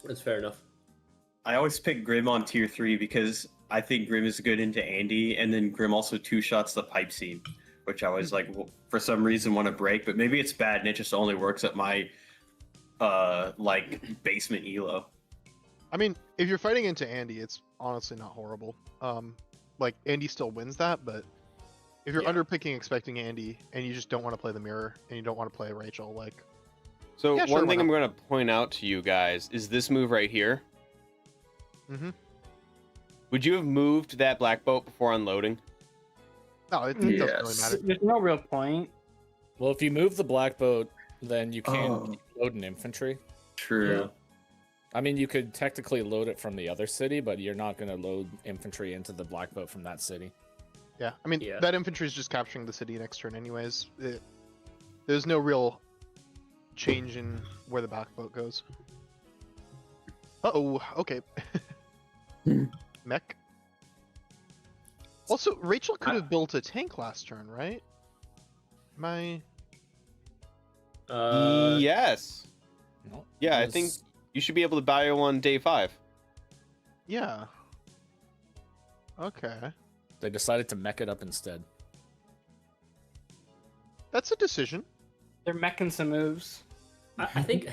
That's fair enough. I always pick Grim on tier 3 because I think Grim is good into Andy, and then Grim also 2-shots the pipe scene, which I always like for some reason want to break, but maybe it's bad and it just only works at my like basement elo. I mean, if you're fighting into Andy, it's honestly not horrible. Like Andy still wins that, but if you're Yeah. underpicking expecting Andy and you just don't want to play the mirror and you don't want to play Rachel, like So Yeah, sure, one why thing not? I'm going to point out to you guys is this move right here. Mhm. Would you have moved that black boat before unloading? no, it doesn't really Yes. matter. There's no real point. Well, if you move the black boat, then you can't Oh. load an infantry. True. I mean, you could technically load it from the other city, but you're not going to load infantry into the black boat from that city. Yeah, I mean Yeah. that infantry is just capturing the city next turn, anyways. There's no real change in where the back boat goes. Uh-oh, okay. Mech. Also, Rachel could have built a tank last turn, right? Am I... Yes. No, Yeah, I it think was- you should be able to buy one day 5. Yeah. Okay. they decided to mech it up instead. That's a decision. They're meching some moves. I think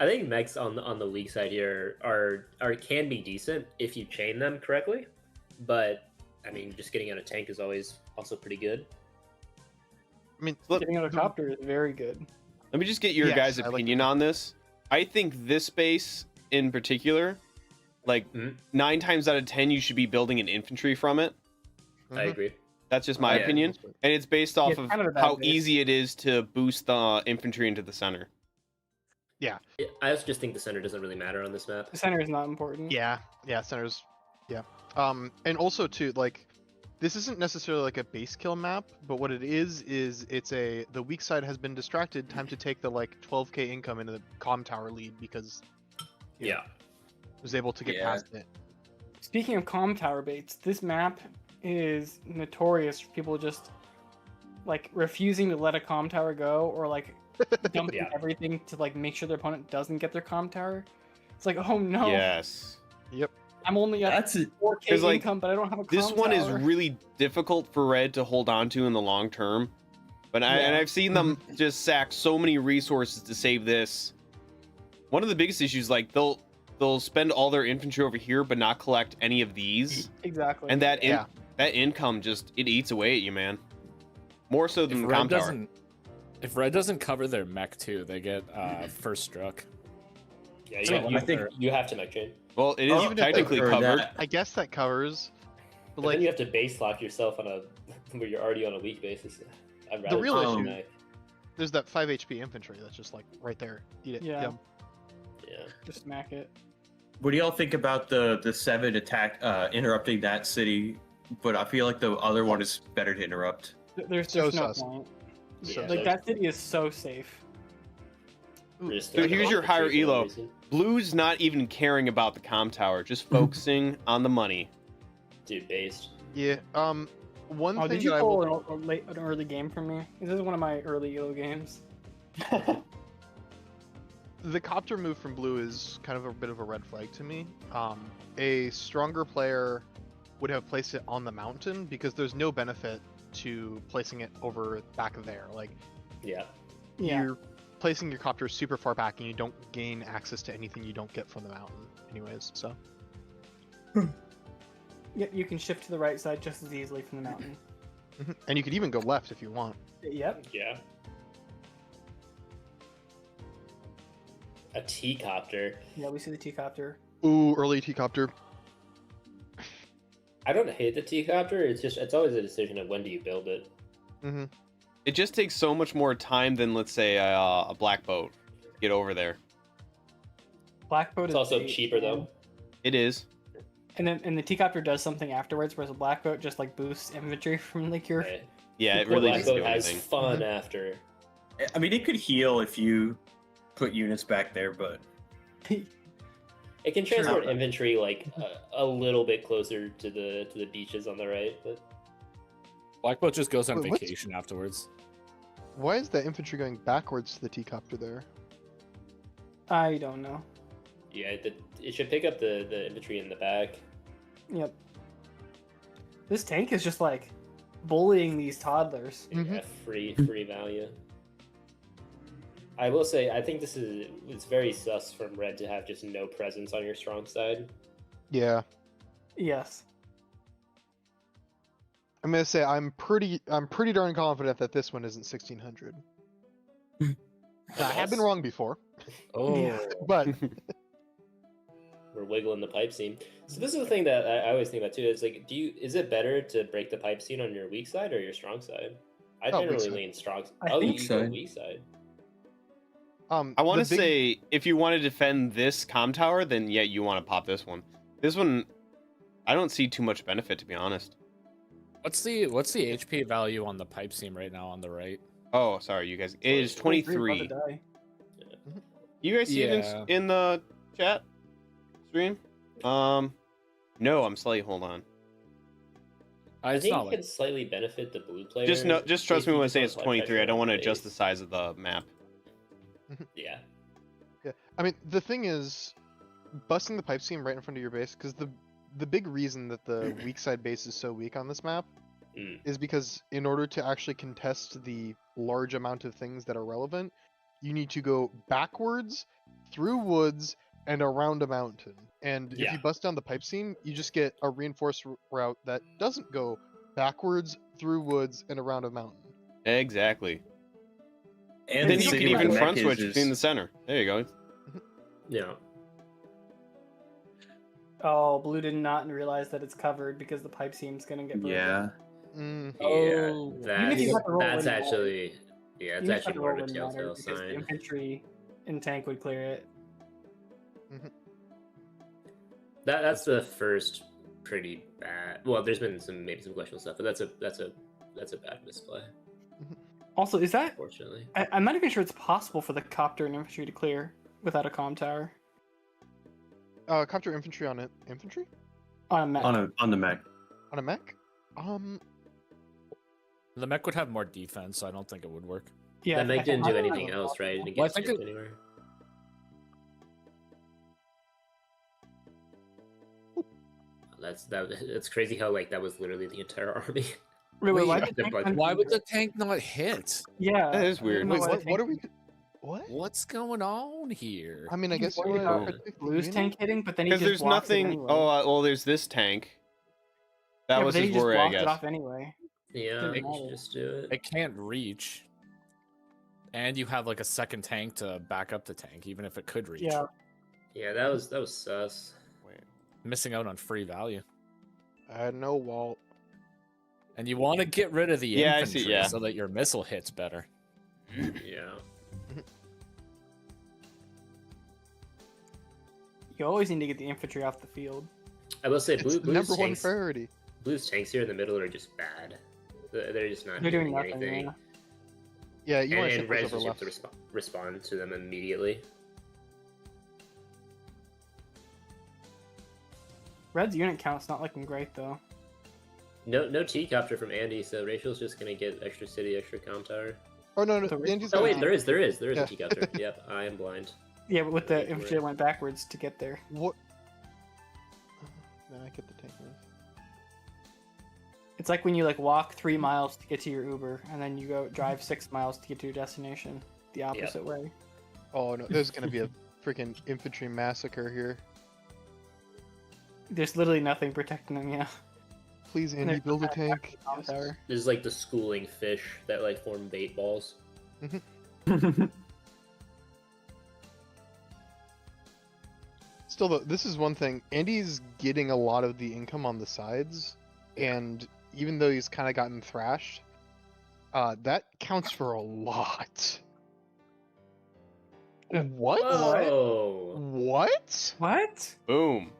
I think mechs on the league side here are can be decent if you chain them correctly, but I mean just getting out a tank is always also pretty good. I mean, Getting out a copter is very good. Let me just get your Yes, guys' I like opinion on this. I think this base in particular Like Mhm. 9 times out of 10, you should be building an infantry from it. I agree. That's just my Yeah. opinion, and it's based off it's of kind of a bad how base. easy it is to boost the infantry into the center. Yeah, I also just think the center doesn't really matter on this map. The center is not important. Yeah, centers. Yeah. And also too, like, this isn't necessarily like a base kill map, but what it is it's the weak side has been distracted. Time to take the like 12k income into the comm tower lead because Yeah. was able to get Yeah. past it. Speaking of comm tower baits, this map is notorious for people just like refusing to let a comm tower go or like dumping Yeah. everything to like make sure their opponent doesn't get their comm tower. It's like, oh no, Yes. I'm only at That's it. 4k 'Cause, like, income, but I don't have a comm This one is tower. really difficult for Red to hold on to in the long term. But I've seen them just sack so many resources to save this. One of the biggest issues, like they'll spend all their infantry over here, but not collect any of these, Exactly. and that Yeah. that income just it eats away at you, man. More so than If the red comm tower. doesn't, if red doesn't cover their mech too, they get first struck. Yeah, So you, I think- you have to mech chain. Well, it is Even if they technically cover covered. that- I guess that covers. But But like then you have to base lock yourself on a where you're already on a weak basis. I'd rather real just issue- mech. there's that 5 HP infantry that's just like right there. Eat it. Yeah. Yum. Yeah. just smack it. What do y'all think about the 7 attack interrupting that city? But I feel like the other one is better to interrupt. There's So no sus. point. Yeah, Like there's- that city is so safe. Just So like here's an your higher infantry for no elo. reason. Blue's not even caring about the comm tower, just focusing on the money. Dude, based. Yeah. One Oh, thing did you that I pull will. an early game from me? This is one of my early elo games. The copter move from blue is kind of a bit of a red flag to me. A stronger player would have placed it on the mountain because there's no benefit to placing it over back there. Like Yeah. Yeah. you're placing your copter super far back and you don't gain access to anything you don't get from the mountain anyways. So Yep, you can shift to the right side just as easily from the mountain. and you could even go left if you want. Yep. Yeah. A T-copter. Yeah, we see the T-copter. Ooh, early T copter. I don't hate the T-copter. It's always a decision of when do you build it. Mm-hmm. It just takes so much more time than, let's say, a black boat to get over there. Black boat It's is also bait, cheaper man. though. It is. And the T-copter does something afterwards, whereas a black boat just like boosts infantry from like your. Right? Yeah, it The really black doesn't boat do has anything. fun after. I mean, it could heal if you put units back there, but It can transport True. infantry like a little bit closer to the beaches on the right, but Blackboat just goes on Wait, what's- vacation afterwards. Why is the infantry going backwards to the T copter there? I don't know. yeah, it should pick up the infantry in the back. Yep. This tank is just like bullying these toddlers. Yeah, free value. I will say, I think it's very sus from red to have just no presence on your strong side. Yeah. Yes. I'm gonna say I'm pretty darn confident that this one isn't 1600. I have been wrong before, Oh, but We're wiggling the pipe seam. So this is the thing that I always think about too. Is like, is it better to break the pipe seam on your weak side or your strong side? I Oh, weak generally side. lean strong. I Oh, think you go side. weak side. I want to the big- say, if you want to defend this comm tower, then yeah, you want to pop this one. This one, I don't see too much benefit, to be honest. what's the HP value on the pipe seam right now on the right? Oh, sorry, you guys. It is 23. About to die. You guys see it Yeah. in the chat stream? No, I'm slightly. Hold on. I It's think not it like could slightly benefit the blue player. Just trust if me you when I just say want it's to apply 23. pressure I don't on want to the adjust the base. size of the map. Yeah. yeah, I mean the thing is, busting the pipe seam right in front of your base, because the big reason that the weak side base is so weak on this map Mm. is because in order to actually contest the large amount of things that are relevant, you need to go backwards, through woods, and around a mountain. And if Yeah. you bust down the pipe seam, you just get a reinforced route that doesn't go backwards, through woods, and around a mountain. Exactly. and Then the you city can where even the front mech switch is between the center. There you go. Yeah. Oh, blue did not realize that it's covered because the pipe seam's gonna get broken. Yeah. Mm. Oh, Even if you got the roll, that's wouldn't matter. actually yeah, it's Even if actually the more roll of a wouldn't matter telltale because the sign. infantry in tank would clear it. That's the first pretty bad. Well, there's been maybe some questionable stuff, but that's a bad misplay. Also, is that? Unfortunately, I'm not even sure it's possible for the copter and infantry to clear without a comm tower Copter infantry on it. Infantry? on a map. On the mech. On a mech? the mech would have more defense, so I don't think it would work. Yeah, that mech didn't do I don't anything know. else, right? It didn't Well, I get think skipped it- anywhere. That's crazy how like that was literally the entire army. Wait, why Wait, did the tank like, not- Why would the tank not hit? Yeah, That is I don't weird. know Wait, why the what? What tank are we? What? What's going on here? I mean, I He's guess you worried would about protect the Blue's unit? tank hitting, but then he Because just there's blocks it nothing. anyway. Oh, well, there's this tank. That Yeah, was but then his he just worry, I blocked it guess. off anyway. Yeah, Doesn't we should matter. just do it. It can't reach. And you have like a second tank to back up the tank, even if it could reach. Yeah, Yeah, that was sus. Missing out on free value. I had no wall. And you want to get rid of the Yeah, I see, infantry yeah. so that your missile hits better. Yeah. you always need to get the infantry off the field. I will say, It's Blue's the number one tanks, priority. Blue's tanks here in the middle are just bad. They're just not They're doing doing nothing. anything. Yeah. Yeah, you want to And ship Reds those over just have left. to respond to them immediately. Red's unit count's not looking great though. No T-copter from Andy, so Rachel's just gonna get extra city, extra comm tower. Oh no, So- Andy's Oh got wait, a- there is Yeah. a T-copter. Yep, I am blind. Yeah, but with the Right. infantry that went backwards to get there. What? No, I get the tank move. It's like when you like walk 3 miles to get to your Uber, and then you go drive 6 miles to get to your destination. The opposite way. Oh no, there's gonna be a freaking infantry massacre here. There's literally nothing protecting them. Yeah. Please, Andy, They're build a back tank. Comm Yes. tower. This is like the schooling fish that like form bait balls. Still, though, this is one thing. Andy's getting a lot of the income on the sides, and even though he's kind of gotten thrashed, that counts for a lot. What? Whoa! What? What? Boom.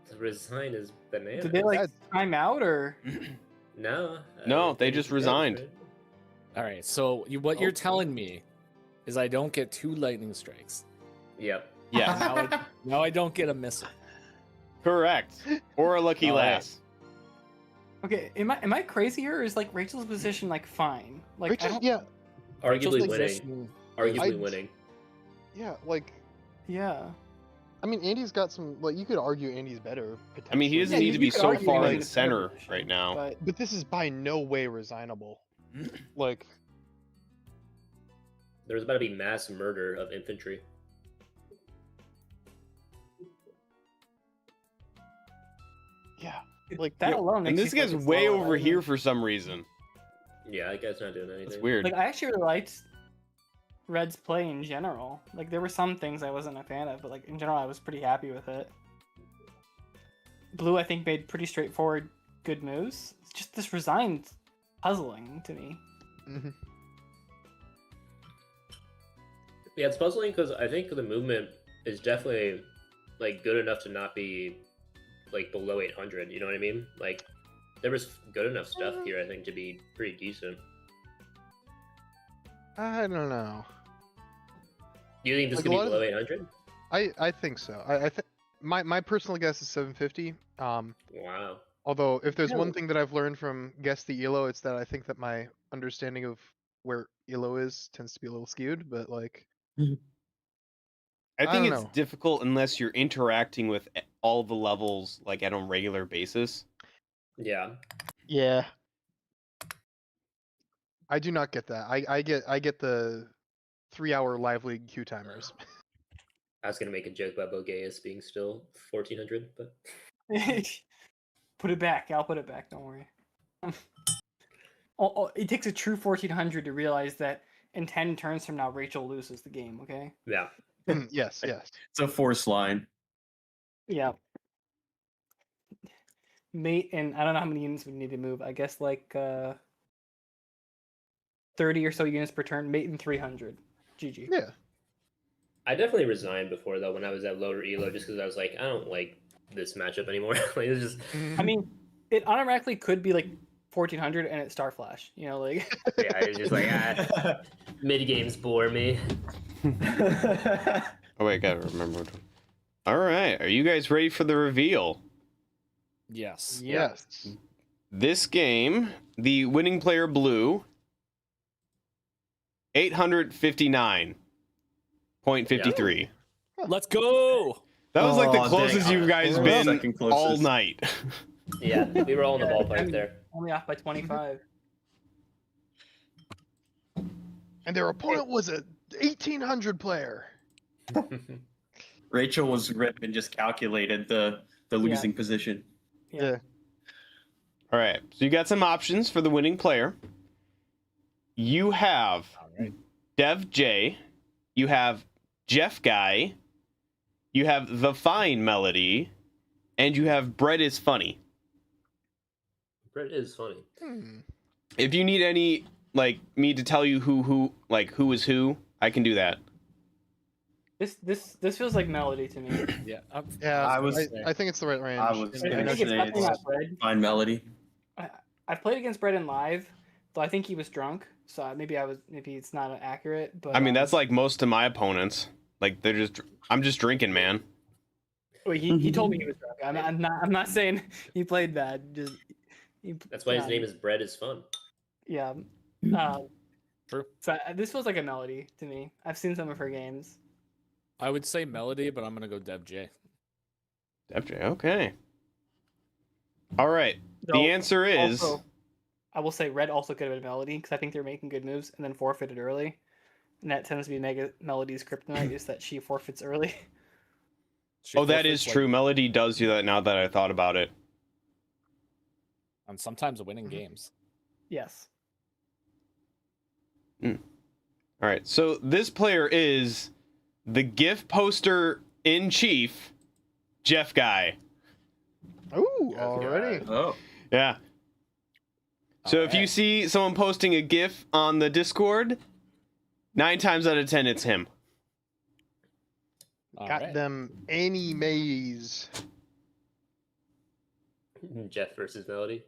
The resign is bananas. Did they like That- time out or? No. No, they think just it's good, resigned. right? All right, so what you're telling me is I don't get 2 lightning strikes. Yep. Yes. Now I don't get a missile. Correct. Or a lucky All right. lass. Okay, am I crazy here, or is like Rachel's position like fine? Like I Rachel, don't, yeah, Arguably Rachel's winning. position- Arguably I- winning. yeah, like, yeah. I mean, Andy's got some, like, you could argue Andy's better, I mean, he doesn't potentially, need to be you could so argue far he's in in a center better position, right now. But this is by no way resignable. Like, There was about to be mass murder of infantry. yeah, like, that yeah, alone And makes this me feel guy's like it's way lower over than- here for some reason. Yeah, that guy's not doing anything. That's weird. Like I actually really liked Red's play in general. Like there were some things I wasn't a fan of, but like in general I was pretty happy with it. Blue I think made pretty straightforward good moves. It's just this resigned puzzling to me. mhm. Yeah, it's puzzling because I think the movement is definitely like good enough to not be like below 800. You know what I mean? Like there was good enough stuff here, I think, to be pretty decent. I don't know. You think this Like, could a be lot of below the- 800? I think so. I think my personal guess is 750. Wow. Although if there's one No. thing that I've learned from Guess the Elo, it's that I think that my understanding of where Elo is tends to be a little skewed. But like, I think don't it's know. difficult unless you're interacting with all the levels like on a regular basis. Yeah. yeah, I do not get that. I get the 3-hour live league queue timers. I was gonna make a joke about Bogeus being still 1400, but Put it back. I'll put it back. Don't worry. It takes a true 1400 to realize that in 10 turns from now, Rachel loses the game. Okay. yeah. Yes, yes. It's a force line. Yeah. mate, and I don't know how many units we need to move. I guess like 30 or so units per turn. Mate in 300. GG. Yeah. I definitely resigned before though when I was at lower elo, just because I was like, I don't like this matchup anymore. Like it's just I mean, it automatically could be like 1400 and it's Star Flash. You know, like yeah, it's just like mid games bore me. Oh wait, gotta remember. All right, are you guys ready for the reveal? Yes. Yes. This game, the winning player blue, 859.53. Let's go. That was like the Oh, closest dang. you guys We're been second closest. all night. Yeah, we were all in the ballpark there. only off by 25. And their opponent was a 1800 player. Rachel was rip and just calculated the losing position. Yeah. All right, so you got some options for the winning player. You have All right. Dev J, you have Jeff Guy, you have The Fine Melody, and you have Bread is Funny. Brett is funny. If you need any, like, me to tell you who is who, I can do that. This feels like Melody to me. Yeah. Yeah, I was- I think it's the right range. I was I gonna think it's say definitely it's not Bread. Fine Melody. I've played against Bread in live, though I think he was drunk, so maybe it's not accurate. But I mean, that's like most of my opponents. Like, I'm just drinking, man. Wait, he told me he was drunk. I'm not saying he played bad. Just That's why his name is Bread is Fun. Yeah. True. So this feels like a Melody to me. I've seen some of her games. I would say Melody, but I'm gonna go Dev J. Dev J, okay. All right. Though, The answer is also, I will say Red also could have been Melody because I think they're making good moves and then forfeited early. And that tends to be Mega Melody's kryptonite is that she forfeits early. She oh, that is forfeits, like, true. Melody does do that now that I thought about it. And sometimes winning games. Yes. All right. So this player is the GIF poster in chief, Jeff Guy. Ooh, already. Oh. Yeah. So if you Alright. see someone posting a GIF on the Discord, 9 times out of 10 it's him. All Got right. them any maze. Jeff versus Melody.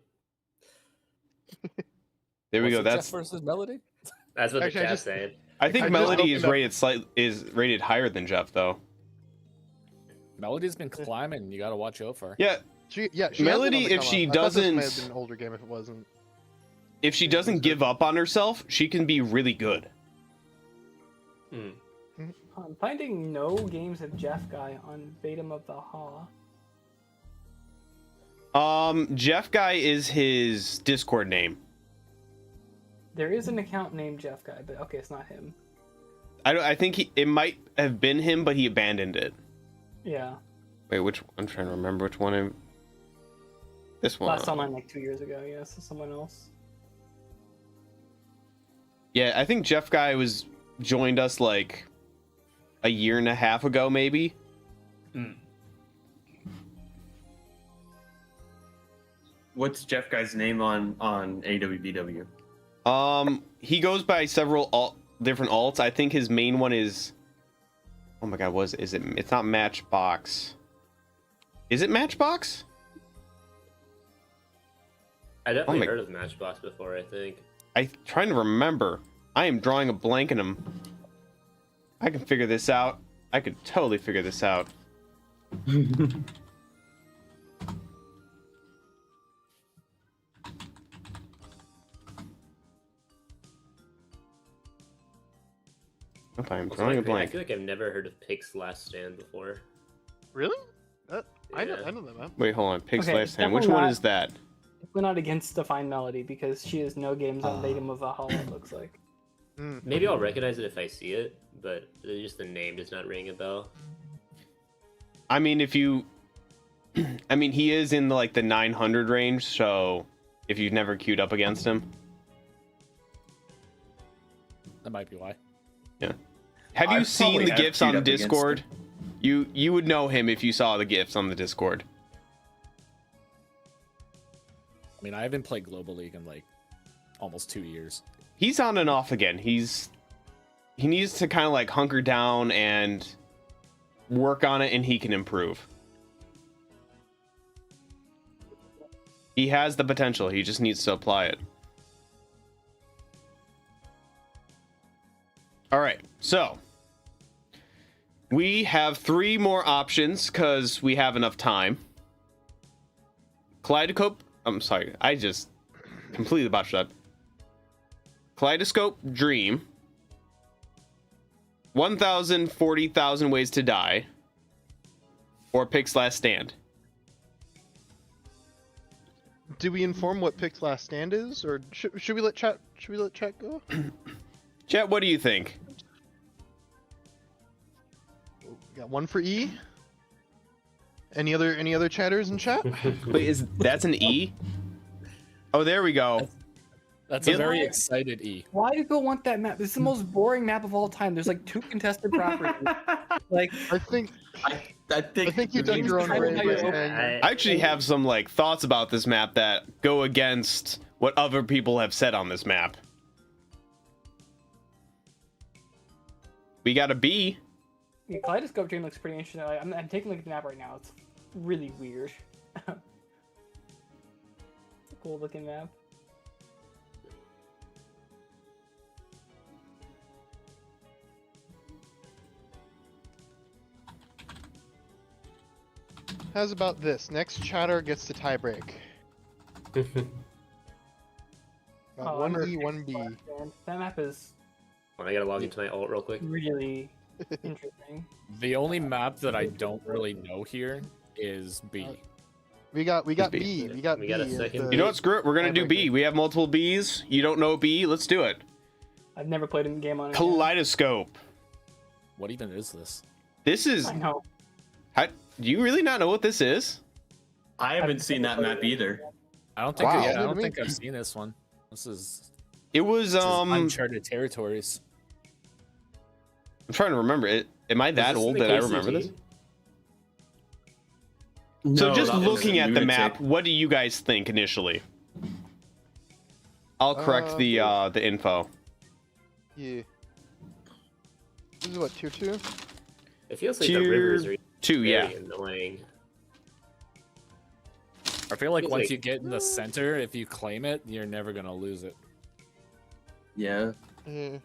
There we Was go. it That's Jeff versus Melody. That's what Actually, I the chat's just- saying. I think I just Melody is opened up- rated higher than Jeff though. Melody's been climbing. You gotta watch out for. Yeah, She has Melody, been on the if come she up. I thought this may doesn't- have been an older game if it wasn't. if she doesn't give up on herself, she can be really good. I'm finding no games of Jeff Guy on Batum of the Ha. Jeff Guy is his Discord name. There is an account named Jeff Guy, but okay, it's not him. I think it might have been him, but he abandoned it. Yeah. Wait, I'm trying to remember which one. This one. Last online like 2 years ago, yes, someone else. Yeah, I think Jeff Guy joined us like a year and a half ago, maybe. What's Jeff Guy's name on AWBW? He goes by several different alts. I think his main one is. Oh my god, is it? It's not Matchbox. Is it Matchbox? I definitely my- heard of Matchbox before, I think. I'm trying to remember. I am drawing a blank in him. I can figure this out. I could totally figure this out. If I'm Also, drawing a I blank. feel like I've never heard of Pig's Last Stand before. Really? I know Yeah. that map. Wait, hold on. Pig's Okay, last hand. Which definitely one not- is that? We're not against Define Melody because she has no games on Batum of Valhalla, it looks like. Maybe I'll recognize it if I see it, but just the name does not ring a bell. I mean, if you, I mean, he is in the 900 range. So if you've never queued up against him, That might be why. yeah. Have you I seen probably the have gifs queued on up against Discord? You would know him if you saw the gifs on the Discord. I mean, I haven't played Global League in like almost 2 years. He's on and off again. He needs to kind of like hunker down and work on it, and he can improve. He has the potential. He just needs to apply it. All right, so we have 3 more options because we have enough time. Kaleidoscope. I'm sorry, I just completely botched that. Kaleidoscope Dream. 1,000, 40,000 Ways to Die. Or Pick's Last Stand. Do we inform what Pick's Last Stand is, or should we let chat? Should we let chat go? Chat, what do you think? We got one for E. Any other chatters in chat? Wait, that's an E? Oh, there we go. That's a very excited E. Why do people want that map? This is the most boring map of all time. There's like 2 contested properties. Like, I think I think you've done your own Kind of way. how you I actually have some like thoughts about this map that go against what other people have said on this map. We got a B. yeah, Kaleidoscope Dream looks pretty interesting. I'm taking a look at the map right now. It's really weird. It's a cool looking map. How's about this? Next chatter gets the tiebreak. Oh, One I'm E, one B. That map is I gotta log into my alt real quick. really interesting. The only map that I don't really know here is B. We got B. B. We got We B. got a as second. the- You know what? Screw it. We're gonna do B. We have multiple B's. You don't know B. Let's do it. I've never played a game on it. Kaleidoscope. What even is this? This is. I know. How, do you really not know what this is? I haven't seen that map either. I don't think. Wow. I Neither don't me. think I've seen this one. This is It was uncharted territories. I'm trying to remember it. Am I that this old in the that I remember KCG? this? So No, just that was looking at the lunatic. map, what do you guys think initially? I'll correct the info. Yeah. This is what, tier 2? It feels like Tier the rivers are 2, very yeah. annoying. I feel like Feels once like- you get in the center, if you claim it, you're never gonna lose it. Yeah. Yeah.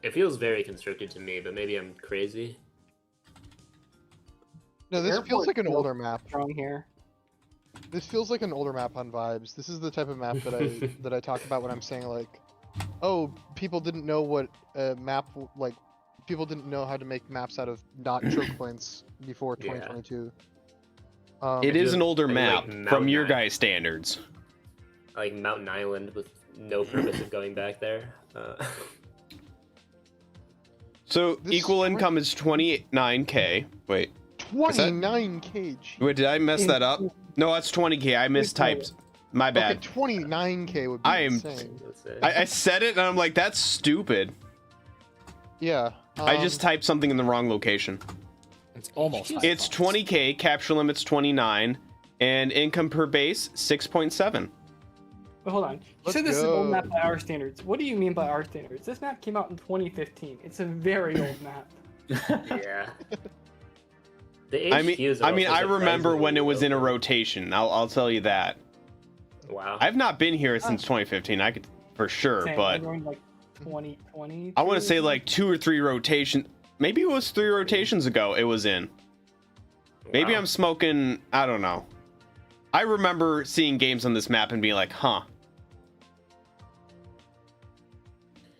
It feels very constricted to me, but maybe I'm crazy. No, this Airport feels like an feels older map. Strong here. This feels like an older map on vibes. This is the type of map that I that I talk about when I'm saying like, oh, people didn't know what a map like. People didn't know how to make maps out of not choke points before Yeah. 2022. It is an older like map from Mountain your Eye. guys' standards. Like Mountain Island with no purpose of going back there. So This equal is- income is 29K. Wait, 29K. wait, did I mess that up? No, that's 20K. I mistyped. My Okay, bad. 29K would be I am- insane. Let's say. I said it and I'm like, that's stupid. Yeah. I just typed something in the wrong location. It's almost. high It's funds. 20K, capture limit's 29, and income per base 6.7. But hold on. You Let's said this is an old go. map by our standards. What do you mean by our standards? This map came out in 2015. It's a very old map. Yeah. The I mean, HQs are I also remember when it was in a surprisingly rotation. I'll tell you that. low. Wow. I've not been here since 2015. I could for sure, Same, but I'm going like 2020. I want to say like 2 or 3 rotation. Maybe it was 3 rotations ago. It was in. Maybe Wow. I'm smoking. I don't know. I remember seeing games on this map and being like, huh.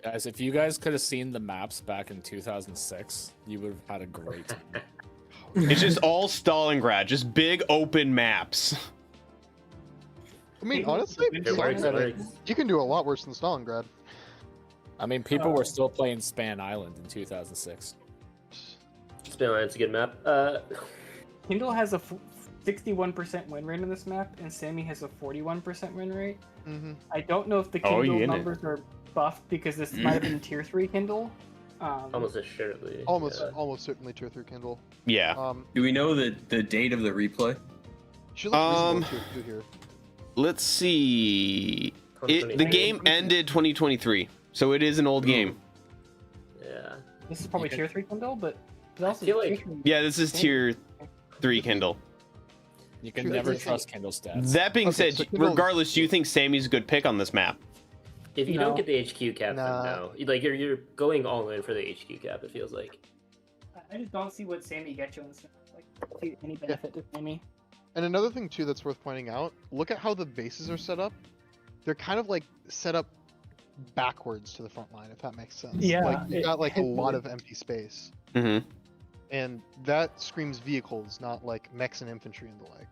Guys, if you guys could have seen the maps back in 2006, you would have had a great time. It's just all Stalingrad, just big open maps. I mean, honestly, It works, it Stalingrad, works. you can do a lot worse than Stalingrad. I mean, people were still playing Span Island in 2006. It's a good map. Kindle has a 61% win rate on this map, and Sammy has a 41% win rate. Mm-hmm. I don't know if the Oh, Kindle you in it. numbers are buffed because this might have been tier 3 Kindle. Almost assuredly. Almost, yeah. almost certainly tier 3 Kindle. Yeah. Do we know the date of the replay? She looks reasonable tier 2 here. Let's see. The 2023. game ended 2023, so it is an old game. Yeah. This is probably tier 3 Kindle, but also feel tier like- 3. Yeah, this is tier 3 Kindle. You can Sure, never it's- trust Kindle stats. That being Okay, said, so Kindle- regardless, do you think Sammy's a good pick on this map? If you No. don't get the HQ cap, Nah. then no. Like you're going all in for the HQ cap. It feels like. I just don't see what Sammy gets you in this. Like, see any benefit to Sammy. And another thing too that's worth pointing out, look at how the bases are set up. They're kind of like set up backwards to the front line, if that makes sense. Yeah, Like you've it- got like a lot of empty space. Mm-hmm. And that screams vehicles, not like mechs and infantry and the like.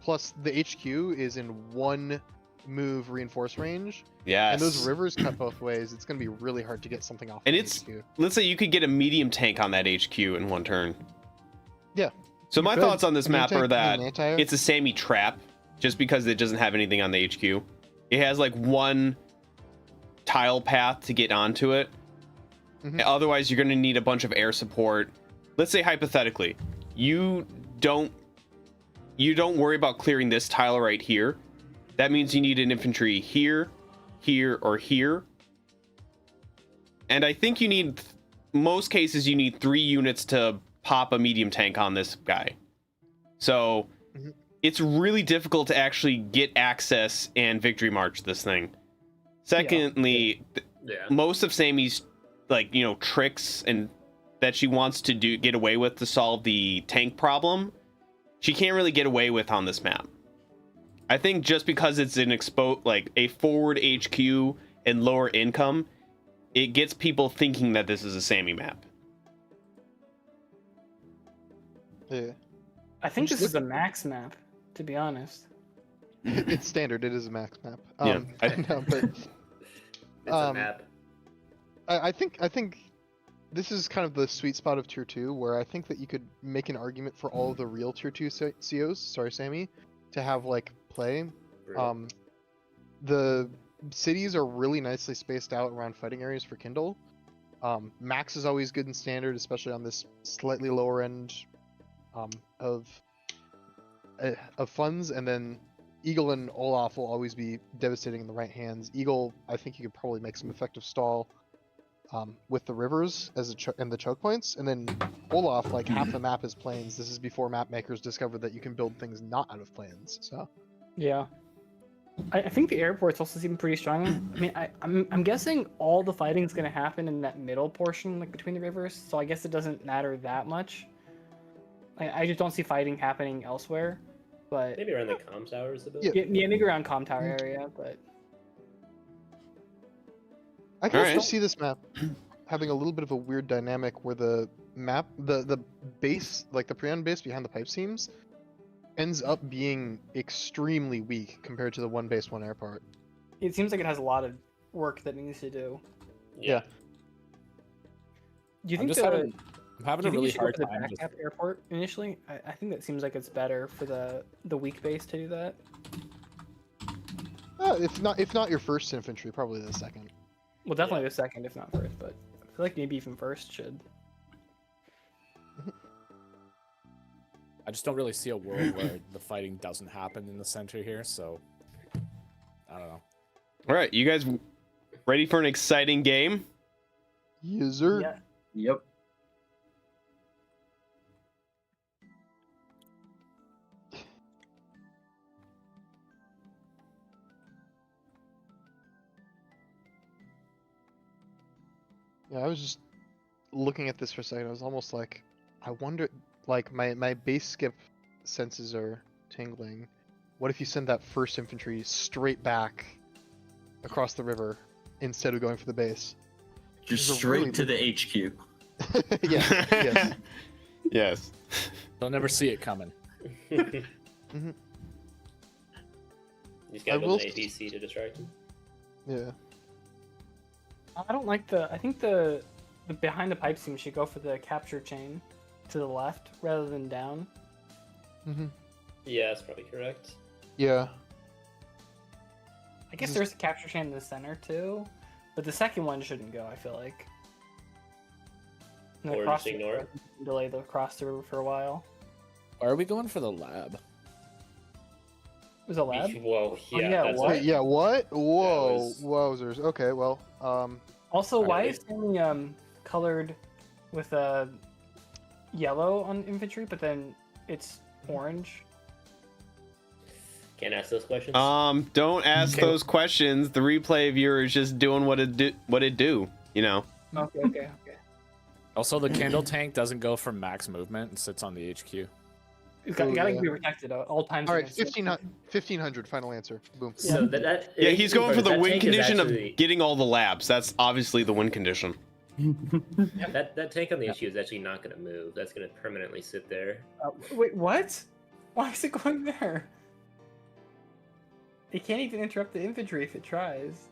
Plus the HQ is in one move reinforce range. Yes. And those rivers cut both ways. It's gonna be really hard to get something off And the it's- HQ. Let's say you could get a medium tank on that HQ in one turn. Yeah. So You my could. thoughts on this Medium map tank are and that an anti-air. it's a Sammy trap, just because it doesn't have anything on the HQ. It has like one tile path to get onto it. Mhm. Otherwise, you're going to need a bunch of air support. Let's say hypothetically, you don't worry about clearing this tile right here. That means you need an infantry here, here, or here. And I think you need, most cases, you need 3 units to pop a medium tank on this guy. So Mhm. it's really difficult to actually get access and victory march this thing. Secondly, Yeah. most of Sammy's tricks and that she wants to get away with to solve the tank problem, she can't really get away with on this map. I think just because it's a forward HQ and lower income, it gets people thinking that this is a Sammy map. Yeah. I think Just this is a max map, to be honest. It's standard. It is a max map. Yeah. No, but It's a Um, map. I think this is kind of the sweet spot of tier 2, where I think that you could make an argument for all of the real tier 2 COs, sorry Sammy, to have like play. Brutal. The cities are really nicely spaced out around fighting areas for Kindle. Max is always good in standard, especially on this slightly lower end of funds, and then Eagle and Olaf will always be devastating in the right hands. Eagle, I think you could probably make some effective stall with the rivers as and the choke points, and then Olaf, like half the map is plains. This is before map makers discovered that you can build things not out of plains. So Yeah. I think the airports also seem pretty strong. I mean, I'm guessing all the fighting's going to happen in that middle portion, like between the rivers. So I guess it doesn't matter that much. I just don't see fighting happening elsewhere. But Maybe around the comm towers a bit. Yeah. yeah, maybe around Com Tower area. But I can Alright. also see this map having a little bit of a weird dynamic where the map, the base, like the Prion base behind the pipe seams, ends up being extremely weak compared to the one base, one airport. it seems like it has a lot of work that it needs to do. Yeah. Do you I'm think just having, I'm having do a you think you really should go hard for the time. Just, backup airport initially? I think that seems like it's better for the weak base to do that. If not your first infantry, probably the second. Well, definitely the second, if not first. But I feel like maybe even first should. I just don't really see a world where the fighting doesn't happen in the center here. So I don't know. All right, you guys ready for an exciting game? Yes, sir. Yeah. Yep. Yeah, I was just looking at this for a second. I was almost like, I wonder, like my base skip senses are tingling. What if you send that first infantry straight back across the river instead of going for the base? Just This is a straight really to the HQ. Yeah. Yes. Yes. They'll never see it coming. You just gotta I build will an APC to distract him. Yeah. I don't like the. I think the behind the pipe seam should go for the capture chain to the left rather than down. Hmm. Yeah, that's probably correct. Yeah. I guess Just- there's a capture chain in the center too, but the second one shouldn't go. I feel like. And the Or cross- just ignore it. Delay the cross the river for a while. Or are we going for the lab? Was a lab? Whoa, Oh, yeah. yeah, that's what? Wait, yeah, what? Whoa, was- wowzers. Okay, well, Also, why Alright. is Sammy colored with yellow on infantry, but then it's orange? Can't ask those questions. Don't ask Okay. those questions. The replay viewer is just doing what it do. You know. Okay. Also, the Kindle tank doesn't go for max movement and sits on the HQ. You Oh, gotta yeah. be protected at all times. all right, against it. 1500, final answer. Boom. So that Yeah, he's going for the that win tank is condition actually- of getting all the labs. That's obviously the win condition. that tank on the HQ is actually not going to move. That's going to permanently sit there. Wait, what? Why is it going there? It can't even interrupt the infantry if it tries.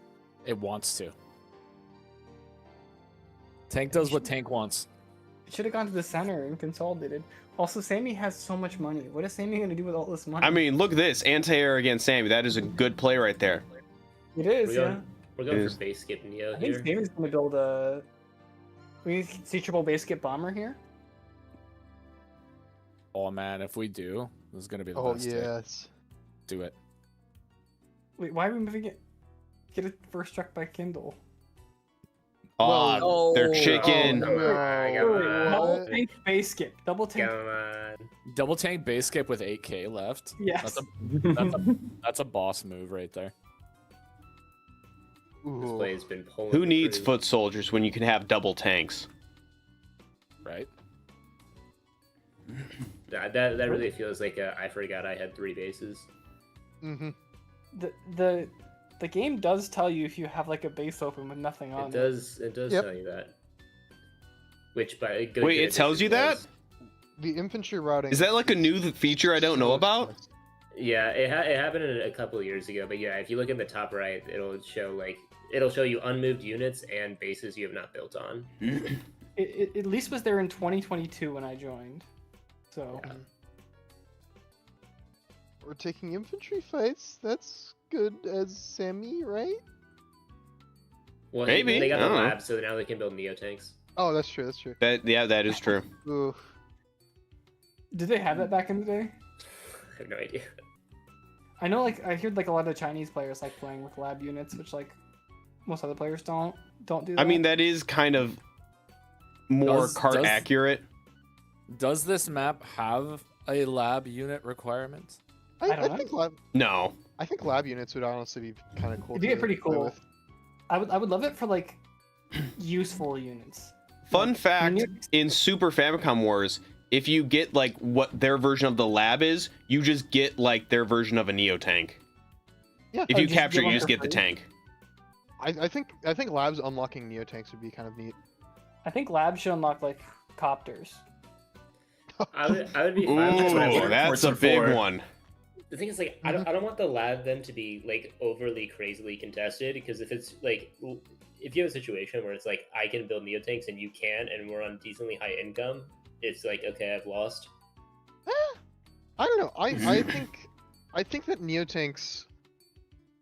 It wants to. Tank does what tank wants. It should have gone to the center and consolidated. Also, Sammy has so much money. What is Sammy gonna do with all this money? I mean, look at this anti-air against Sammy. That is a good play right there. it is, We're yeah. going, we're going It for is. base skip Neo I think here. Sammy's gonna build a. We see triple base skip bomber here. Oh man, if we do, this is gonna be the Oh, best. day. yes. Do it. Wait, why are we moving it? Get it first struck by Kindle. Oh, they're chicken. Come on, come Wait, on. Double what? tank base skip. Double tank. Come on. Double tank base skip with 8k left. Yes. That's a boss move right there. This Ooh. play has been pulling. Who the needs crew. foot soldiers when you can have double tanks? Right? That really feels like I forgot I had 3 bases. Mm-hmm. The game does tell you if you have like a base open with nothing on It does Yep. tell you that. Which by good, Wait, good it tells addition you that? was- The infantry routing. Is that like a new feature I don't know so about? nice. Yeah, it happened a couple of years ago, but yeah, if you look in the top right, it'll show you unmoved units and bases you have not built on. It at least was there in 2022 when I joined. So Yeah. We're taking infantry fights. That's good as Sammy, right? Well, Maybe, they got I the don't know. lab, so now they can build Neo tanks. Oh, that's true. That's true. That is true. Ooh. did they have that back in the day? I have no idea. I know, like I heard like a lot of Chinese players like playing with lab units, which like most other players don't do. That. I mean, that is kind of more cart does- accurate. Does this map have a lab unit requirement? I don't know. think lab. No. I think lab units would honestly be kind of cool. It'd be to pretty play cool. with. I would love it for like useful units. Fun fact, Neo- in Super Famicom Wars, if you get like what their version of the lab is, you just get like their version of a Neo tank. Yeah. If Oh, you just capture, give you one just for get the free? tank. I think labs unlocking neo tanks would be kind of neat. I think labs should unlock like copters. I would be fine with it, but I Ooh, want- that's a Forza big 4. one. The thing is, like, I don't want the lab then to be like overly crazily contested, because if it's like, if you have a situation where it's like I can build Neo tanks and you can, and we're on decently high income, it's like, okay, I've lost. I don't know. I think that neo tanks,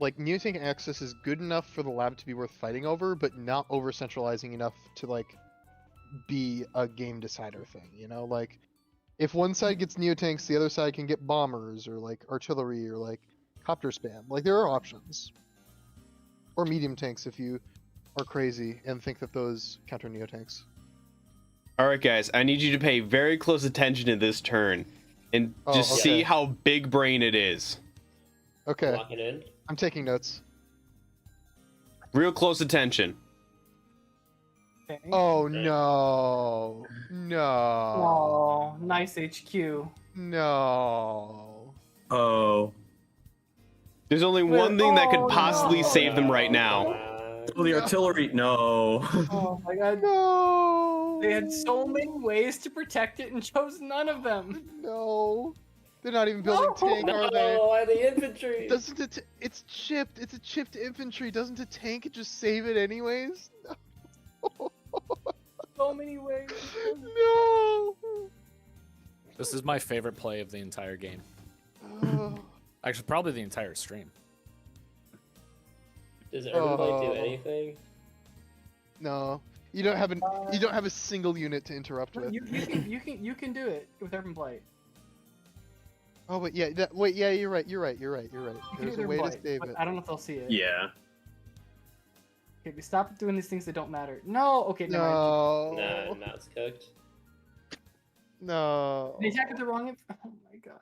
like neo tank access, is good enough for the lab to be worth fighting over, but not over centralizing enough to like be a game decider thing. You know, like if one side gets neo tanks, the other side can get bombers or like artillery or like copter spam. Like there are options, or medium tanks if you are crazy and think that those counter neo tanks. All right, guys, I need you to pay very close attention to this turn and Oh, just okay. see how big brain it is. Okay, Lock it in. I'm taking notes. Real close attention. Okay. Oh no, no, Oh, nice HQ. no. Oh. There's only one thing that Oh, could possibly no. save them right now. Oh, the artillery. No. Oh my god. No. They had so many ways to protect it and chose none of them. No. They're not even building tank, are they? No, the infantry. Doesn't it? It's chipped. It's a chipped infantry. Doesn't a tank just save it anyways? So many ways. No. This is my favorite play of the entire game. Oh. Actually, probably the entire stream. Does everybody Oh. do anything? No. You don't have You don't have a single unit to interrupt with. You can do it with urban blight. Oh, but yeah, wait, yeah, you're right. You can There's do a way to both, save but it. I don't know if they'll see it. Yeah. Okay, we stop doing these things that don't matter. No. Okay. Never mind. No. Nah, now it's cooked. No. They jacked the wrong. Oh my god.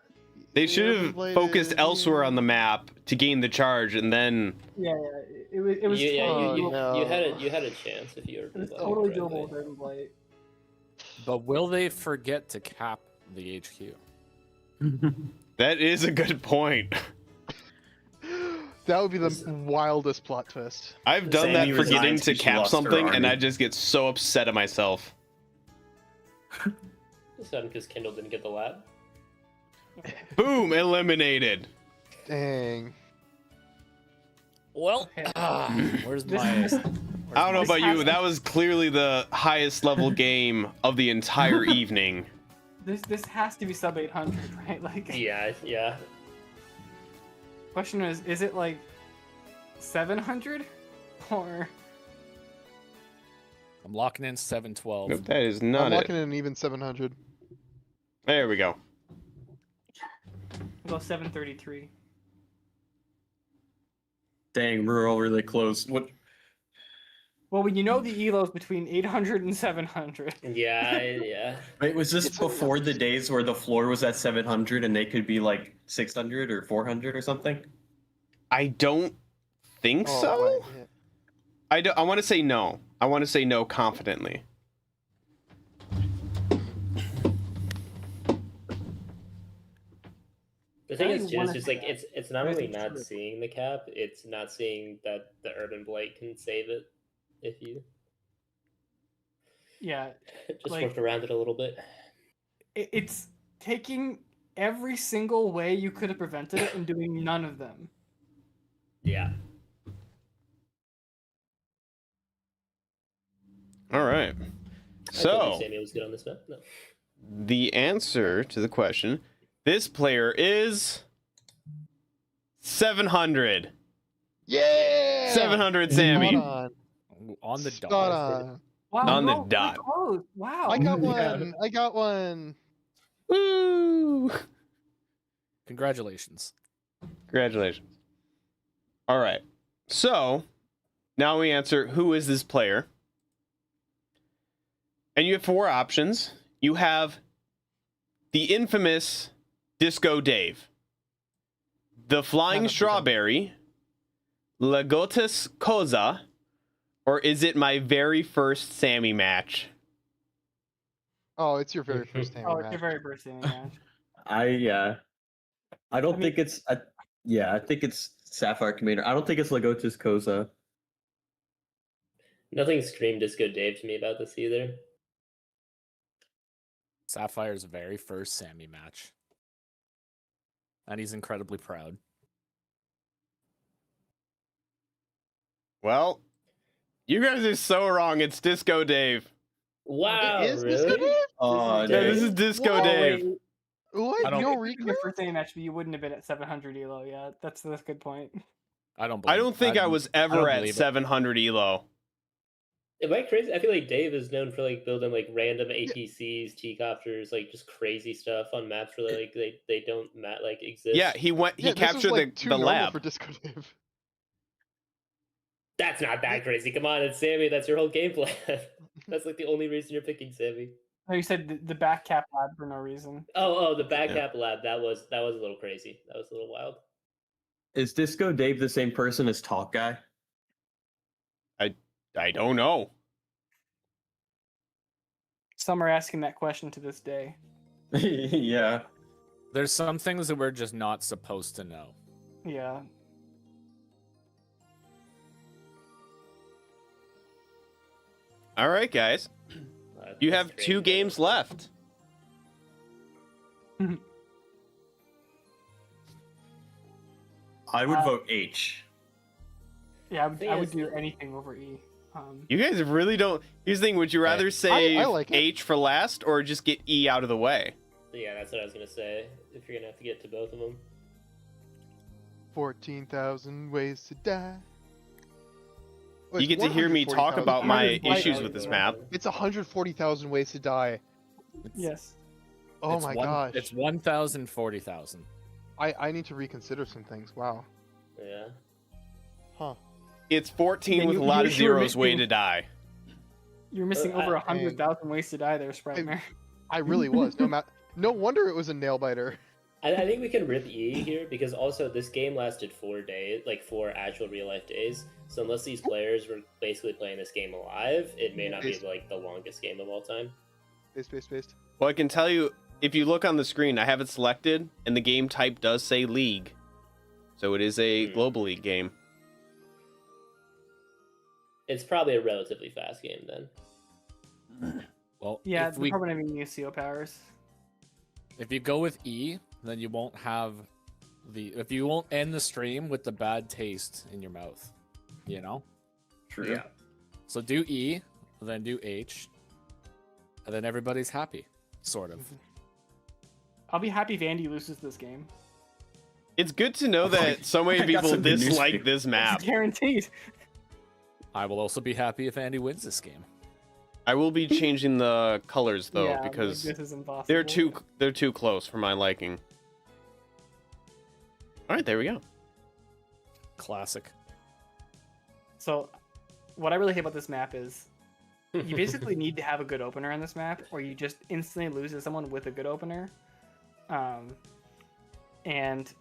They should have focused elsewhere on the map to gain the charge, and then Yeah. It was. You, yeah, totally you, doable. you had a chance if you were. It was playing totally correctly. doable with Urban Blight. But will they forget to cap the HQ? that is a good point. That would be the wildest plot twist. I've done that Sammy forgetting resigns to because she cap lost her something, and army. I just get so upset at myself. Sudden because Kindle didn't get the lab. Boom, eliminated. Dang. Well, Okay. where's This- my? this- I don't know This about has you, to- that was clearly the highest level game of the entire evening. This has to be sub 800, right? Like. Yeah. Question is it like 700 or? I'm locking in 712. Nope, that is I'm not it. locking in an even 700. There we go. We'll go 733. Dang, we're all really close. What? Well, when you know the elo's between 800 and 700. Yeah. Wait, was this before the days where the floor was at 700 and they could be like 600 or 400 or something? I don't think Oh, so. right, yeah. I want to say no. I want to say no confidently. The thing I is, don't too, wanna is just say like that. it's not I only think it's not true. seeing the cap, it's not seeing that the Urban Blight can save it if you Yeah, just Like- worked around it a little bit. it's taking every single way you could have prevented it and doing none of them. Yeah. All right. I So, told you Sammy was good on this map. No. the answer to the question, this player is 700. Yeah! 700 Spot Sammy. on. On the Spot dot. on. Wow, On the bro, we're dot. close. Wow. I got Yeah. one. Woo! Congratulations. Congratulations. All right. So, now we answer who is this player? And you have 4 options. You have the infamous Disco Dave, the Flying None of them. Strawberry, Lagotas Koza, or is it my very first Sammy match? Oh, it's your very first time. Oh, it's your very first thing, man. I don't I mean- think it's. I think it's Sapphire Commander. I don't think it's Lagotus Koza. Nothing screamed Disco Dave to me about this either. Sapphire's very first Sammy match. And he's incredibly proud. Well, you guys are so wrong. It's Disco Dave. Wow, It is really? Disco Dave? Oh, Yeah, Dave. this is Disco Whoa, Dave. Wait, What? I don't- No your recall? first day match, but you wouldn't have been at 700 elo. Yeah, that's a good point. I don't. I don't think I was ever don't at believe it. 700 elo. Am I crazy? I feel like Dave is known for like building like random APCs, T-copters, like just crazy stuff on maps where like they don't like exist. Yeah, he went. He Yeah, this was, captured like, too the normal lab. for Disco Dave. That's not that crazy. Come on, it's Sammy. That's your whole game plan. That's like the only reason you're picking Sammy. No, you said the back cap lad for no reason. Oh, the back cap lab. That was a little crazy. That was a little wild. Is Disco Dave the same person as Talk Guy? I don't know. Some are asking that question to this day. Yeah. There's some things that we're just not supposed to know. Yeah. All right, guys. You That's have 2 crazy. games left. I would vote H. Yeah, Thing I would is- do anything over E. You guys really don't. Here's the thing: would you rather save I like it. H for last, or just get E out of the way? Yeah, that's what I was gonna say. If you're gonna have to get to both of them. 14,000 ways to die. Oh, You it's get to hear me talk 140,000. about my Right. issues with this map. It's 140,000 ways to die. It's, Yes. Oh it's my one- gosh. It's 1,000, 40,000. I need to reconsider some things. Wow. Yeah. Huh. It's 14 Yeah, with you- a lot you- of you were zeros way missing- to die. You're missing over I- 100,000 ways to die there, Spritemare. I really was. No wonder it was a nail biter. I think we can rip E here because also this game lasted 4 days, like 4 actual real life days. So unless these players were basically playing this game alive, it may not be like the longest game of all time. Based. Well, I can tell you, if you look on the screen, I have it selected, and the game type does say League. So it is a Global League game. It's probably a relatively fast game then. Well, Yeah, if they're we probably not even CO powers. if you go with E, then you won't have if you won't end the stream with the bad taste in your mouth, you know? True. Yeah. So do E, then do H, and then everybody's happy, sort of. I'll be happy if Andy loses this game. It's good to know that so many I got people some good news for dislike you. this map. It's guaranteed. I will also be happy if Andy wins this game. I will be changing the colors though, Yeah, because this is impossible. they're too close for my liking. All right, there we go. Classic. So, what I really hate about this map is you basically need to have a good opener on this map, or you just instantly lose to someone with a good opener. And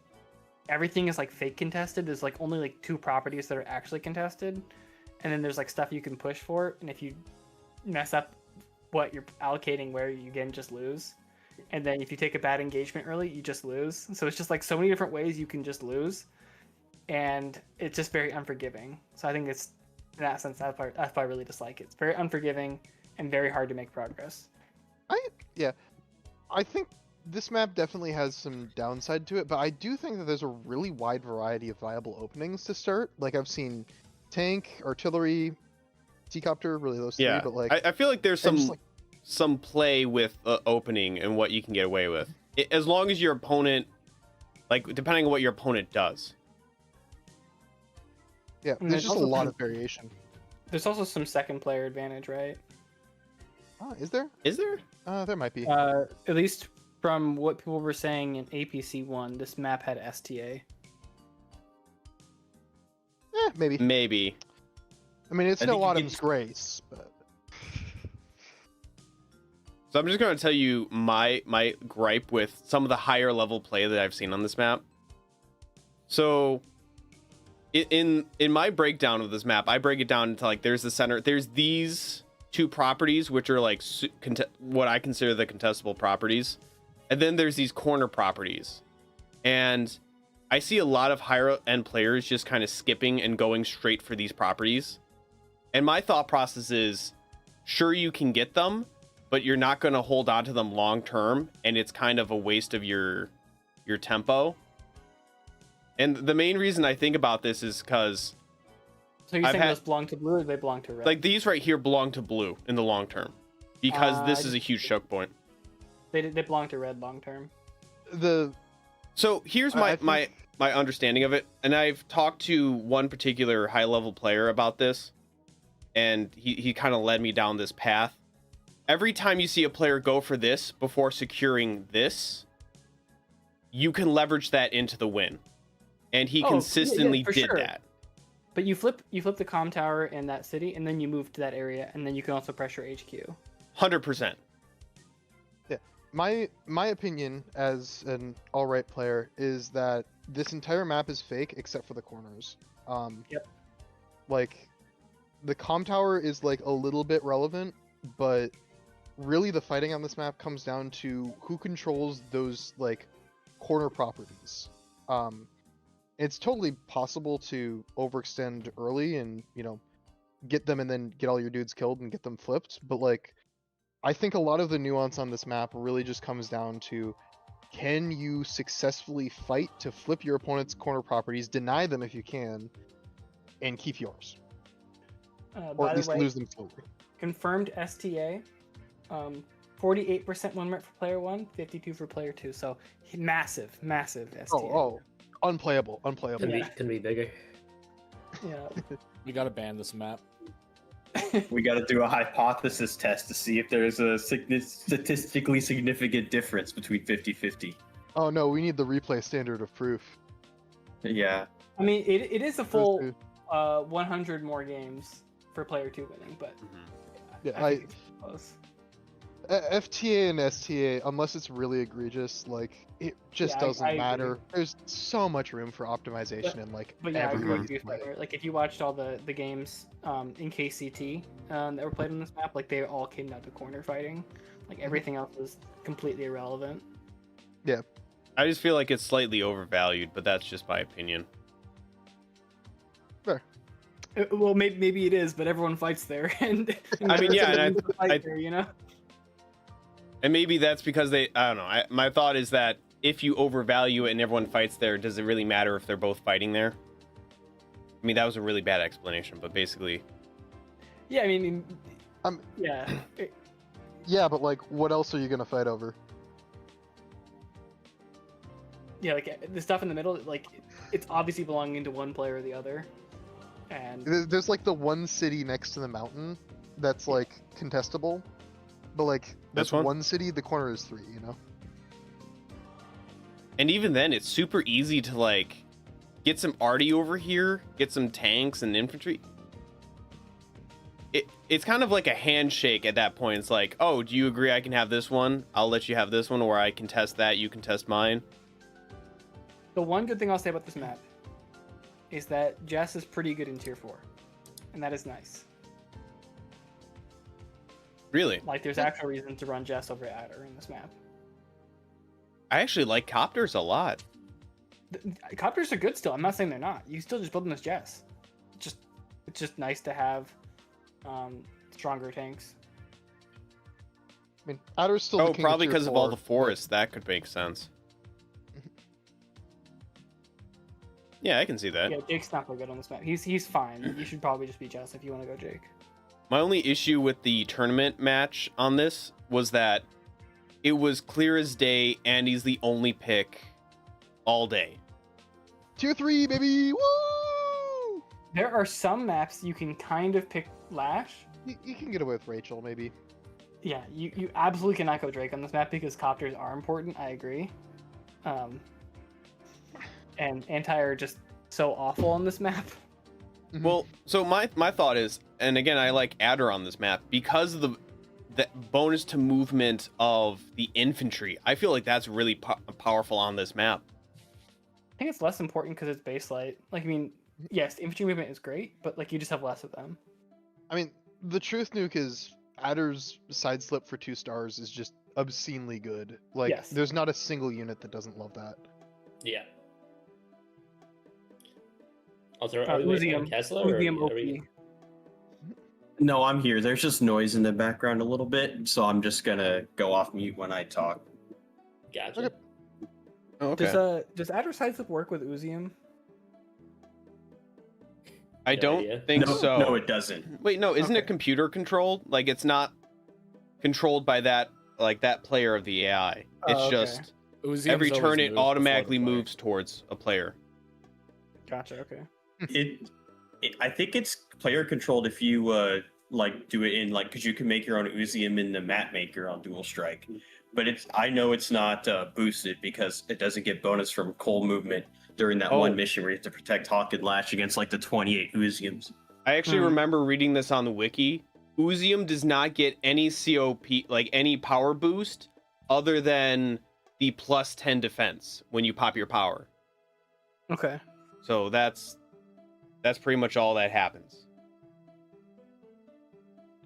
everything is like fake contested. There's like only like 2 properties that are actually contested, and then there's like stuff you can push for. And if you mess up what you're allocating, where you again just lose. And then if you take a bad engagement early, you just lose. So it's just like so many different ways you can just lose, and it's just very unforgiving. So I think it's in that sense that's why I really dislike it. It's very unforgiving and very hard to make progress. I think this map definitely has some downside to it, but I do think that there's a really wide variety of viable openings to start. Like I've seen tank, artillery, T-copter, really those three. Yeah, But like I feel like there's and just, like, some play with opening and what you can get away with, as long as your opponent, like depending on what your opponent does. yeah, And there's there's just a also lot some- of variation. There's also some second player advantage, right? Is there? Is there? There might be. At least from what people were saying in APC1, this map had STA. Maybe. Maybe. I mean, it's I no think you Autumn's get- grace, but So I'm just going to tell you my gripe with some of the higher level play that I've seen on this map. So in my breakdown of this map, I break it down into like there's the center, there's these 2 properties which are like what I consider the contestable properties, and then there's these corner properties. And I see a lot of higher end players just kind of skipping and going straight for these properties. And my thought process is, sure, you can get them, but you're not going to hold on to them long term, and it's kind of a waste of your tempo. And the main reason I think about this is because So you're I've saying had- those belong to blue or they belong to red? like these right here belong to blue in the long term, because this I is a huge choke point. they belong to red long term. the So here's I my think- my understanding of it, and I've talked to one particular high level player about this, and he kind of led me down this path. Every time you see a player go for this before securing this, you can leverage that into the win, and he Oh, yeah, consistently for did sure. that. But you flip the comm tower in that city, and then you move to that area, and then you can also pressure HQ. 100%. my opinion as an all right player is that this entire map is fake except for the corners. Yep. Like the comm tower is like a little bit relevant, but really the fighting on this map comes down to who controls those like corner properties. It's totally possible to overextend early and, you know, get them and then get all your dudes killed and get them flipped, but like I think a lot of the nuance on this map really just comes down to, can you successfully fight to flip your opponent's corner properties, deny them if you can, and keep yours, or By at the least way, lose them slowly. confirmed STA, 48% win rate for player 1, 52 for player 2. So massive STA. Oh, unplayable. Couldn't be bigger. Yeah. We gotta ban this map. We got to do a hypothesis test to see if there's a statistically significant difference between 50-50. Oh no, we need the replay standard of proof. Yeah. I mean, it is a Those full two. 100 more games for player 2 winning, but Yeah, I think it's close. FTA and STA, unless it's really egregious, like it just Yeah, I doesn't agree. matter. There's so much room for optimization in like But yeah, I agree every with you, way. Spritemare. Like if you watched all the games in KCT that were played on this map, like they all came down to corner fighting. Like everything else was completely irrelevant. I just feel like it's slightly overvalued, but that's just my opinion. Well, maybe it is, but everyone fights there, and I mean, yeah, and I- there, you know. And maybe that's because I don't know. My thought is that if you overvalue it and everyone fights there, does it really matter if they're both fighting there? I mean, that was a really bad explanation, but basically, Yeah, I mean, Um, yeah, Yeah, but like, what else are you gonna fight over? yeah, like the stuff in the middle, like it's obviously belonging to one player or the other, and There's like the one city next to the mountain that's like contestable, but like that's This one? one city. The corner is 3. You know. and even then, it's super easy to like get some arty over here, get some tanks and infantry. It's kind of like a handshake at that point. It's like, oh, do you agree I can have this one? I'll let you have this one, or I can test that, you can test mine. the one good thing I'll say about this map is that Jess is pretty good in tier 4, and that is nice. Really? Like there's actual reason to run Jess over Adder in this map. I actually like copters a lot. Copters are good still. I'm not saying they're not. You still just build them as Jess. It's just nice to have stronger tanks. I mean, Adder's still. the Oh, king probably tier because of all 4, the but- forests. That could make sense. Yeah, I can see that. Yeah, Jake's not very good on this map. He's fine. You should probably just be Jess if you want to go Jake. My only issue with the tournament match on this was that it was clear as day Andy's the only pick all day. Tier 3, baby! Woo! There are some maps you can kind of pick Lash. You can get away with Rachel, maybe. Yeah, you absolutely cannot go Drake on this map because copters are important. I agree. And anti are just so awful on this map. Mhm. Well, so my thought is, and again, I like Adder on this map because of the bonus to movement of the infantry. I feel like that's really powerful on this map. I think it's less important because it's base light. Like, I mean, yes, infantry movement is great, but like you just have less of them. I mean, the truth nuke is Adder's side slip for 2 stars is just obscenely good. Like, Yes. there's not a single unit that doesn't love that. Yeah. Also, are we waiting on Tesla? Or Uzium are we... OP. No, I'm here. There's just noise in the background a little bit, so I'm just gonna go off mute when I talk. Gotcha. Okay. Oh, okay. Does Adder side slip work with Uzium? I No don't idea. think no, so. no, it doesn't. Wait, no, isn't it Okay. computer controlled? Like it's not controlled by that player of the AI. It's Oh, okay. just Uzium's every always turn moved it before the automatically player. moves towards a player. Gotcha. Okay. I think it's player controlled if you like do it in like because you can make your own Uzium in the map maker on Dual Strike, but I know it's not boosted because it doesn't get bonus from coal movement during that Oh. one mission where you have to protect Hawk and Lash against like the 28 Uziums. I actually remember reading this on the wiki. Uzium does not get any COP, like any power boost, other than the plus 10 defense when you pop your power. Okay. So that's pretty much all that happens.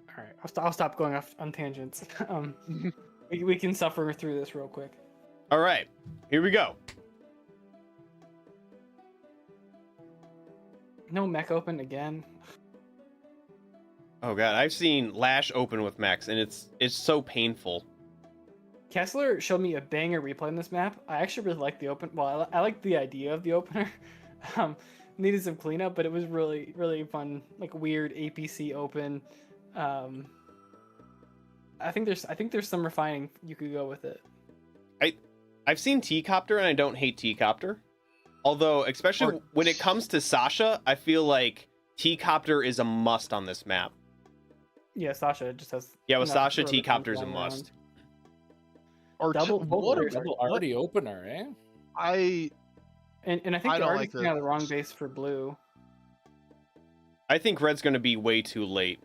All right. I'll stop going off on tangents. We can suffer through this real quick. All right, here we go. No mech open again. Oh god, I've seen Lash open with mechs, and it's so painful. Kessler showed me a banger replay on this map. I actually really like the open. Well, I like the idea of the opener. Needed some cleanup, but it was really, really fun. Like weird APC open. I think there's some refining you could go with it. I've seen T-Copter, and I don't hate T-Copter. Although, especially when it comes to Sasha, I feel like T-Copter is a must on this map. Yeah, Sasha just has. Yeah, with not Sasha, really T-Copter is a fun going must. Double what a- players are- Double arty opener, eh? And I think I the don't arty's like out of the wrong this. base for blue. I think red's going to be way too late.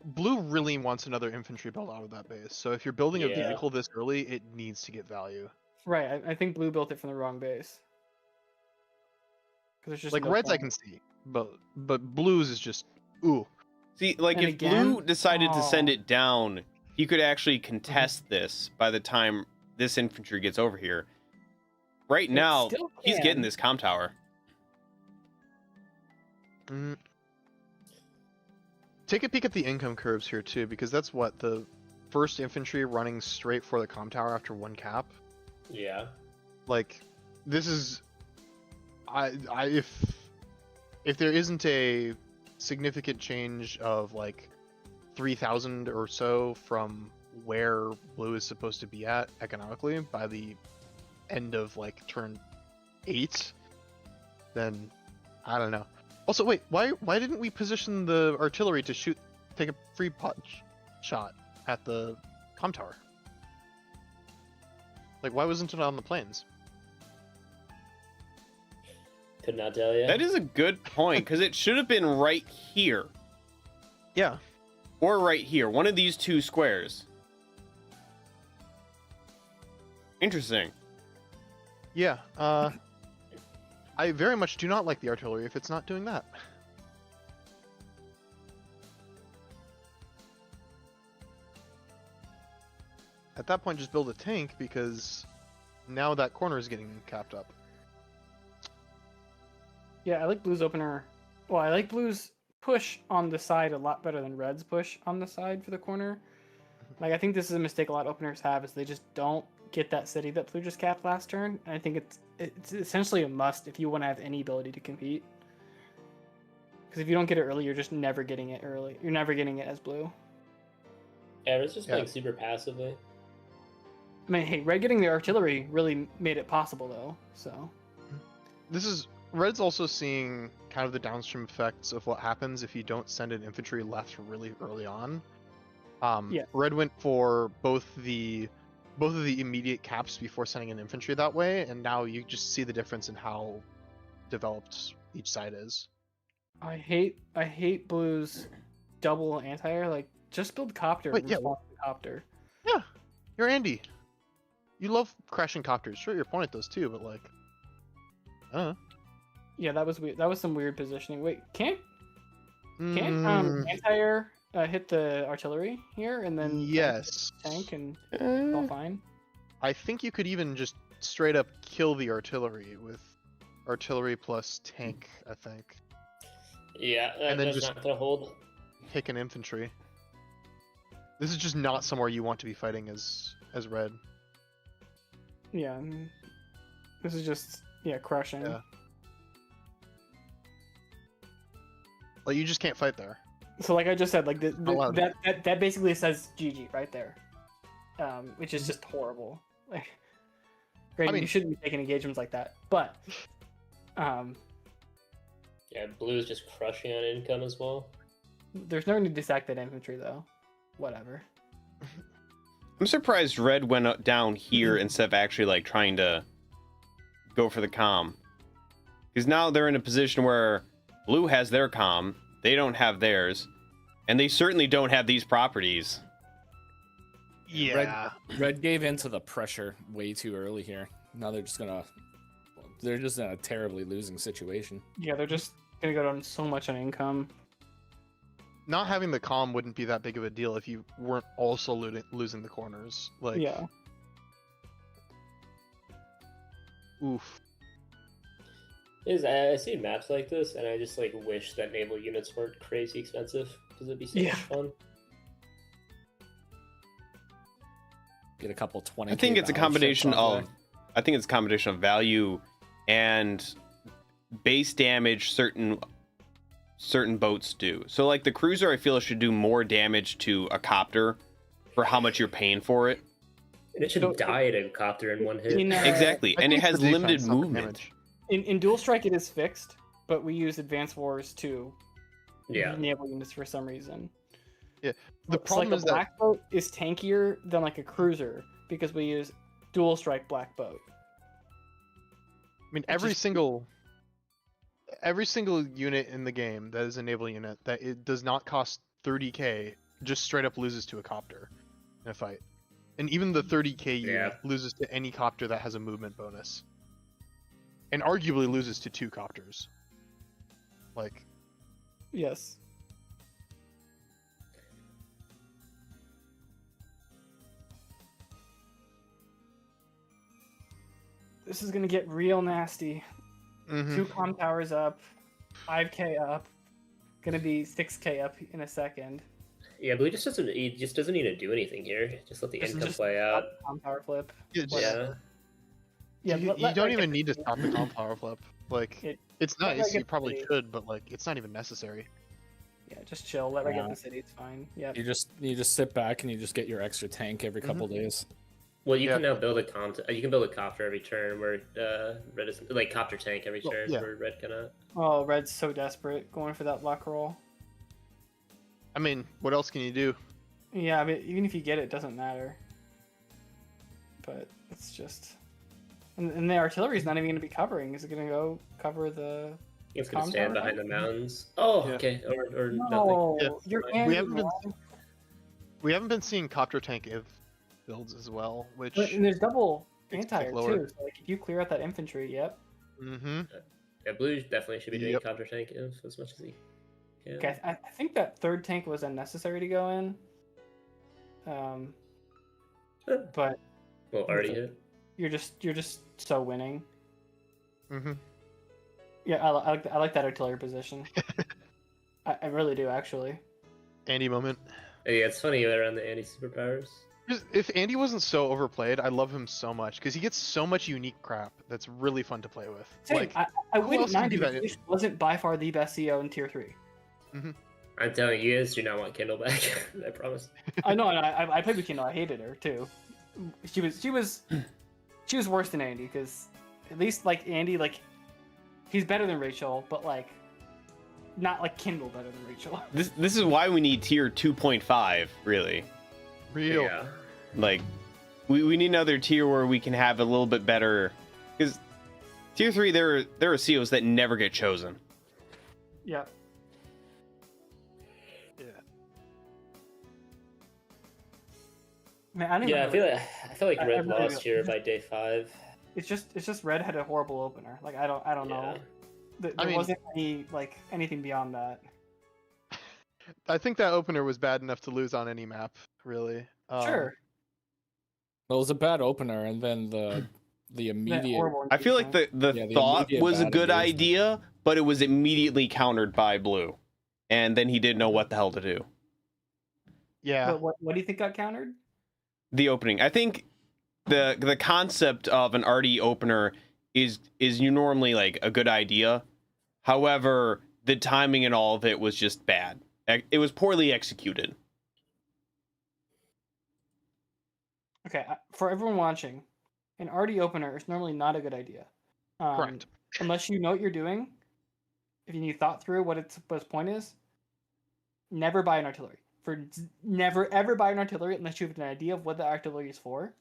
Blue really wants another infantry build out of that base. So if you're building a Yeah. vehicle this early, it needs to get value. Right, I think blue built it from the wrong base. 'Cause there's just Like no reds, I point. can see, but blues is just ooh. See, like And if again- blue decided to send Oh. it down, he could actually contest this by the time this infantry gets over here. Right It now, still he's can. getting this comm tower. Mm. Take a peek at the income curves here too, because that's what the first infantry running straight for the comm tower after one cap. Yeah. Like, this is, if there isn't a significant change of like 3,000 or so from where blue is supposed to be at economically by the end of like turn 8, then I don't know. Also, wait, why didn't we position the artillery to take a free punch shot at the comm tower? Like, why wasn't it on the plains? Could not tell you. That is a good point, because it should have been right here. Yeah. Or right here. One of these two squares. Interesting. Yeah, I very much do not like the artillery if it's not doing that. At that point, just build a tank, because now that corner is getting capped up. Yeah, I like blue's opener. Well, I like blue's push on the side a lot better than red's push on the side for the corner. Like, I think this is a mistake a lot of openers have, is they just don't get that city that blue just capped last turn. And I think it's essentially a must if you want to have any ability to compete. Because if you don't get it early, you're just never getting it early. You're never getting it as blue. Yeah, it's just Yeah. playing super passively. I mean, hey, red getting the artillery really made it possible, though. So Red's also seeing kind of the downstream effects of what happens if you don't send an infantry left really early on. Yeah. Red went for both of the immediate caps before sending an infantry that way, and now you just see the difference in how developed each side is. I hate blue's double anti-air. Like, just build copter. Wait, and yeah, respond to copter. Yeah, you're Andy. You love crashing copters. Sure, your opponent does too, but like, I don't know. Yeah, that was weird. That was some weird positioning. Wait, can't Mm, anti-air hit the artillery here and then yes. tank and it's all fine? I think you could even just straight up kill the artillery with artillery plus tank, I think. Yeah, And then that's just- not gonna hold. Pick an infantry. This is just not somewhere you want to be fighting as red. Yeah, this is just crushing. Yeah. Like, you just can't fight there. So like I just said, like allowed. that basically says GG right there, which is just horrible. Like, granted, mean- you shouldn't be taking engagements like that, but Yeah, blue's just crushing on income as well. there's no need to sack that infantry though. Whatever. I'm surprised red went down here instead of actually like trying to go for the comm. Because now they're in a position where blue has their comm, they don't have theirs, and they certainly don't have these properties. Yeah. Red gave into the pressure way too early here. Now they're just in a terribly losing situation. Yeah, they're just gonna go down so much on income. Not having the comm wouldn't be that big of a deal if you weren't also losing the corners. Like, Yeah. oof. I see maps like this, and I just like wish that naval units weren't crazy expensive because it'd be so Yeah. much fun. Get a couple 20. I think it's a combination of value and base damage certain boats do. So like the cruiser I feel should do more damage to a copter for how much you're paying for it. And it should die at a copter in one hit. Exactly. I And it think has for defense, limited not for movement. damage. In dual strike it is fixed, but we use advanced wars to Yeah. naval units for some reason. The So, problem like is a that black boat is tankier than like a cruiser, because we use dual strike black boat. I mean, Which every single unit in the game that is a naval unit that it does not cost 30k just straight up loses to a copter in a fight. And even the 30k unit loses to any copter that has a movement bonus. And arguably loses to 2 copters. Like, Yes. This is gonna get real nasty. mhm. 2 comm towers up, 5k up, gonna be 6k up in a second. Yeah, Blue just doesn't. He just doesn't need to do anything here. Just let the This is income just play out. comm tower flip. Yeah, just- Yeah. Yeah, you, let you don't Red even get need to the- stop the comp power flip. Like, it's let Red nice, you get probably the- should, but like, it's not even necessary. Yeah, just chill. Let Red Yeah. get the city. It's fine. Yeah. You just sit back and you just get your extra tank every couple days. Well, you Yeah. can now build a you can build a copter every turn where red is like copter tank every Well, turn yeah. where red cannot. Oh, Red's so desperate going for that luck roll. I mean, what else can you do? Yeah, I mean, even if you get it, it doesn't matter. But it's just, and the artillery's not even going to be covering. Is it going to go cover the? It's gonna Comm stand tower? behind the mountains. Oh, Yeah. okay, or nothing. No, Yeah. you're We Andy, haven't been- man. We haven't been seeing copter tank if builds as well, which. And there's double It's anti lower. too. So like if you clear out that infantry, yep. Mm-hmm. Yeah, blue definitely should be doing Yep. copter tank if as much as he can. Okay, I think that third tank was unnecessary to go in. But Well, already hit. you're just so winning. Mm-hmm. Yeah, I like that artillery position. I really do actually. Andy moment. Yeah, it's funny around the anti superpowers. If Andy wasn't so overplayed, I love him so much because he gets so much unique crap that's really fun to play with. Same. Like, I who wouldn't else can mind do if that? English wasn't by far the best CO in tier 3. I'm telling you guys, do not want Kindle back. I promise. I know, and I played with Kino. I hated her too. She was worse than Andy because at least like Andy, like he's better than Rachel, but like not like Kindle better than Rachel. This is why we need tier 2.5, really. real. Yeah. Like, we need another tier where we can have a little bit better. Because tier 3, there are COs that never get chosen. Yeah. Yeah. Man, I don't Yeah, even I feel like I red really lost don't- here by day 5. it's just Red had a horrible opener. Like I don't know. Yeah. There I mean- wasn't anything beyond that. I think that opener was bad enough to lose on any map, really. Sure. Well, it was a bad opener, and then the That immediate. horrible I feel like engagement. the Yeah, the thought immediate was a bad good engagement. idea, but it was immediately countered by Blue. And then he didn't know what the hell to do. Yeah. What do you think got countered? The opening. I think the concept of an RD opener is normally like a good idea. However, the timing and all of it was just bad. It was poorly executed. Okay, for everyone watching, an RD opener is normally not a good idea. Correct. Unless you know what you're doing, if you thought through what its point is, never buy an artillery. Never ever buy an artillery unless you have an idea of what the artillery is for.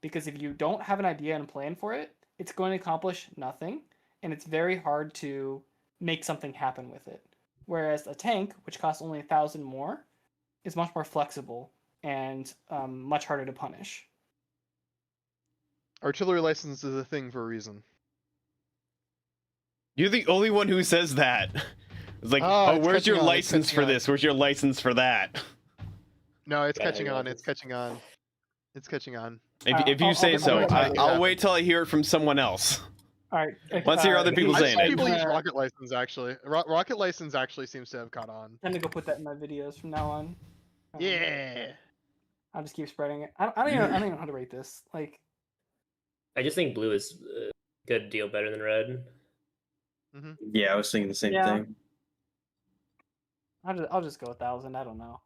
Because if you don't have an idea and plan for it, it's going to accomplish nothing, and it's very hard to make something happen with it. Whereas a tank, which costs only 1,000 more, is much more flexible and much harder to punish. Artillery license is a thing for a reason. You're the only one who says that. It's like, Oh, oh, it's where's your catching on, it's license catching for on. this? Where's your license for that? No, it's Yeah, catching yeah, on. it's- It's catching on. It's catching on. If you I'll say get so, back to that. I'll wait till I hear it from someone else. All right. Let's hear other people I've saying seen it. people use rocket license actually. Rocket license actually seems to have caught on. I'm gonna go put that in my videos from now on. Yeah. I'll just keep spreading it. I don't even know how to rate this. Like, I just think blue is a good deal better than red. Yeah, I was thinking the same Yeah. thing. I'll just go 1,000. I don't know.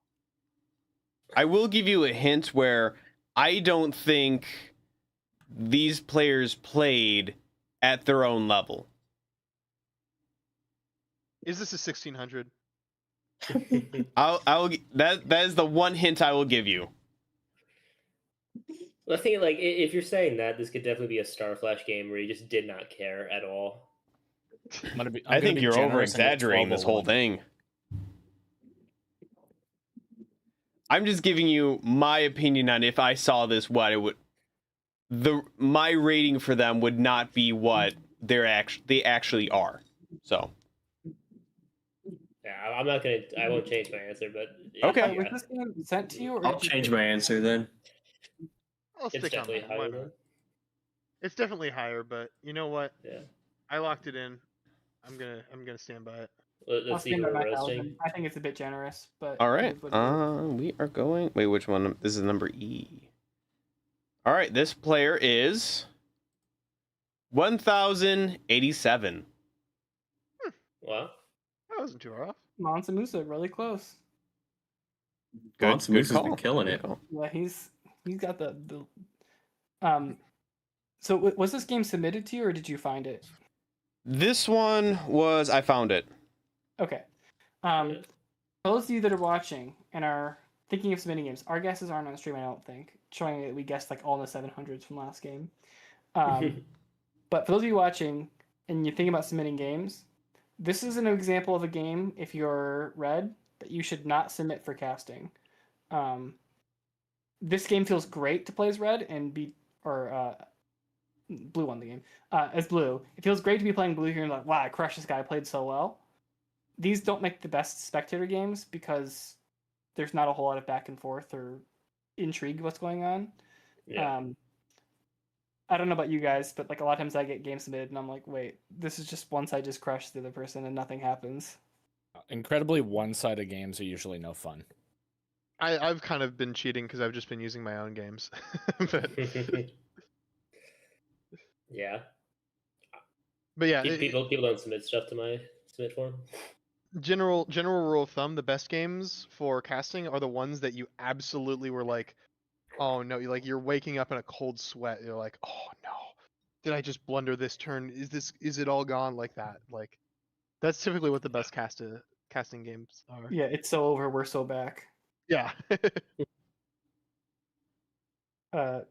I will give you a hint where I don't think these players played at their own level. Is this a 1600? That is the one hint I will give you. Well, I think like if you're saying that, this could definitely be a Starflash game where you just did not care at all. I'm gonna be. I think you're over generous and go exaggerating this whole 12-01. thing. I'm just giving you my opinion on if I saw this, what it would. My rating for them would not be what they actually are. So Yeah, I'm not gonna. I won't change my answer, but Okay. Was this game sent to you, or I'll did you change pick my it? answer then. I'll it's stick on definitely that. Why higher not? than. It's definitely higher, but you know what? Yeah. I locked it in. I'm gonna stand by it. I'll Let's see stand who by we're my roasting. 1,000. I think it's a bit generous, but all it right. is what it is. We are going. Wait, which one? This is number E. All right, this player is 1,087. Wow. That wasn't too far off. Mansa Musa, really close. Monster Moose has been killing it. call. Yeah, he's got the So was this game submitted to you, or did you find it? This one was I found it. Okay. For those of you that are watching and are thinking of submitting games, our guesses aren't on stream, I don't think, showing that we guessed like all in the 700s from last game. But for those of you watching and you're thinking about submitting games, this is an example of a game, if you're red, that you should not submit for casting. This game feels great to play as red and be, or blue won the game, as blue. It feels great to be playing blue here and like, wow, I crushed this guy, I played so well. These don't make the best spectator games because there's not a whole lot of back and forth or intrigue what's going on. Yeah. I don't know about you guys, but like a lot of times I get games submitted and I'm like, wait, this is just once I just crush the other person and nothing happens. Incredibly one-sided games are usually no fun. I've kind of been cheating because I've just been using my own games. But yeah. yeah, People don't submit stuff to my submit form. general rule of thumb: the best games for casting are the ones that you absolutely were like, oh no, you're waking up in a cold sweat. You're like, oh no, did I just blunder this turn? Is it all gone like that? Like, that's typically what the best casting games are. Yeah, it's so over, we're so back. Yeah. And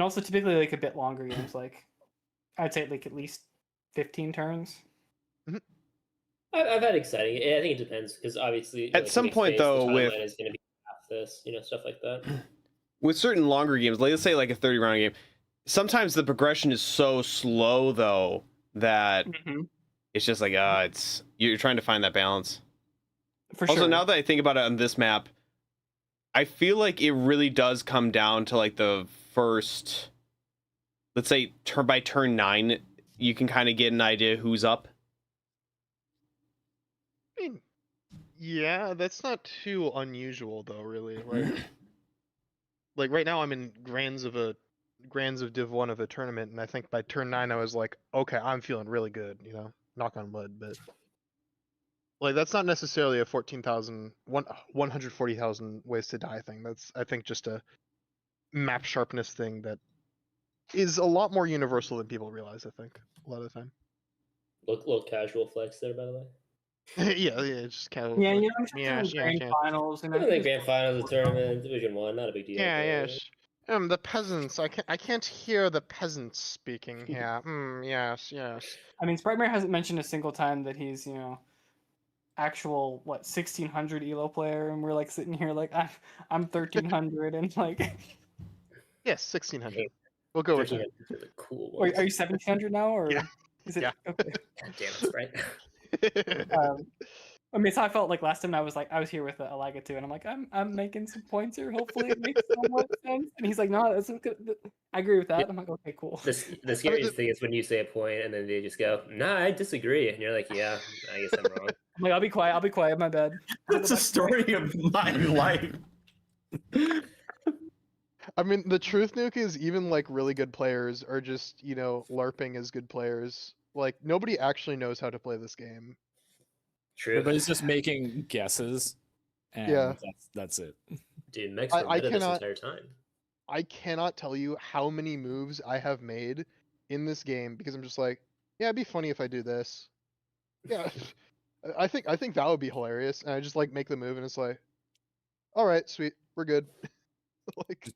also typically like a bit longer games, like I'd say like at least 15 turns. I've had exciting. I think it depends because obviously At some point, though, the with timeline is going to be half this, stuff like that. with certain longer games, like, let's say like a 30-round game, sometimes the progression is so slow though that it's just like you're trying to find that balance. For Also, sure. now that I think about it on this map, I feel like it really does come down to like the first, let's say by turn 9, you can kind of get an idea who's up. I mean, yeah, that's not too unusual though, really. Like right now I'm in grands of Div 1 of a tournament, and I think by turn 9 I was like, okay, I'm feeling really good, knock on wood, but like that's not necessarily a 140,000 ways to die thing. That's, I think, just a map sharpness thing that is a lot more universal than people realize, I think, a lot of the time. Little casual flex there, by the way. yeah, just casual. Yeah, flex. I'm just Yeah, doing grand finals and I think grand finals, a tournament, Division 1, not a big deal. Yeah, yes. The peasants. I can't hear the peasants speaking here. Yes. I mean, Spritemare hasn't mentioned a single time that he's, actual 1600 elo player, and we're like sitting here like I'm 1300 and like. Yes, 1600. We'll go with that. The cool Are ones. you 1700 now, or Yeah. is it? Yeah. Okay. God damn it, right? I mean, it's how I felt like last time I was here with Alaga too, and I'm like, I'm making some points here. Hopefully, it makes somewhat sense. And he's like, no, that's good. I agree with that. Yeah. I'm like, okay, cool. The scariest thing is when you say a point and then they just go, "Nah, I disagree," and you're like, "Yeah, I guess I'm wrong." I'm like, I'll be quiet. My bad. That's a story of my life. I mean, the truth, Nuke, is even like really good players are just, LARPing as good players. Like, nobody actually knows how to play this game. True. Everybody's just making guesses, and Yeah. that's it. Dude, Mech's I were meta this cannot- entire time. I cannot tell you how many moves I have made in this game because I'm just like, yeah, it'd be funny if I do this. Yeah, I think that would be hilarious, and I just like make the move, and it's like, all right, sweet, we're good. Like,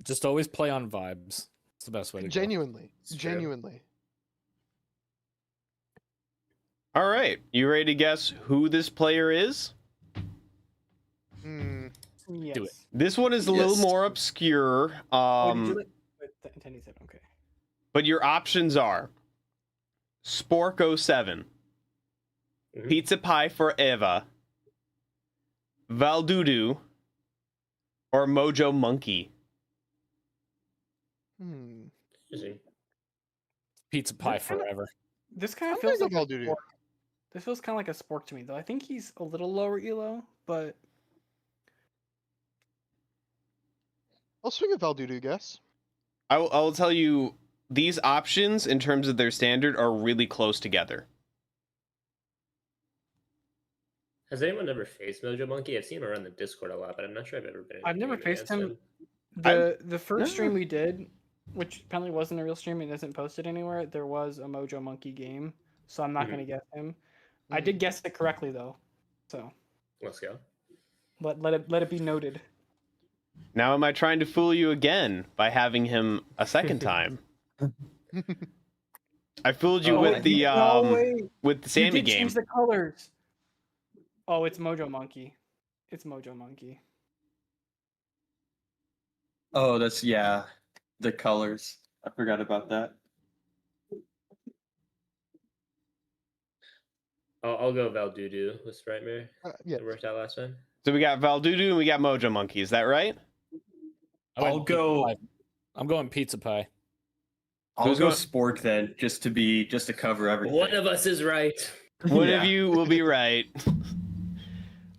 Just always play on vibes. It's the best way to go. Genuinely, It's true. genuinely. All right, you ready to guess who this player is? Hmm. Yes. Do it. This one is a little Yes. more obscure. Oh, did you let Tenny said okay. But your options are Spork07, Mhm. Pizza Pie Forever, Valdudu, or Mojo Monkey. Hmm. Interesting. Pizza pie This kinda- forever. This kind I'm of feels gonna like go a Valdudu. spork. This feels kind of like a spork to me, though. I think he's a little lower elo, but I'll swing a Valdudu guess. I will tell you, these options, in terms of their standard, are really close together. Has anyone ever faced Mojo Monkey? I've seen him around the Discord a lot, but I'm not sure I've ever been. in a I've never game faced against him. The first stream we did, which apparently wasn't a real stream and isn't posted anywhere, there was a Mojo Monkey game, so I'm not Mhm. gonna guess him. I did guess it correctly though, so Let's go. let it be noted. Now, am I trying to fool you again by having him a second time? I fooled you Oh, with wait, the no way. with the You Sammy did game. change the colors. Oh, it's Mojo Monkey. It's Mojo Monkey. Oh, that's yeah. The colors. I forgot about that. I'll go Valdudu with Spritemare. Yeah. It worked out last time. So we got Valdudu and we got Mojo Monkey. Is that right? I went I'll pizza go. pie. I'm going pizza pie. I'll Who's go going- Spork then, just to cover everything. One of us is right. One Yeah. of you will be right.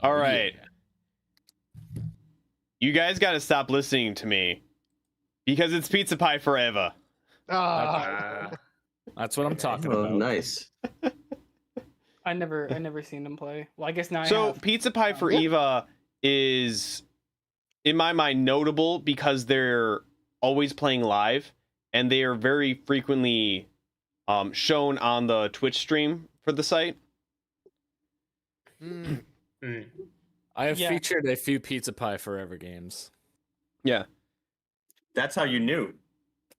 All right. You guys got to stop listening to me because it's Pizza Pie Forever. Ah. Ah, That's what I'm talking Oh, about. nice. I never seen him play. Well, I guess now I So have. Pizza Pie for Yeah. Eva is, in my mind, notable because they're always playing live and they are very frequently shown on the Twitch stream for the site. Hmm. mm. I have Yeah. featured a few pizza pie forever games. Yeah. That's how you knew.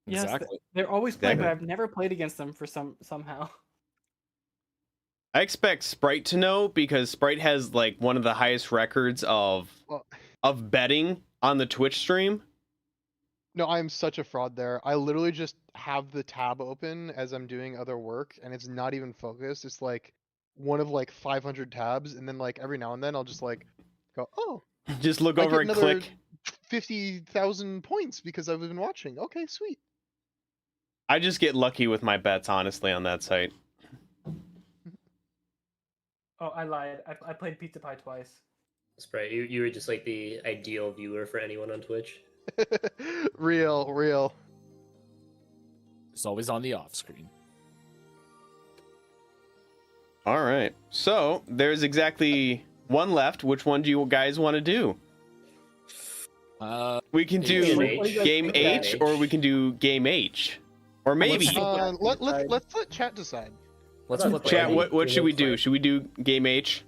Yes, Exactly. they're always playing, but Exactly. I've never played against them for somehow. I expect Sprite to know because Sprite has like one of the highest records of Well, betting on the Twitch stream. no, I'm such a fraud there. I literally just have the tab open as I'm doing other work, and it's not even focused. It's like one of like 500 tabs, and then like every now and then I'll just like go, oh, Just look I over get and another click. 50,000 points because I've been watching. Okay, sweet. I just get lucky with my bets, honestly, on that site. Oh, I lied. I played Pizza Pie twice. Sprite, you were just like the ideal viewer for anyone on Twitch. real. It's always on the off screen. All right. So there's exactly one left. Which one do you guys want to do? We can do Game H. Game H, or we can do Game H, or maybe Let's let chat decide. Let's Chat, flip chat. it. What should we do? Should we do Game H?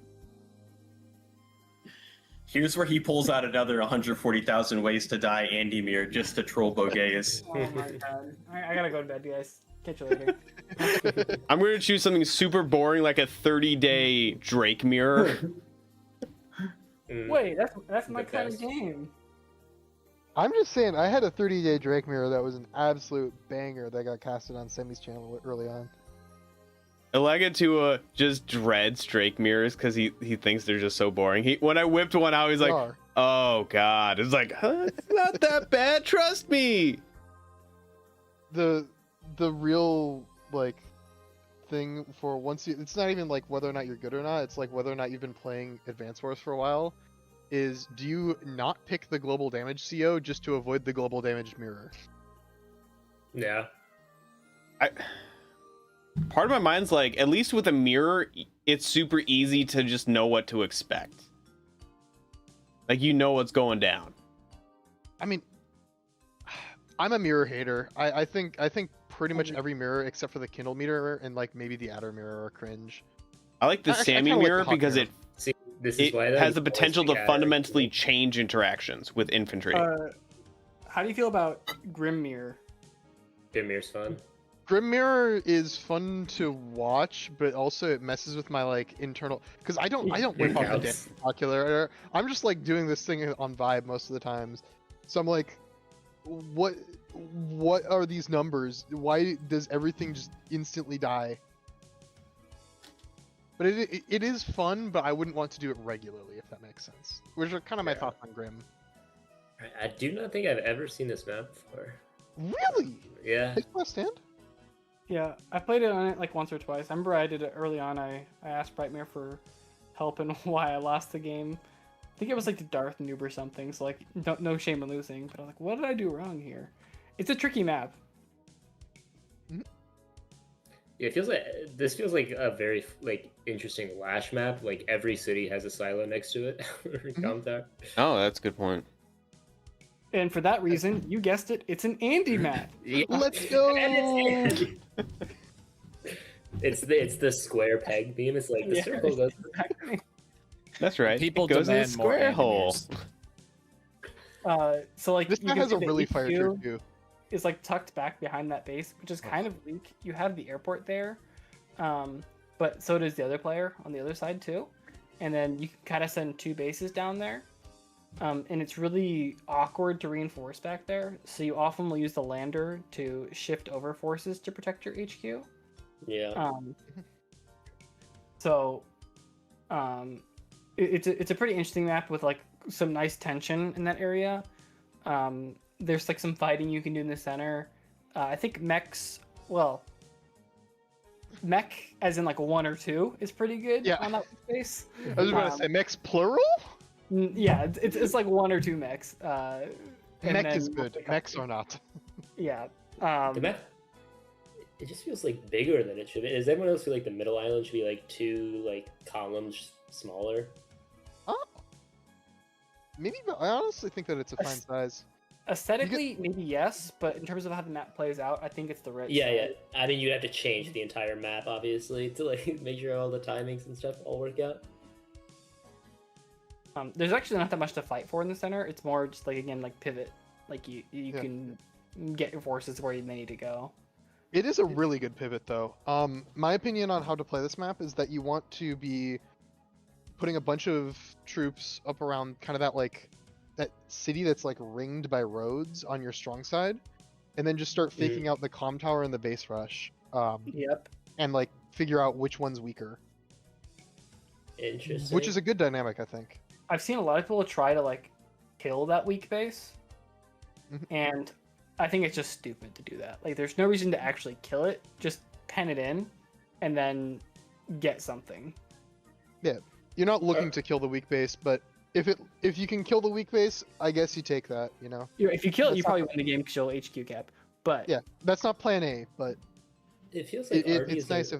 Here's where he pulls out another 140,000 ways to die Andy Mir just to troll Bogeus. Oh my god. I gotta go to bed, guys. Catch you later. I'm going to choose something super boring, like a 30-day Drake mirror. Mm. Wait, that's my The kind of best. game. I'm just saying, I had a 30-day Drake mirror that was an absolute banger that got casted on Semi's channel early on. Elegatua just dreads Drake mirrors because he thinks they're just so boring. When I whipped one out, he's They like, are. "Oh God!" It's like, huh, it's not that bad. Trust me. The real like thing for once you, it's not even like whether or not you're good or not, it's like whether or not you've been playing Advance Wars for a while, is do you not pick the global damage CO just to avoid the global damage mirror? Yeah. Part of my mind's like, at least with a mirror, it's super easy to just know what to expect. Like, you know what's going down. I mean, I'm a mirror hater. I think pretty much every mirror except for the Kindle mirror and like maybe the Adder mirror are cringe. I like the Actually, I Sammy kinda like mirror the Hawk because mirror. See, this is it why though, has you the always potential pick to Adder. fundamentally change interactions with infantry. How do you feel about Grimmir? Dirmir's fun. Grim Mirror is fun to watch, but also it messes with my like internal because I don't whip off the Counts. damn calculator. I'm just like doing this thing on vibe most of the times. So I'm like, what are these numbers? Why does everything just instantly die? But it is fun, but I wouldn't want to do it regularly if that makes sense. Which are kind of my Yeah. thoughts on Grim. I do not think I've ever seen this map before. Really? Yeah. Take last stand? Yeah, I played it on it like once or twice. I remember I did it early on. I asked Spritemare for help and why I lost the game. I think it was like the Darth noob or something. So like, no shame in losing. But I'm like, what did I do wrong here? It's a tricky map. Yeah, it feels like this feels like a very like interesting Lash map. Like every city has a silo next to it. Comtower. Oh, that's a good point. And for that reason, you guessed it, it's an Andy map. Yeah. Let's go! It's the square peg beam. It's like the Yeah. circle goes. That's right. People it goes in the demand more square hole. Andy So like This you map can has see a the really fire HQ trip too. is like tucked back behind that base, which is kind of weak. You have the airport there, but so does the other player on the other side too. And then you can kind of send two bases down there, and it's really awkward to reinforce back there. So you often will use the lander to shift over forces to protect your HQ. Yeah. So, it's a pretty interesting map with like some nice tension in that area. There's like some fighting you can do in the center. I think mech as in like 1 or 2 is pretty good Yeah. on that space. I was about to say mechs plural? Yeah, it's like 1 or 2 mechs. And Mech then- is good. Mechs are not. Yeah. The map. It just feels like bigger than it should be. Does everyone else feel like the middle island should be like 2 like columns smaller? Oh. Maybe, but I honestly think that it's a fine Aes- size. Aesthetically, maybe yes, but in terms of how the map plays out, I think it's the right Yeah, side. yeah. I mean, you'd have to change the entire map, obviously, to like make sure all the timings and stuff all work out. There's actually not that much to fight for in the center. It's more just like again like pivot. Like you Yeah. can get your forces where they need to go. It is a really good pivot, though. My opinion on how to play this map is that you want to be putting a bunch of troops up around kind of that city that's like ringed by roads on your strong side, and then just start faking out the comm tower and the base rush, Yep. and like figure out which one's weaker, Interesting. which is a good dynamic, I think. I've seen a lot of people try to like kill that weak base, Mhm. and I think it's just stupid to do that. Like, there's no reason to actually kill it. Just pen it in, and then get something. You're not looking to kill the weak base, but if you can kill the weak base, I guess you take that. You know, If you kill it, That's you not- probably win the game because you'll HQ cap. But yeah, that's not Plan A, but It feels like it's nice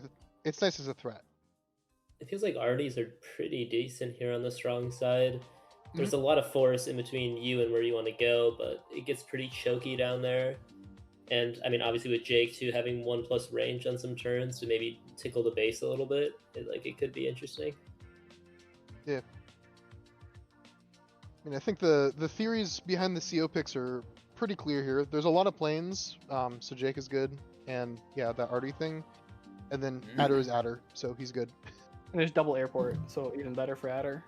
it's nice as a threat. It feels like Arties are pretty decent here on the strong side. There's a lot of force in between you and where you want to go, but it gets pretty choky down there. And I mean, obviously with Jake too having 1+ range on some turns to maybe tickle the base a little bit, it could be interesting. I mean, I think the theories behind the CO picks are pretty clear here. There's a lot of planes, so Jake is good, and yeah, that Artie thing, and then Adder is Adder, so he's good. there's double airport, so even better for Adder.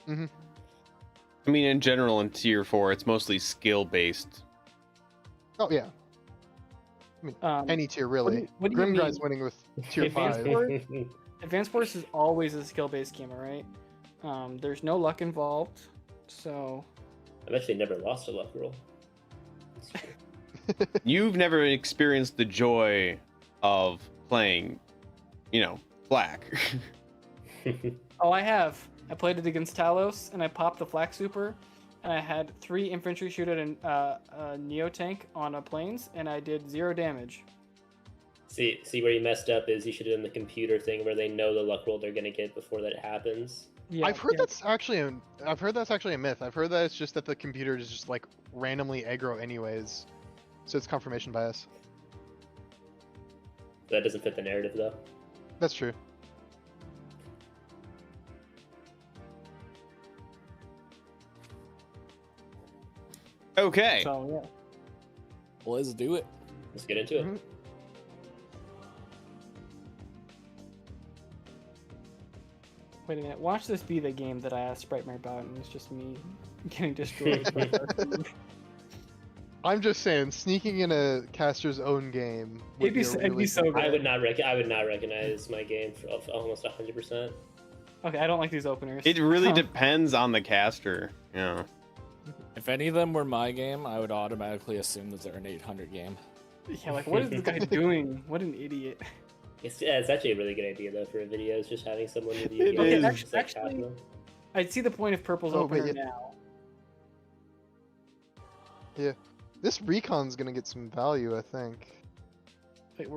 I mean, in general, in Tier 4, it's mostly skill-based. Oh yeah, any tier really. what do you Grim Guy's mean? winning with tier Advanced 5. Force? Advanced Force is always a skill-based schema, right? There's no luck involved, so I've actually never lost a luck roll. You've never experienced the joy of playing, black. oh, I have. I played it against Talos, and I popped the Flak Super, and I had 3 infantry shoot at a Neo tank on a planes, and I did 0 damage. See where you messed up is you should have done the computer thing where they know the luck roll they're gonna get before that happens. Yeah, I've heard that's actually a myth. I've heard that it's just that the computer is just like randomly aggro anyways, so it's confirmation bias. That doesn't fit the narrative though. That's true. Okay. So Let's do it. Let's get into it. Mhm. Wait a minute. Watch this be the game that I asked Spritemare about, and it's just me getting destroyed. by our- I'm just saying, sneaking in a caster's own game. Would It'd be a so- it'd be really so good- good. I would not recognize my game for almost 100%. Okay, I don't like these openers. It really depends on the caster. Yeah. If any of them were my game, I would automatically assume that they're an 800 game. Yeah, like what is this guy doing? What an idiot. It's actually a really good idea though for a video. Is just having someone review It games. is. Just, like, Actually- copy them. I see the point of Purple's Oh, but opener yeah. now. This recon's gonna get some value, I think. Wait,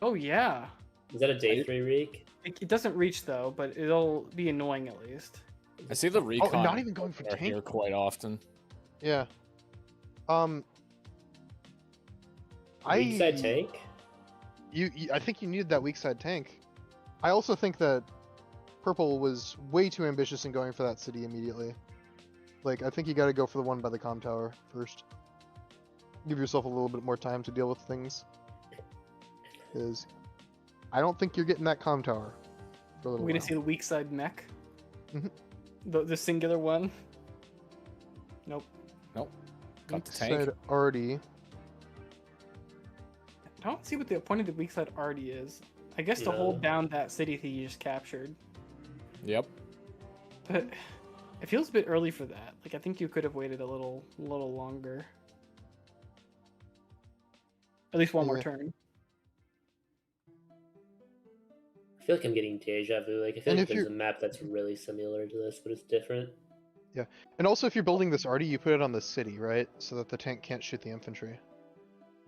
oh yeah. Is that a day 3 reek? It doesn't reach though, but it'll be annoying at least. I see the recon. Oh, not even going for are here tank. quite often. Yeah. Weak side tank. I think you needed that weak side tank. I also think that Purple was way too ambitious in going for that city immediately. Like, I think you got to go for the one by the comm tower first. Give yourself a little bit more time to deal with things. Because I don't think you're getting that comm tower for a little We're gonna while. see the weak side mech. Mhm. The singular one. Nope. Got Weak the tank. side Artie. I don't see what the point of the weak side already is. I guess to No. hold down that city that you just captured. Yep. But it feels a bit early for that. Like I think you could have waited a little longer. At least one more Yeah. turn. I feel like I'm getting deja vu. Like I feel And like if there's you're- a map that's really similar to this, but it's different. And also, if you're building this Artie, you put it on the city, right? So that the tank can't shoot the infantry.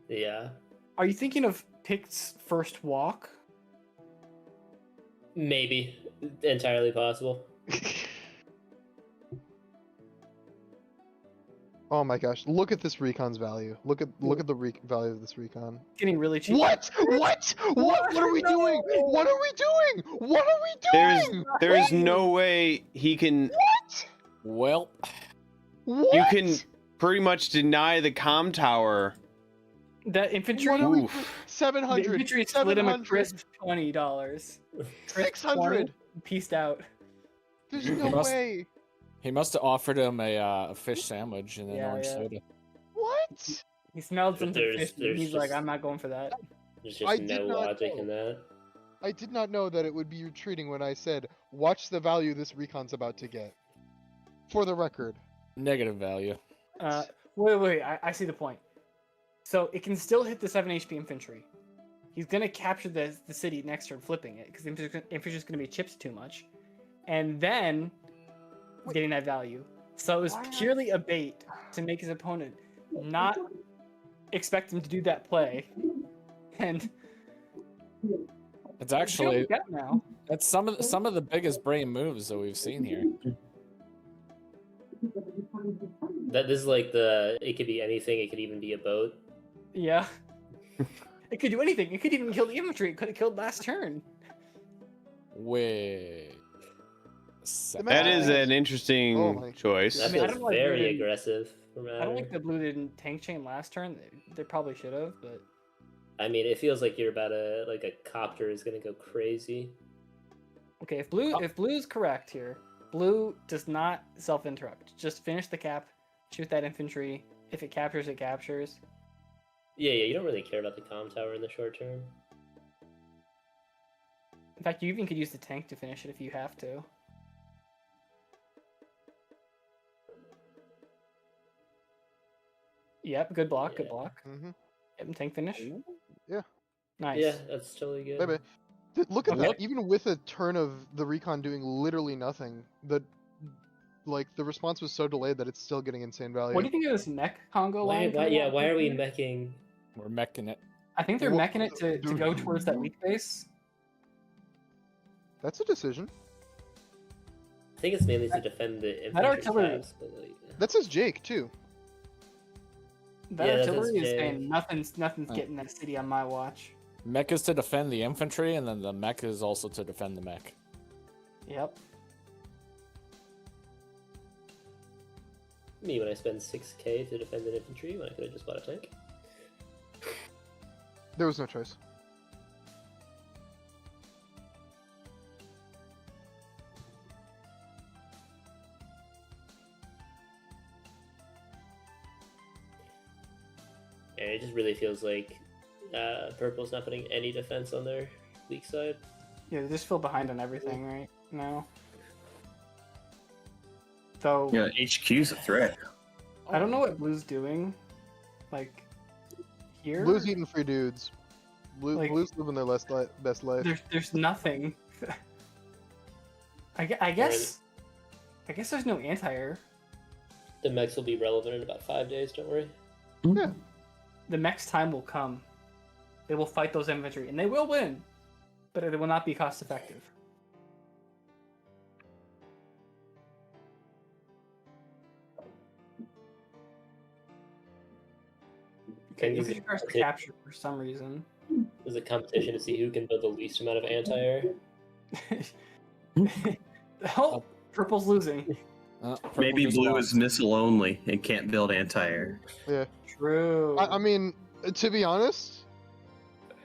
Yeah, Are you thinking of Pict's first walk? maybe entirely possible. Oh my gosh! Look at this recon's value. Look at the value of this recon. Getting really cheap. What? What? What are we No! doing? What are we doing? What are we doing? There's no way he can. Well, What? You can pretty much deny the comm tower. That infantry. What are we- Oof. The 700. infantry split him a 700. crisp $20. 600. Pieced out. There's You no must- way. he must have offered him a fish sandwich and an Yeah, orange yeah. soda. What? He smelled But something there's- fishy. there's He's like, just- I'm not going for that. There's I just did no not logic know. in that. I did not know that it would be retreating when I said, watch the value this recon's about to get. For the record. Negative value. Wait, I see the point. So it can still hit the 7 HP infantry. He's gonna capture the city next turn, flipping it, because the infantry's gonna be chipped too much. And then getting that value. So it was purely a bait to make his opponent not expect him to do that play. And It's see what we actually got now. that's some of the biggest brain moves that we've seen here. That this is like the. It could be anything. It could even be a boat. Yeah. It could do anything. It could even kill the infantry. It could have killed last turn. Wait. That is Oh an interesting my choice. That I mean, I feels don't like very really- aggressive. For I don't like the blue didn't tank chain last turn. They probably should have, but I mean, it feels like you're about to like a copter is gonna go crazy. okay. If blue is correct here, blue does not self-interrupt. Just finish the cap, shoot that infantry. If it captures, it captures. Yeah, you don't really care about the comm tower in the short term. In fact, you even could use the tank to finish it if you have to. Yep, good block, good Yeah. block. Mm-hmm. Yep, tank finish. Yeah. Nice. Yeah, that's totally good. Baby. Look at Okay. that. Even with a turn of the recon doing literally nothing, the response was so delayed that it's still getting insane value. What do you think of this mech Congo line? coming out Why are we here? meching? We're meching it. I think they're Wha- meching it to go towards that weak base. That's a decision. I think it's mainly to defend the infantry artillery- tabs, but, like, That says Jake too. That Yeah, that artillery does is Jay. saying nothing's getting that city on my watch. Mech is to defend the infantry, and then the mech is also to defend the mech. Yep. me when I spend 6k to defend an infantry when I could have just bought a tank. There was no choice. And it just really feels like purple's not putting any defense on their weak side. Yeah, they just feel behind on everything right now. So Yeah, HQ's a threat. I don't know what Blue's doing. Like here, Blue's eating free dudes. Like- Blue's living their best life. there's nothing. I guess there's no anti-air. The mechs will be relevant in about 5 days. Don't worry. Yeah. The next time will come. They will fight those infantry, and they will win, but it will not be cost effective. Okay, Is infantry it- cars are captured for some reason. There's a competition to see who can build the least amount of anti-air. Oh, purple's losing. Purple Maybe just blue lost. is missile only and can't build anti-air. Yeah. True. I mean, to be honest,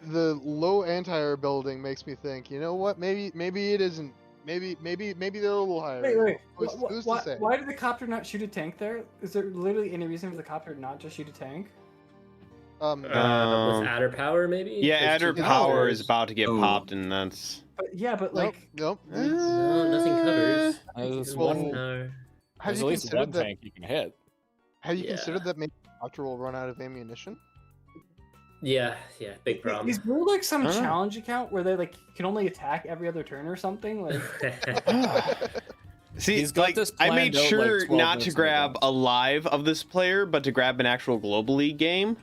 the low anti-air building makes me think. You know what? Maybe it isn't. Maybe they're a little higher. Wait. Who's to say? Why did the copter not shoot a tank there? Is there literally any reason for the copter not just shoot a tank? With Um, adder power, maybe. Yeah, There's adder two power powers. is about to get Oh. popped, and that's But like, Nope. No, nothing covers. There's Just well, one power. Have There's you at least considered one that? tank you can hit. Have you Yeah. considered that maybe the Doctor will run out of ammunition? Yeah, big problem. is Blue like some Huh? challenge account where they like can only attack every other turn or something? Like, see, He's got like this I planned made out, like, sure 12 not minutes to in grab advance. a live of this player, but to grab an actual Global League game.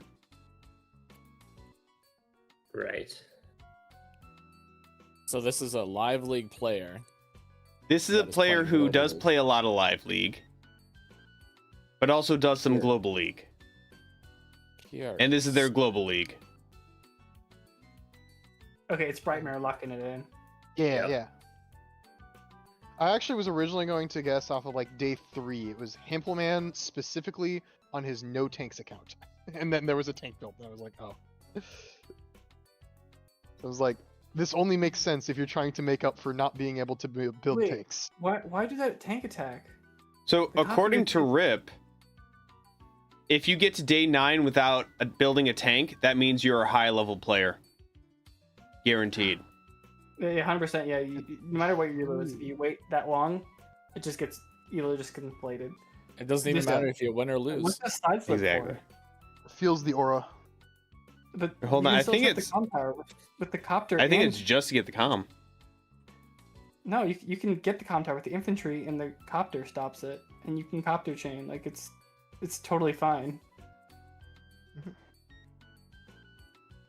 Right. So this is a live league player. This is a That is player playing who Global does League. play a lot of live league, but also does some Sure. Global League, Here. and this is their Global League. okay, it's Spritemare locking it in. Yeah. I actually was originally going to guess off of like day 3. It was Himpleman specifically on his no tanks account, and then there was a tank built. And I was like, oh. I was like, this only makes sense if you're trying to make up for not being able to build Wait. tanks. Why do that tank attack? So The according to copy- Rip, if you get to day 9 without building a tank, that means you're a high level player, guaranteed. Yeah, 100%. Yeah, no matter what your elo is, if you wait that long, it just gets elo just gets inflated. It doesn't even This matter guy- if you win or What's lose. the side flip Exactly. Feels the aura. for? But Hold you on, can I still think set the it's- com tower with the copter. I think and- it's just to get the comm. no. You can get the com tower with the infantry, and the copter stops it, and you can copter chain. Like it's totally fine.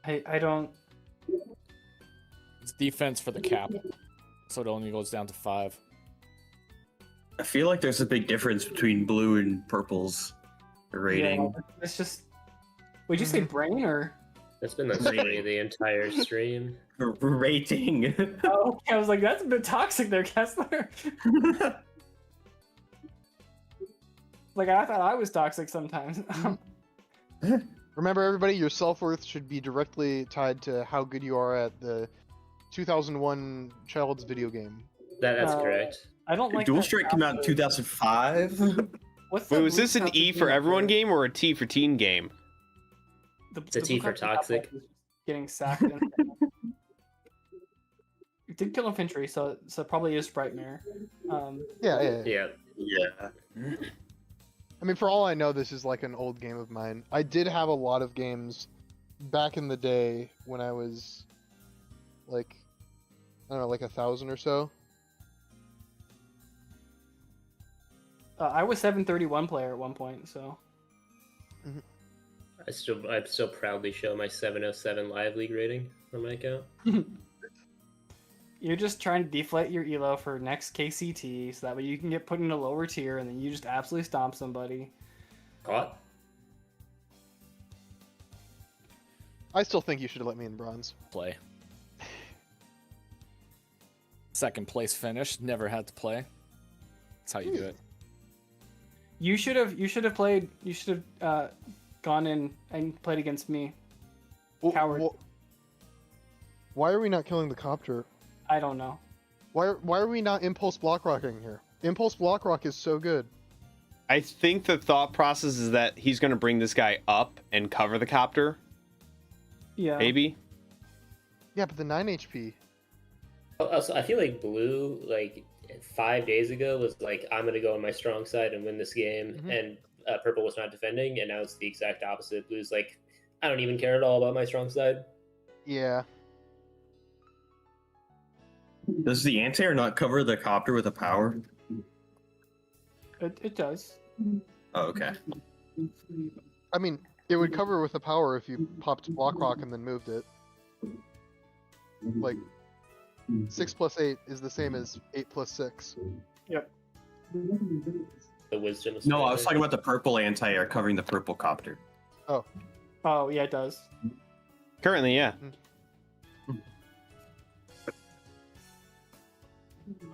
I don't. It's defense for the cap, so it only goes down to 5. I feel like there's a big difference between blue and purple's rating. Yeah, it's just. Would you say brain or? That's been the story of the entire stream. Rating. Oh, okay. I was like, that's a bit toxic there, Kessler. Like I thought I was toxic sometimes. Remember, everybody, your self-worth should be directly tied to how good you are at the 2001 child's video game. That's No. correct. I don't like. Dual that Strike came out in copter. 2005. What's Wait, that was blue this an copter E thing for up everyone there? game or a T for teen game? The a T blue for copter top toxic. is getting sacked. It did kill infantry, so probably is Spritemare. Yeah. Yeah. Yeah. I mean, for all I know, this is like an old game of mine. I did have a lot of games back in the day when I was like, I don't know, like 1,000 or so. I was 731 player at one point, so I still proudly show my 707 live league rating on my account. you're just trying to deflate your elo for next KCT, so that way you can get put in a lower tier, and then you just absolutely stomp somebody. Caught? I still think you should have let me in bronze. Play. Second place finish. Never had to play. That's how you do it. You should have played. You should have gone in and played against me. Well, Coward. Why are we not killing the copter? I don't know. Why are we not impulse block rocking here? Impulse block rock is so good. I think the thought process is that he's going to bring this guy up and cover the copter. Yeah. Maybe. Yeah, but the 9 HP. Also, I feel like blue, like 5 days ago, was like, I'm gonna go on my strong side and win this game, and purple was not defending, and now it's the exact opposite. Blue's like, I don't even care at all about my strong side. Yeah. Does the anti-air not cover the copter with a power? It does. Oh, okay. I mean, it would cover with a power if you popped block rock and then moved it. Like 6 + 8 is the same as 8 + 6. Yep. The wisdom. No, I was talking about the purple anti-air covering the purple copter. Oh yeah, it does. Currently, yeah.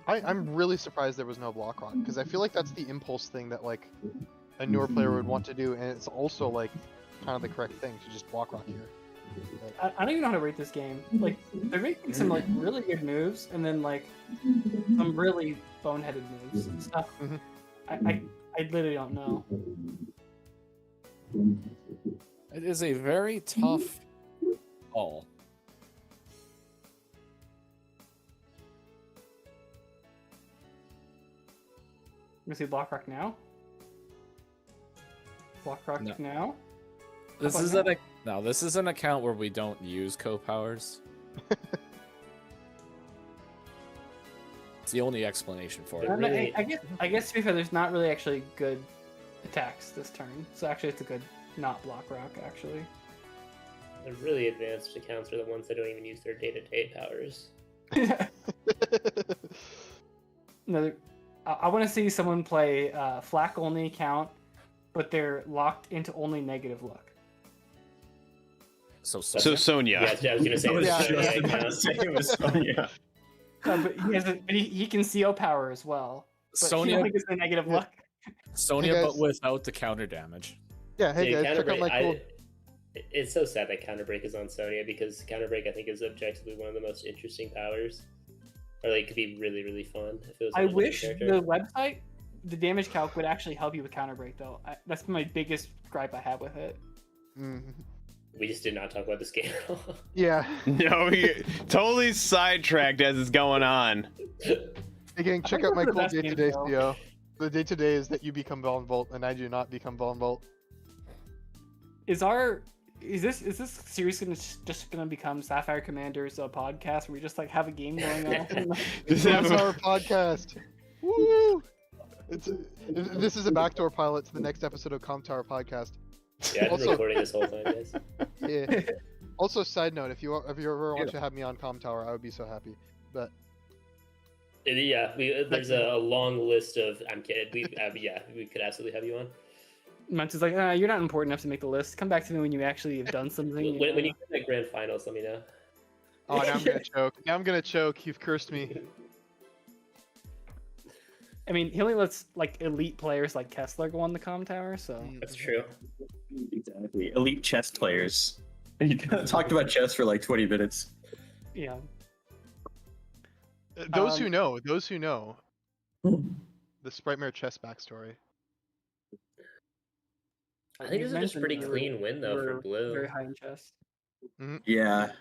I'm really surprised there was no block rock, because I feel like that's the impulse thing that like a newer player would want to do, and it's also like kind of the correct thing to just block rock here. I don't even know how to rate this game. Like, they're making some like really good moves, and then like some really boneheaded moves and stuff. I literally don't know. It is a very tough call. You gonna see block rock now? Block rock No. now? This about is now? no, this is an account where we don't use co-powers. It's the only explanation for it. I, mean, really- I guess to be fair, there's not really actually good attacks this turn, so actually it's a good not block rock actually. The really advanced accounts are the ones that don't even use their day-to-day powers. No, I want to see someone play flak only account, but they're locked into only negative luck. So So Sonya. Yeah, I was gonna say. I was this just is about to say it was Sonya. But he can CO power as well. But he Sonya, only gets the negative luck. Sonya, Hey, but guys. without the counter damage. Yeah, hey Dude, guys, check out my cool. It's so sad that Counterbreak is on Sonya, because Counterbreak I think is objectively one of the most interesting powers. Or like could be really, really fun if it was. I on a wish different the character. website, the damage calc would actually help you with counter break though. That's my biggest gripe I have with it. We just did not talk about this game at all. Yeah. No, we totally sidetracked as it's going on. Hey gang, check think out my those are the cool best games, day-to-day though. CEO. The day-to-day is that you become Vault, and I do not become Vault. Is this series just gonna become Sapphire Commanders podcast where we just like have a game going on? Just have That's a- our podcast. Woo! This is a backdoor pilot to the next episode of Comp Tower podcast. Yeah, I've been Also- recording this whole time, guys. Yeah. Also, side note, if you ever want to have me on Comp Tower, I would be so happy. But Yeah, there's a long list of. I'm kidding. We could absolutely have you on. Muntz is like, you're not important enough to make the list. Come back to me when you actually have done something. When you get to grand finals, let me know. oh, now I'm gonna choke. Now I'm gonna choke. You've cursed me. I mean, he only lets like elite players like Kessler go on the comm tower, so That's true. Exactly. Elite chess players. You talked about chess for like 20 minutes. yeah. Those who know, the Spritemare chess backstory. I think You this is just a mentioned pretty you clean win though were for blue. Very high in chess. Yeah.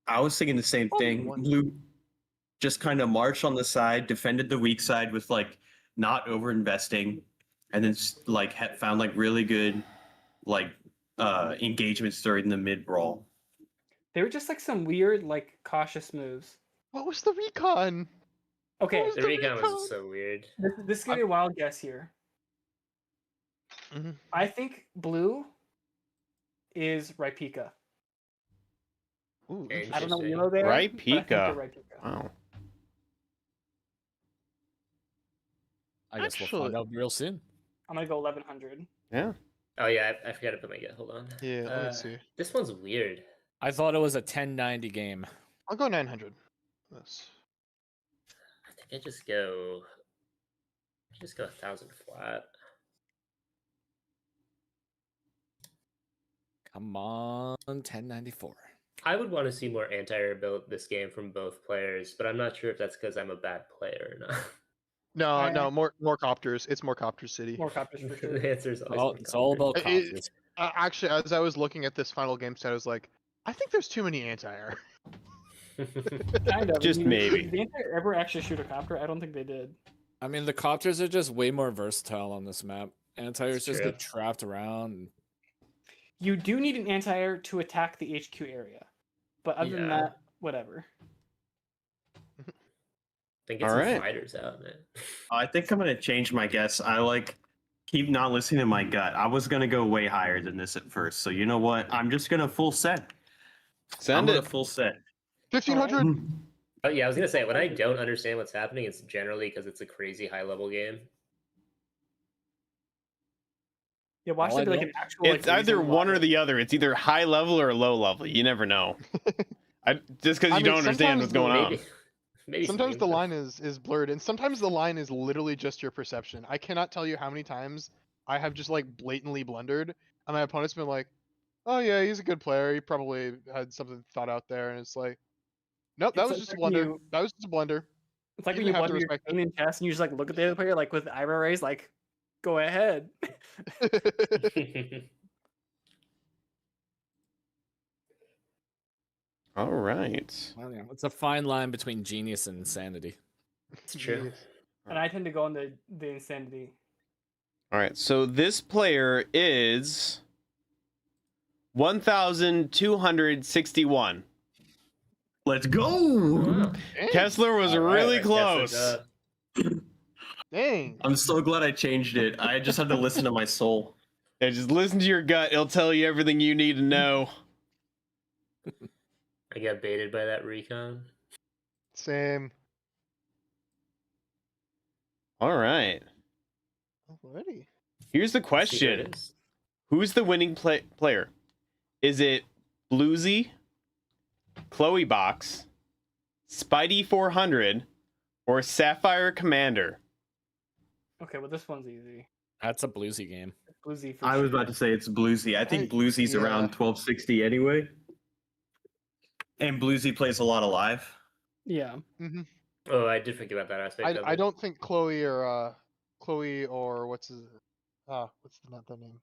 I was thinking the same thing. Blue just kind of marched on the side, defended the weak side with like not over investing, and then like found like really good like engagements during the mid brawl. They were just like some weird, like cautious moves. What was the recon? Okay, was The the recon recon? was so weird. this is gonna be a wild guess here. Mhm. I think blue is Ripika. Ooh, I don't know what Interesting. yellow there. but I think Ripika. they're Ripika. Wow. I guess we'll Actually- find out real soon. I'm gonna go 1100. Yeah. Oh yeah, I forgot to put my get. Hold on. Yeah, let me see. This one's weird. I thought it was a 1090 game. I'll go 900. Yes. I think I just go 1,000 flat. Come on, 1094. I would want to see more anti-air build this game from both players, but I'm not sure if that's because I'm a bad player or not. No, more copters. It's more copter city. More copters for sure. The answer is always Well, more it's all copters. about It- copters. Actually, as I was looking at this final game set, I was like, I think there's too many anti-air. Kind of. Just maybe. Did the anti-air ever actually shoot a copter? I don't think they did. I mean, the copters are just way more versatile on this map. Anti-airs just true. get trapped around. You do need an anti-air to attack the HQ area, but other than Yeah. that, whatever. Then get All some right. fighters out, man. I think I'm gonna change my guess. I keep not listening to my gut. I was gonna go way higher than this at first. So you know what? I'm just gonna full set. I'm Send gonna it. full set. 1500. Oh yeah, I was gonna say when I don't understand what's happening, it's generally because it's a crazy high level game. Yeah, watch All it be I like know- an actual. It's either one or the other. It's either high level or low level. You never know. Just because I you mean, don't understand what's sometimes going on. Maybe Sometimes the something- line is blurred, and sometimes the line is literally just your perception. I cannot tell you how many times I have just like blatantly blundered, and my opponent's been like, "Oh yeah, he's a good player. He probably had something thought out there," and it's like, "Nope, that It's was like just a when blunder. you- That was just a blunder." It's like You when you have to blunder your respect it. queen in chess and you just like look at the other player like with the eyebrow raised, like, go ahead. All right. Well, yeah, it's a fine line between genius and insanity. It's true. And I tend to go on the insanity. All right. So this player is 1,261. Let's go. Wow. Dang. Kessler was All right, really I guess close. Dang. I'm so glad I changed it. I just had to listen to my soul. Yeah, just listen to your gut. It'll tell you everything you need to know. I got baited by that recon. Same. All right. Already. Here's the See who question. it is. Who's the winning player? Is it Bluesy, Chloe Box, Spidey 400, or Sapphire Commander? Okay, well this one's easy. That's a bluesy game. Bluesy for I was sure. about to say it's Bluesy. I think Bluesy's yeah. around 1260 anyway. And Bluesy plays a lot of live. Yeah. hmm Oh, I did forget about that aspect. of I it. don't think Chloe or what's not their name?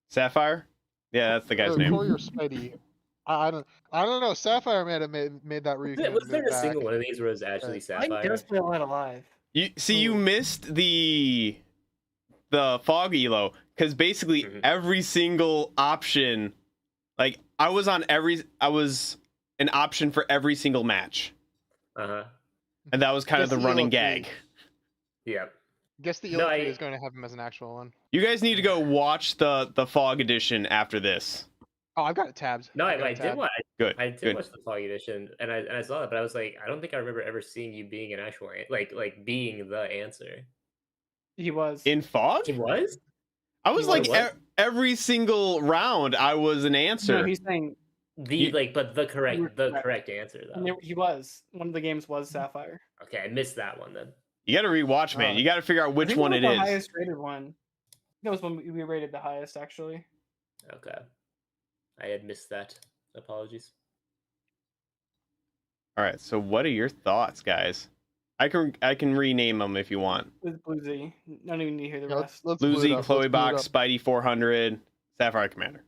Sapphire? Yeah, that's the guy's Chloe name. or Spidey. I don't know. Sapphire might have made that Was recon. was there move a single back. one of these where it was actually I think Sapphire? does play a lot alive. You see, you missed the fog elo because basically Mhm. every single option, like I was an option for every single match, Uh-huh. and that was kind of Guess the the running Elo gag. three. Yeah. Guess the No, Elo I- is going to have him as an actual one. You guys need to go watch the fog edition after this. Oh, I've got it tabbed. No, I've got I it did tabbed. watch. Good, I did good. watch the Fog edition, and I saw it, but I was like, I don't think I remember ever seeing you being an actual like being the answer. He was. In fog, He was. I was You like what? every single round I was an answer. No, he's saying But the correct You were correct. correct answer though. he was. One of the games was Sapphire. Okay, I missed that one then. You got to rewatch, man. You got to figure out I which think one it was is. the highest rated one. That was when we rated the highest actually. Okay, I had missed that. Apologies. All right. So, what are your thoughts, guys? I can rename them if you want. With Bluesy. I don't even need to hear the Yeah, rest. let's blue it Bluesy, up, Chloe let's blue it Box, up. Spidey 400, Sapphire Commander.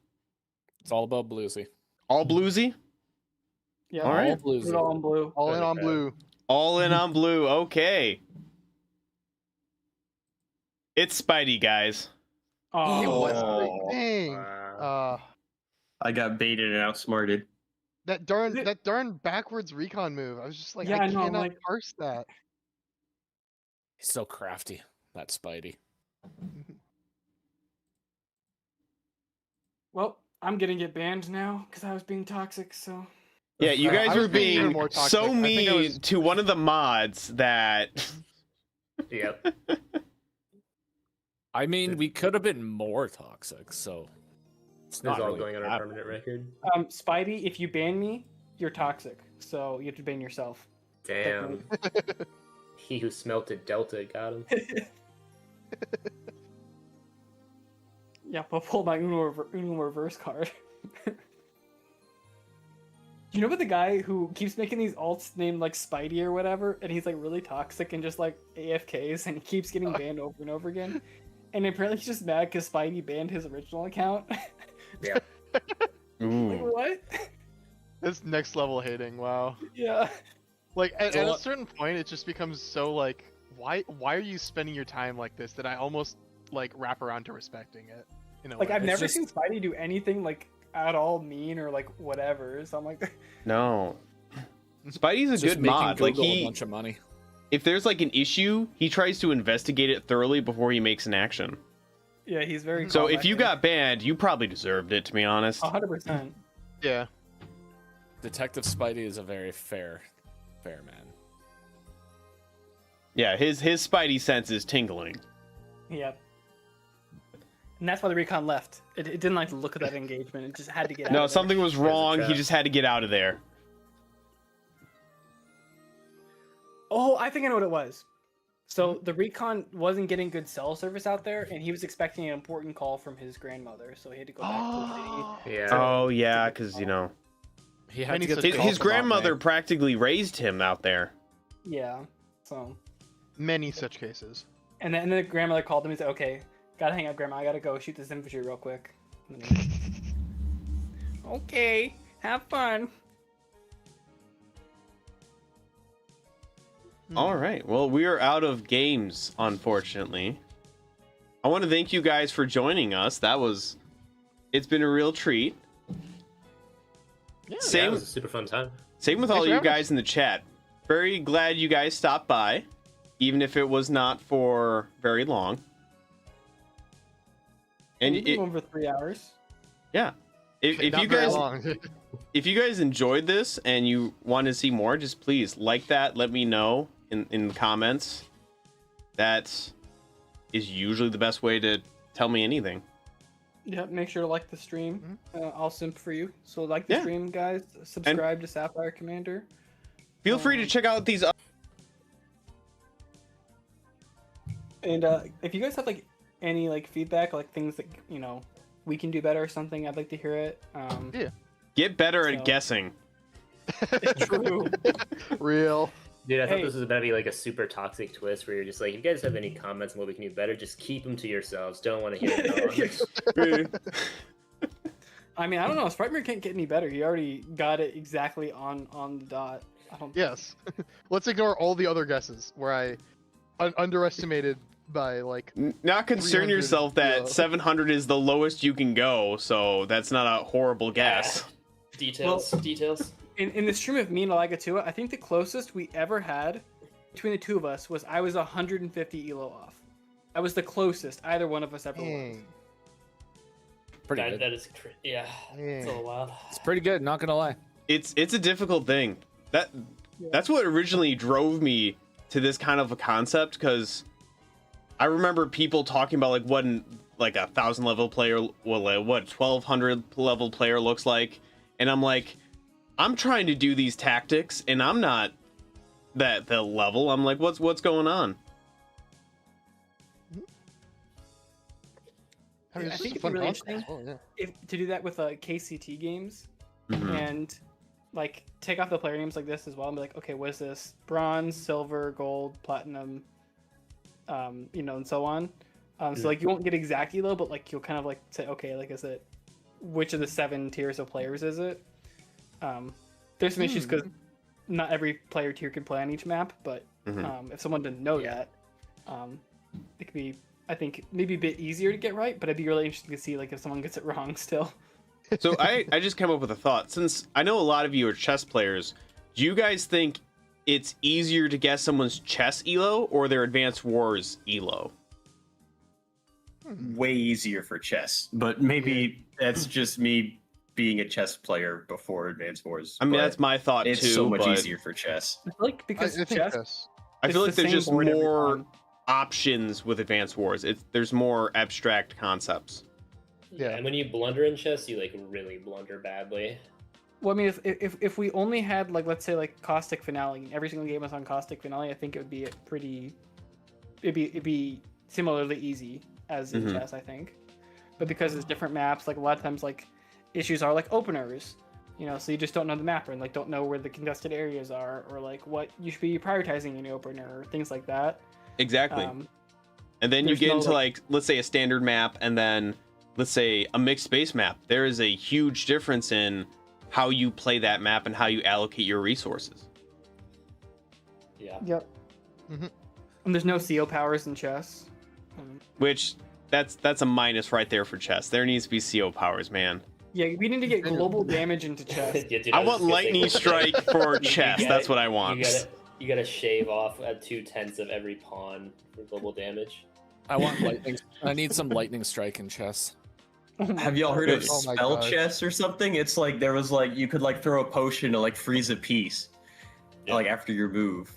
It's all about bluesy. All bluesy? Yeah. All right. Put it all in blue. All in Perfect, on man. blue. All in on blue. Okay. It's Spidey, guys. Oh, It was Oh. dang. Wow. I got baited and outsmarted. That darn backwards recon move. I was just like, Yeah, I I know, cannot like- parse that. He's so crafty, that Spidey. well, I'm gonna get banned now because I was being toxic. So Yeah, you I guys was were being even being more toxic. so I think I mean was- to one of the mods that Yep. I mean, we could have been more toxic, so it's This not is all really going on our that permanent bad. record. Spidey, if you ban me, you're toxic. So you have to ban yourself. Damn. He who smelted Delta got him. Yeah, but pull my Uno reverse card. You know about the guy who keeps making these alts named like Spidey or whatever, and he's like really toxic and just like AFKs, and he keeps getting banned over and over again. And apparently he's just mad because Spidey banned his original account. Yeah. Like, Ooh. what? That's next level hating. Wow. Yeah. Like at a what- certain point, it just becomes so like, why are you spending your time like this? That I almost like wrap around to respecting it. In a Like way. I've never just- seen Spidey do anything like at all mean or like whatever. So I'm like, No. Spidey's a Just good making mod. Like Google a bunch of money. if there's like an issue, he tries to investigate it thoroughly before he makes an action. yeah, he's very. So calm, if I you think. got banned, you probably deserved it, to be honest. 100%. Yeah. Detective Spidey is a very fair man. Yeah, his Spidey sense is tingling. Yep. And that's why the recon left. It didn't like to look at that engagement. It just had to get out. No, of there. something was wrong. He trap. just had to get out of there. Oh, I think I know what it was. So the recon wasn't getting good cell service out there, and he was expecting an important call from his grandmother, so he had to go back to the city. Yeah. Oh yeah, because you know He had Many to get such the his, call his from Aunt grandmother May. practically raised him out there. Yeah. So, Many such cases. and then the grandmother called him and said, "Okay, gotta hang up, Grandma. I gotta go shoot this infantry real quick." And then he- okay, have fun. All right. Well, we are out of games, unfortunately. I want to thank you guys for joining us. It's been a real treat. Yeah, it Same was a super fun time. with Thanks all for you having guys in the chat. Very glad you guys stopped by, even if it was not for very long. And We've been going for 3 hours. yeah, if Not you very guys long. if you guys enjoyed this and you want to see more, just please like that. Let me know in the comments. That is usually the best way to tell me anything. Yep, make sure to like the stream. I'll simp for you. So like the Yeah. stream, guys. Subscribe to Sapphire Commander. Feel free to check out these. And if you guys have like any like feedback, like things that we can do better or something, I'd like to hear it. Get better at So- guessing. True. Real. Dude, I thought Hey. this was about to be like a super toxic twist where you're just like, if you guys have any comments on what we can do better, just keep them to yourselves. Don't want to hear it all. I mean, I don't know. Spritemare can't get any better. He already got it exactly on the dot. I don't. Yes. Let's ignore all the other guesses where I underestimated by like. Not concern 300 yourself that euro. 700 is the lowest you can go, so that's not a horrible guess. Details. Details. In the stream of me and Alagatua, I think the closest we ever had between the two of us was I was 150 elo off. I was the closest either one of us ever was. Dang. Pretty good. That is, yeah, it's a little wild. It's pretty good, not gonna lie. It's a difficult thing. That's what originally drove me to this kind of a concept, because I remember people talking about like what like 1,000 level player, well, what 1,200 level player looks like, and I'm like, I'm trying to do these tactics and I'm not the level. I'm like, what's going on? I mean, I it's think just it'd a be fun really concept interesting as well, if to do that with KCT games Mhm. and like take off the player names like this as well and be like, okay, what is this? Bronze, silver, gold, platinum, and so on. So like you won't get exact elo, but like you'll kind of like say, okay, like is it which of the 7 tiers of players is it? There's some issues because not every player tier can play on each map, but Mhm. if someone didn't know that, it could be, I think, maybe a bit easier to get right, but it'd be really interesting to see like if someone gets it wrong still. So I just came up with a thought. Since I know a lot of you are chess players, do you guys think it's easier to guess someone's chess elo or their Advanced Wars elo? Way easier for chess, but maybe that's just me being a chess player before Advanced Wars. I mean, but that's my thought it's too. so much but easier for chess. I feel like because I think chess, yes. I it's feel the like there's same just board every more time. options with Advanced Wars. There's more abstract concepts. Yeah. And when you blunder in chess, you like really blunder badly. Well, I mean, if we only had like, let's say like Caustic Finale, and every single game was on Caustic Finale, I think it would be it'd be similarly easy as in Mhm. chess, I think. But because it's different maps, like a lot of times like issues are like openers, so you just don't know the map and like don't know where the contested areas are or like what you should be prioritizing in the opener or things like that. Exactly. And then you there's get no, into like- like, let's say a standard map and then let's say a mixed space map. There is a huge difference in how you play that map and how you allocate your resources. Yeah. Yep. Mhm. And there's no CO powers in chess. Which that's a minus right there for chess. There needs to be CO powers, man. Yeah, we need to get global damage into chess. Yeah, dude, I was want just gonna say, lightning strike for chess. gotta- That's what I want. You gotta shave off 2/10 of every pawn for global damage. I want lightning. I need some lightning strike in chess. Have y'all heard of Oh my spell gosh. chess or something? It's like there was like you could like throw a potion to like freeze a piece, like after your move.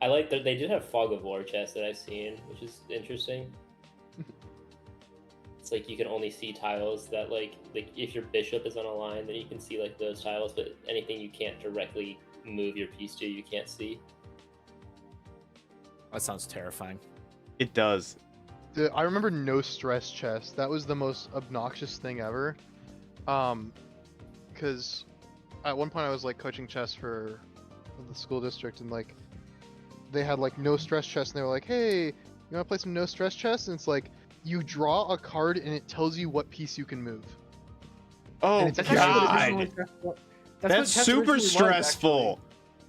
I like that they did have fog of war chess that I've seen, which is interesting. It's like you can only see tiles that like if your bishop is on a line, then you can see like those tiles, but anything you can't directly move your piece to, you can't see. That sounds terrifying. It does. Dude, I remember no stress chess. That was the most obnoxious thing ever. Because at one point I was like coaching chess for the school district, and like they had like no stress chess, and they were like, "Hey, you want to play some no stress chess?" And it's like you draw a card, and it tells you what piece you can move. Oh And it's That's actually what god. originally chess was. That's what chess super originally was, stressful. actually.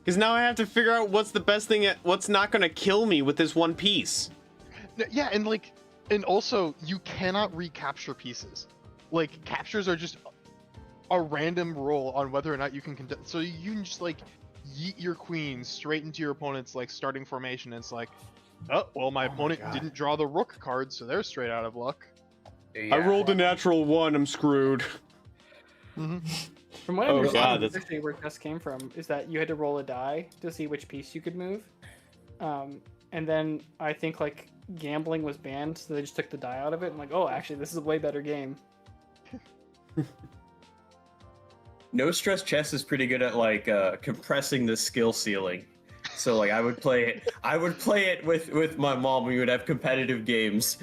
Because now I have to figure out what's the best thing, what's not going to kill me with this one piece. Yeah, and like, and also you cannot recapture pieces. Like captures are just a random roll on whether or not you can conduct. So you can just like yeet your queen straight into your opponent's like starting formation. And it's like, oh well, my opponent God. didn't draw the rook card, so they're straight out of luck. I rolled a natural 1. I'm screwed. From what I Oh, understand, God, that's that's- actually where chess came from, is that you had to roll a die to see which piece you could move. And then I think like gambling was banned, so they just took the die out of it and like, oh, actually, this is a way better game. No stress chess is pretty good at like compressing the skill ceiling. So like I would play it with my mom. We would have competitive games.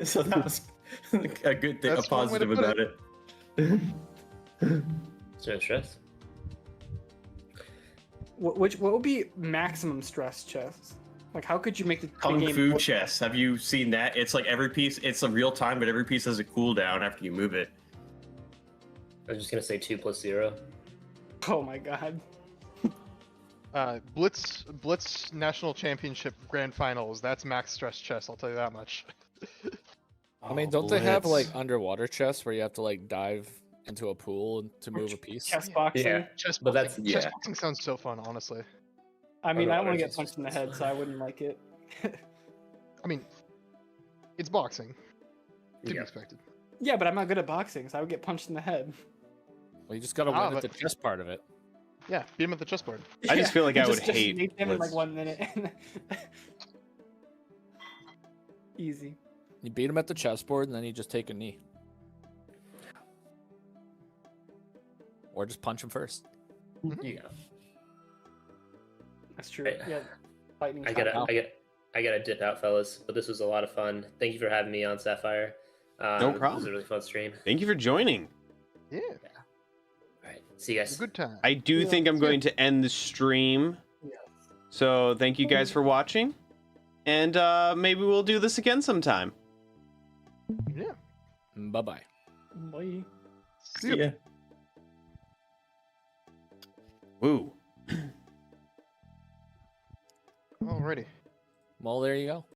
So that was a good thing, That's a one way to positive put about it. So stress. What would be maximum stress chess? Like, how could you make the Kung game Fu more- chess. Have you seen that? It's like every piece. It's a real time, but every piece has a cooldown after you move it. I was just gonna say 2 + 0. Oh my god. Blitz National Championship Grand Finals. That's max stress chess. I'll tell you that much. I mean, don't they have like underwater chess where you have to like dive into a pool to move a piece? Chess boxing. Yeah. Chess But boxing. that's- Chess yeah. boxing sounds so fun, honestly. I mean, I don't Underwater want to get chess punched in the is head, so I wouldn't like it. I mean, it's boxing. To be Yeah. expected. Yeah, but I'm not good at boxing, so I would get punched in the head. Well, you just gotta Ah, win at the but- chess part of it. Yeah, beat him at the chessboard. I just feel like I would Just hate beat him in like Blitz. 1 minute. Easy. You beat him at the chessboard, and then you just take a knee, or just punch him first. Yeah. That's true. Right. Yeah. Lightning. I shot. gotta dip out, fellas. But this was a lot of fun. Thank you for having me on Sapphire. No It problem. was a really fun stream. Thank you for joining. Yeah, All right. See you it's guys. a good time. I do think I'm going to end the stream. So thank you guys for watching. And maybe we'll do this again sometime. Yeah. Bye bye. Bye. See ya. Woo. Alrighty. Well, there you go.